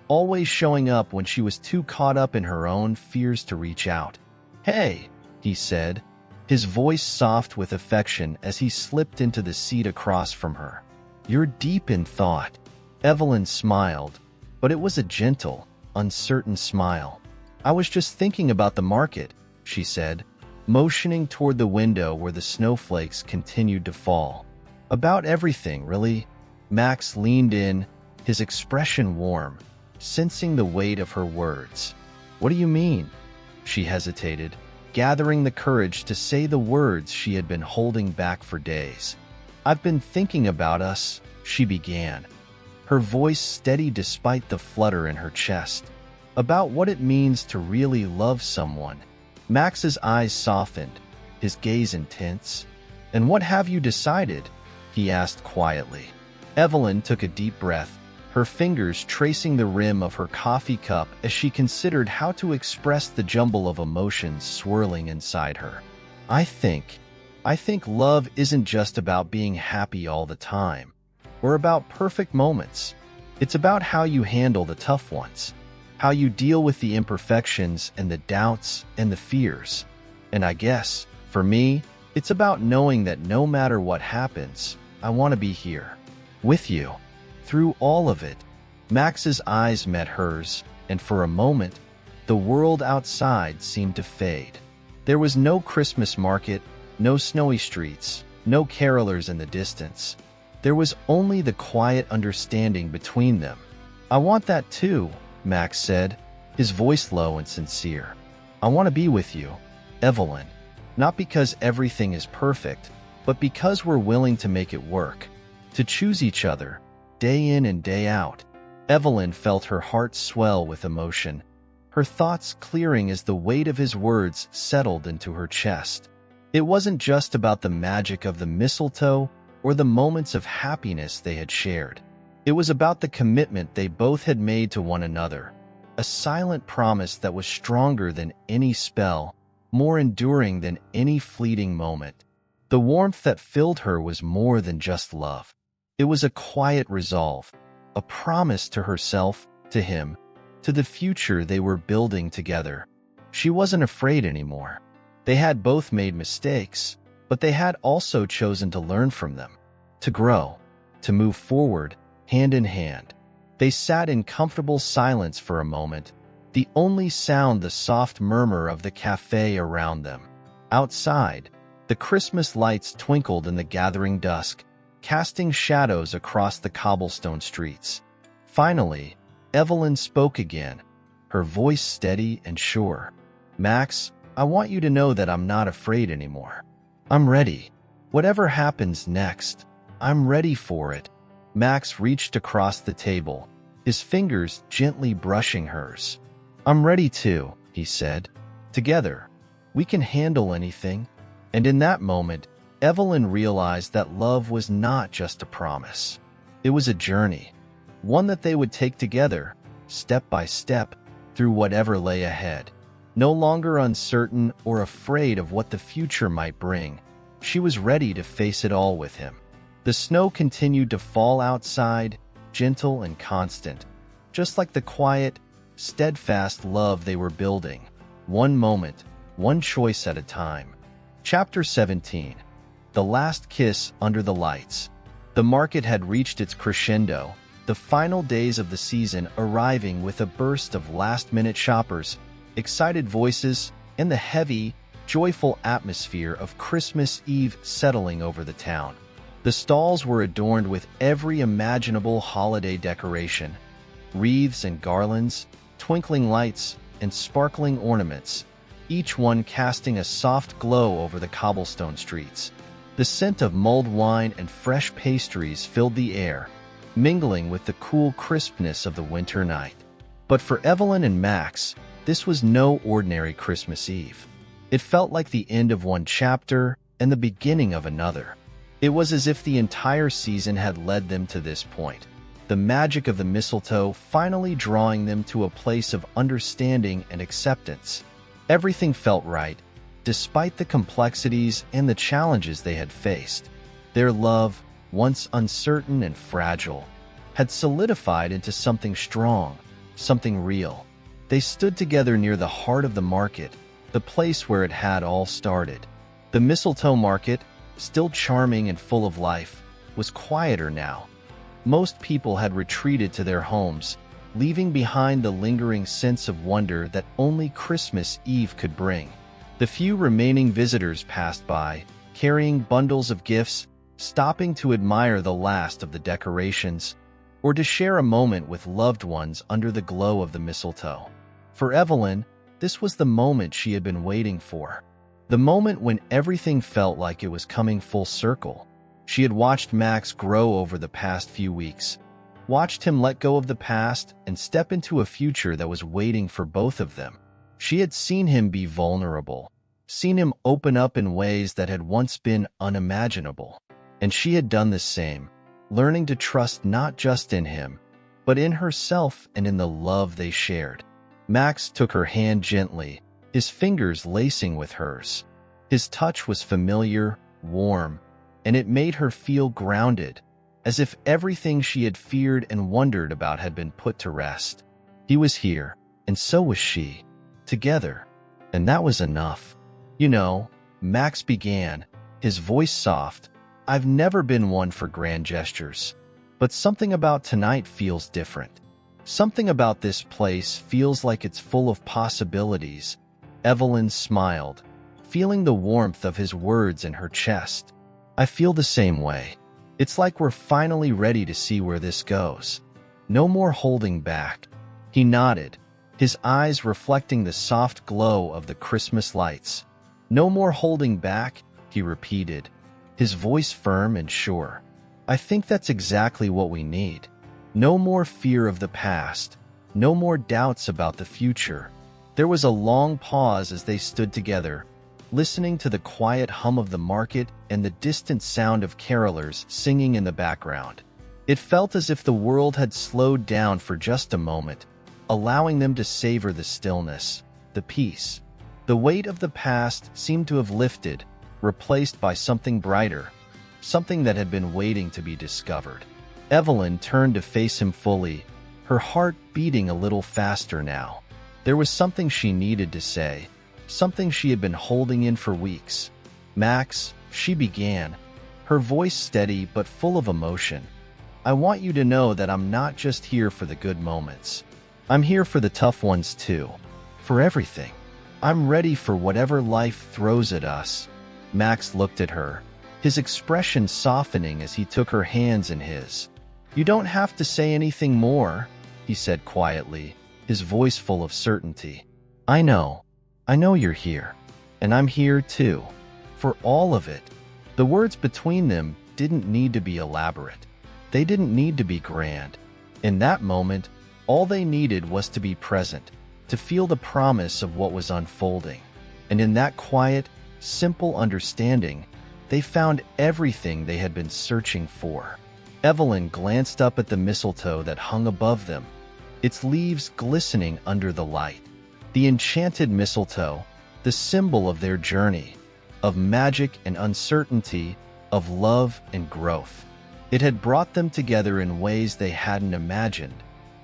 always showing up when she was too caught up in her own fears to reach out. "Hey," he said, his voice soft with affection as he slipped into the seat across from her. "You're deep in thought." Evelyn smiled, but it was a gentle, uncertain smile. "I was just thinking about the market," she said, motioning toward the window where the snowflakes continued to fall. "About everything, really." Max leaned in, his expression warm, sensing the weight of her words. "What do you mean?" She hesitated, gathering the courage to say the words she had been holding back for days. "I've been thinking about us," she began, her voice steady despite the flutter in her chest. "About what it means to really love someone." Max's eyes softened, his gaze intense. "And what have you decided?" he asked quietly. Evelyn took a deep breath, her fingers tracing the rim of her coffee cup as she considered how to express the jumble of emotions swirling inside her. I think love isn't just about being happy all the time, or about perfect moments. It's about how you handle the tough ones, how you deal with the imperfections and the doubts and the fears. And I guess, for me, it's about knowing that no matter what happens, I want to be here, with you, through all of it. Max's eyes met hers, and for a moment, the world outside seemed to fade. There was no Christmas market, no snowy streets, no carolers in the distance. There was only the quiet understanding between them. "I want that too," Max said, his voice low and sincere. "I want to be with you, Evelyn. Not because everything is perfect, but because we're willing to make it work, to choose each other, day in and day out." Evelyn felt her heart swell with emotion, her thoughts clearing as the weight of his words settled into her chest. It wasn't just about the magic of the mistletoe or the moments of happiness they had shared. It was about the commitment they both had made to one another, a silent promise that was stronger than any spell, more enduring than any fleeting moment. The warmth that filled her was more than just love. It was a quiet resolve, a promise to herself, to him, to the future they were building together. She wasn't afraid anymore. They had both made mistakes, but they had also chosen to learn from them, to grow, to move forward, hand in hand. They sat in comfortable silence for a moment, the only sound the soft murmur of the cafe around them. Outside, the Christmas lights twinkled in the gathering dusk, casting shadows across the cobblestone streets. Finally, Evelyn spoke again, her voice steady and sure. "Max, I want you to know that I'm not afraid anymore. I'm ready. Whatever happens next, I'm ready for it." Max reached across the table, his fingers gently brushing hers. "I'm ready too," he said. "Together, we can handle anything." And in that moment, Evelyn realized that love was not just a promise. It was a journey, one that they would take together, step by step, through whatever lay ahead. No longer uncertain or afraid of what the future might bring, she was ready to face it all with him. The snow continued to fall outside, gentle and constant, just like the quiet, steadfast love they were building, one moment, one choice at a time. Chapter 17. The Last Kiss Under the Lights. The market had reached its crescendo, the final days of the season arriving with a burst of last-minute shoppers, excited voices, and the heavy, joyful atmosphere of Christmas Eve settling over the town. The stalls were adorned with every imaginable holiday decoration, wreaths and garlands, twinkling lights, and sparkling ornaments, each one casting a soft glow over the cobblestone streets. The scent of mulled wine and fresh pastries filled the air, mingling with the cool crispness of the winter night. But for Evelyn and Max, this was no ordinary Christmas Eve. It felt like the end of one chapter and the beginning of another. It was as if the entire season had led them to this point, the magic of the mistletoe finally drawing them to a place of understanding and acceptance. Everything felt right, despite the complexities and the challenges they had faced. Their love, once uncertain and fragile, had solidified into something strong, something real. They stood together near the heart of the market, the place where it had all started. The mistletoe market, still charming and full of life, was quieter now. Most people had retreated to their homes, leaving behind the lingering sense of wonder that only Christmas Eve could bring. The few remaining visitors passed by, carrying bundles of gifts, stopping to admire the last of the decorations, or to share a moment with loved ones under the glow of the mistletoe. For Evelyn, this was the moment she had been waiting for. The moment when everything felt like it was coming full circle. She had watched Max grow over the past few weeks, watched him let go of the past and step into a future that was waiting for both of them. She had seen him be vulnerable, seen him open up in ways that had once been unimaginable. And she had done the same, learning to trust not just in him, but in herself and in the love they shared. Max took her hand gently, his fingers lacing with hers. His touch was familiar, warm, and it made her feel grounded, as if everything she had feared and wondered about had been put to rest. He was here, and so was she, together, and that was enough. "You know," Max began, his voice soft, "I've never been one for grand gestures, but something about tonight feels different. Something about this place feels like it's full of possibilities." Evelyn smiled, feeling the warmth of his words in her chest. "I feel the same way. It's like we're finally ready to see where this goes. No more holding back." He nodded, his eyes reflecting the soft glow of the Christmas lights. "No more holding back," he repeated, his voice firm and sure. "I think that's exactly what we need. No more fear of the past, no more doubts about the future, There was a long pause as they stood together, listening to the quiet hum of the market and the distant sound of carolers singing in the background. It felt as if the world had slowed down for just a moment, allowing them to savor the stillness, the peace. The weight of the past seemed to have lifted, replaced by something brighter, something that had been waiting to be discovered. Evelyn turned to face him fully, her heart beating a little faster now. There was something she needed to say, something she had been holding in for weeks. "Max," she began, her voice steady but full of emotion. "I want you to know that I'm not just here for the good moments. I'm here for the tough ones too. For everything. I'm ready for whatever life throws at us." Max looked at her, his expression softening as he took her hands in his. "You don't have to say anything more," he said quietly, his voice full of certainty. I know you're here. And I'm here too. For all of it." The words between them didn't need to be elaborate. They didn't need to be grand. In that moment, all they needed was to be present, to feel the promise of what was unfolding. And in that quiet, simple understanding, they found everything they had been searching for. Evelyn glanced up at the mistletoe that hung above them, its leaves glistening under the light. The enchanted mistletoe, the symbol of their journey, of magic and uncertainty, of love and growth. It had brought them together in ways they hadn't imagined.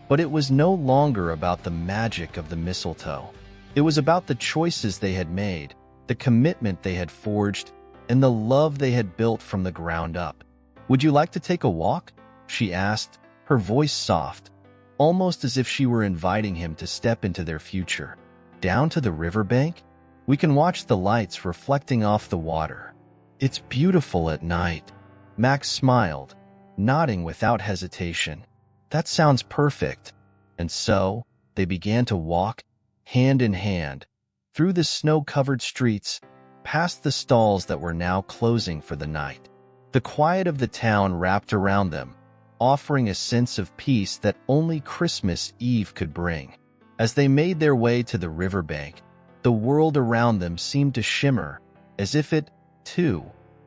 But it was no longer about the magic of the mistletoe. It was about the choices they had made, the commitment they had forged, and the love they had built from the ground up. "Would you like to take a walk?" she asked, her voice soft, almost as if she were inviting him to step into their future. "Down to the riverbank? We can watch the lights reflecting off the water. It's beautiful at night." Max smiled, nodding without hesitation. "That sounds perfect." And so, they began to walk, hand in hand, through the snow-covered streets, past the stalls that were now closing for the night. The quiet of the town wrapped around them, offering a sense of peace that only Christmas Eve could bring. As they made their way to the riverbank, the world around them seemed to shimmer, as if it, too,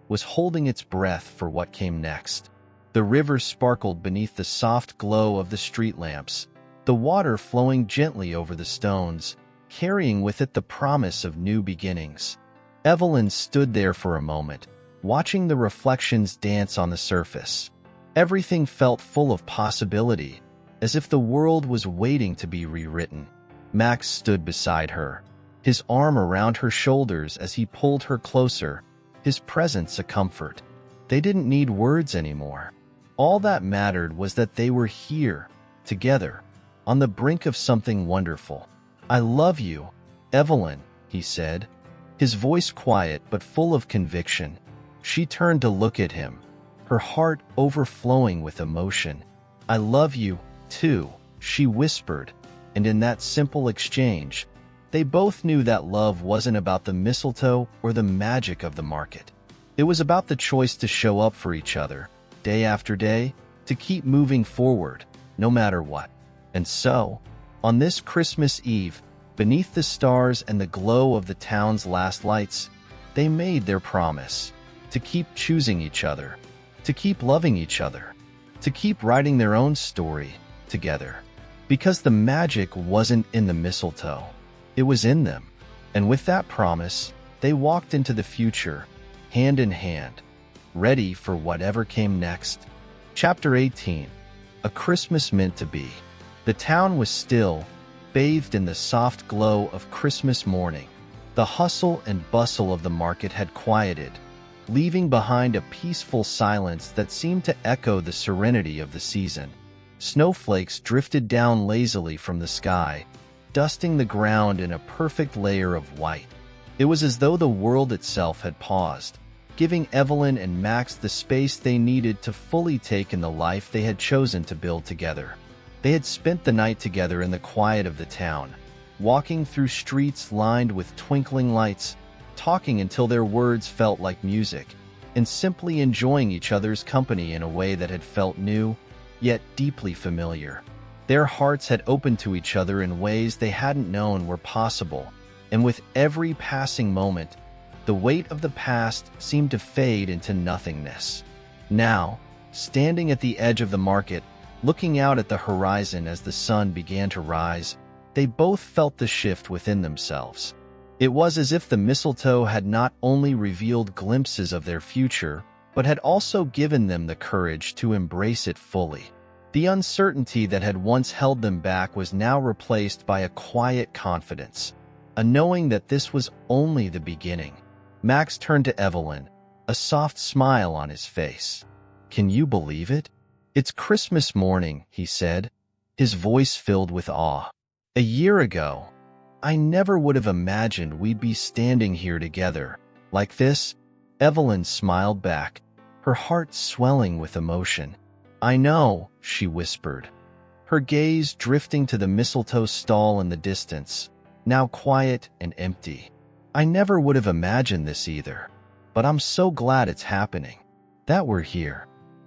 was holding its breath for what came next. The river sparkled beneath the soft glow of the street lamps, the water flowing gently over the stones, carrying with it the promise of new beginnings. Evelyn stood there for a moment, watching the reflections dance on the surface. Everything felt full of possibility, as if the world was waiting to be rewritten. Max stood beside her, his arm around her shoulders as he pulled her closer, his presence a comfort. They didn't need words anymore. All that mattered was that they were here, together, on the brink of something wonderful. "I love you, Evelyn," he said, his voice quiet but full of conviction. She turned to look at him, her heart overflowing with emotion. "I love you, too," she whispered, and in that simple exchange, they both knew that love wasn't about the mistletoe or the magic of the market. It was about the choice to show up for each other, day after day, to keep moving forward, no matter what. And so, on this Christmas Eve, beneath the stars and the glow of the town's last lights, they made their promise to keep choosing each other, to keep loving each other, to keep writing their own story together. Because the magic wasn't in the mistletoe, it was in them. And with that promise, they walked into the future, hand in hand, ready for whatever came next. Chapter 18. A Christmas Meant to Be. The town was still, bathed in the soft glow of Christmas morning. The hustle and bustle of the market had quieted, leaving behind a peaceful silence that seemed to echo the serenity of the season. Snowflakes drifted down lazily from the sky, dusting the ground in a perfect layer of white. It was as though the world itself had paused, giving Evelyn and Max the space they needed to fully take in the life they had chosen to build together. They had spent the night together in the quiet of the town, walking through streets lined with twinkling lights, talking until their words felt like music, and simply enjoying each other's company in a way that had felt new, yet deeply familiar. Their hearts had opened to each other in ways they hadn't known were possible, and with every passing moment, the weight of the past seemed to fade into nothingness. Now, standing at the edge of the market, looking out at the horizon as the sun began to rise, they both felt the shift within themselves. It was as if the mistletoe had not only revealed glimpses of their future, but had also given them the courage to embrace it fully. The uncertainty that had once held them back was now replaced by a quiet confidence, a knowing that this was only the beginning. Max turned to Evelyn, a soft smile on his face. "Can you believe it? It's Christmas morning," he said, his voice filled with awe. "A year ago, I never would have imagined we'd be standing here together, like this." Evelyn smiled back, her heart swelling with emotion. "I know," she whispered, her gaze drifting to the mistletoe stall in the distance, now quiet and empty. "I never would have imagined this either, but I'm so glad it's happening, that we're here,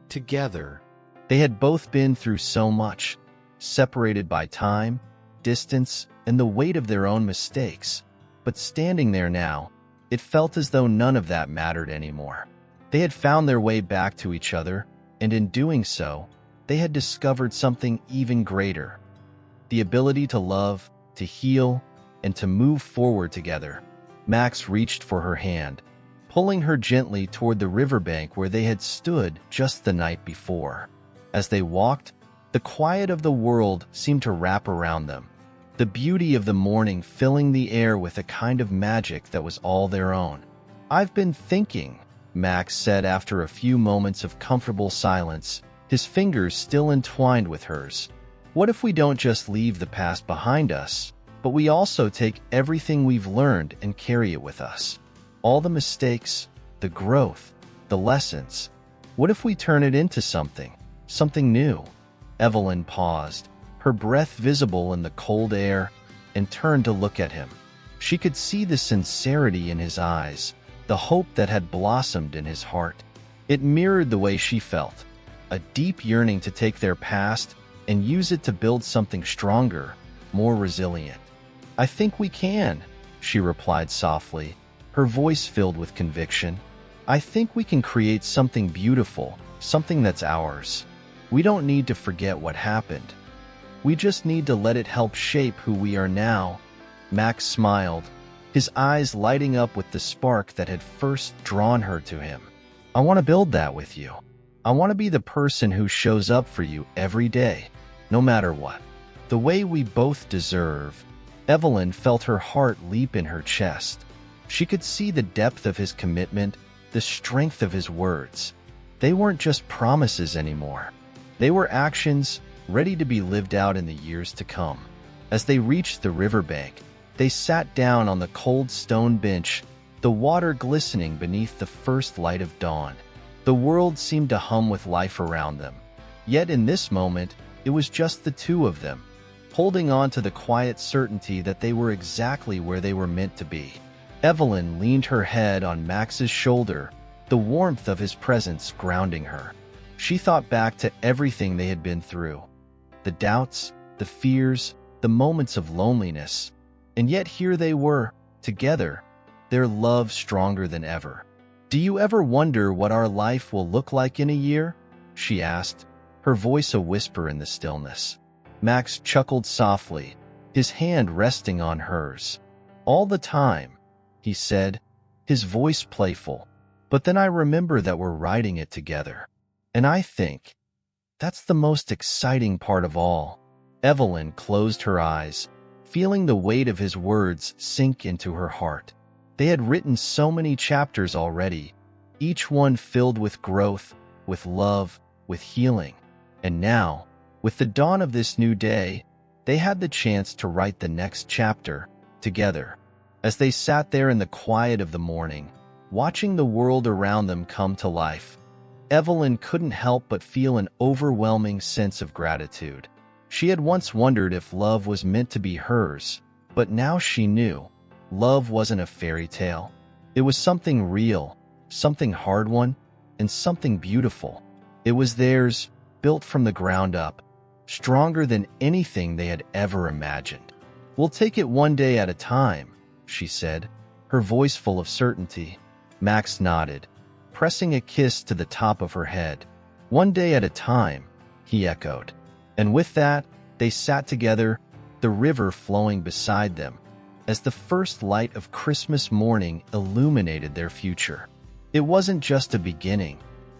together." They had both been through so much, separated by time, distance, and the weight of their own mistakes, but standing there now, it felt as though none of that mattered anymore. They had found their way back to each other, and in doing so, they had discovered something even greater: the ability to love, to heal, and to move forward together. Max reached for her hand, pulling her gently toward the riverbank where they had stood just the night before. As they walked, the quiet of the world seemed to wrap around them, the beauty of the morning filling the air with a kind of magic that was all their own. "I've been thinking," Max said after a few moments of comfortable silence, his fingers still entwined with hers. "What if we don't just leave the past behind us, but we also take everything we've learned and carry it with us? All the mistakes, the growth, the lessons. What if we turn it into something new?" Evelyn paused, her breath visible in the cold air, and turned to look at him. She could see the sincerity in his eyes, the hope that had blossomed in his heart. It mirrored the way she felt, a deep yearning to take their past and use it to build something stronger, more resilient. "I think we can," she replied softly, her voice filled with conviction. "I think we can create something beautiful, something that's ours. We don't need to forget what happened. We just need to let it help shape who we are now." Max smiled, his eyes lighting up with the spark that had first drawn her to him. "I want to build that with you. I want to be the person who shows up for you every day, no matter what, the way we both deserve." Evelyn felt her heart leap in her chest. She could see the depth of his commitment, the strength of his words. They weren't just promises anymore. They were actions ready to be lived out in the years to come. As they reached the riverbank, they sat down on the cold stone bench, the water glistening beneath the first light of dawn. The world seemed to hum with life around them. Yet in this moment, it was just the two of them, holding on to the quiet certainty that they were exactly where they were meant to be. Evelyn leaned her head on Max's shoulder, the warmth of his presence grounding her. She thought back to everything they had been through, the doubts, the fears, the moments of loneliness, and yet here they were, together, their love stronger than ever. "Do you ever wonder what our life will look like in a year?" she asked, her voice a whisper in the stillness. Max chuckled softly, his hand resting on hers. "All the time," he said, his voice playful. "But then I remember that we're writing it together. And I think that's the most exciting part of all." Evelyn closed her eyes, feeling the weight of his words sink into her heart. They had written so many chapters already, each one filled with growth, with love, with healing. And now, with the dawn of this new day, they had the chance to write the next chapter together. As they sat there in the quiet of the morning, watching the world around them come to life, Evelyn couldn't help but feel an overwhelming sense of gratitude. She had once wondered if love was meant to be hers, but now she knew love wasn't a fairy tale. It was something real, something hard-won, and something beautiful. It was theirs, built from the ground up, stronger than anything they had ever imagined. "We'll take it one day at a time," she said, her voice full of certainty. Max nodded, pressing a kiss to the top of her head. "One day at a time," he echoed. And with that, they sat together, the river flowing beside them, as the first light of Christmas morning illuminated their future. It wasn't just a beginning.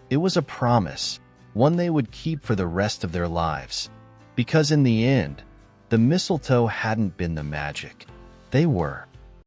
It was a promise, one they would keep for the rest of their lives. Because in the end, the mistletoe hadn't been the magic. They were.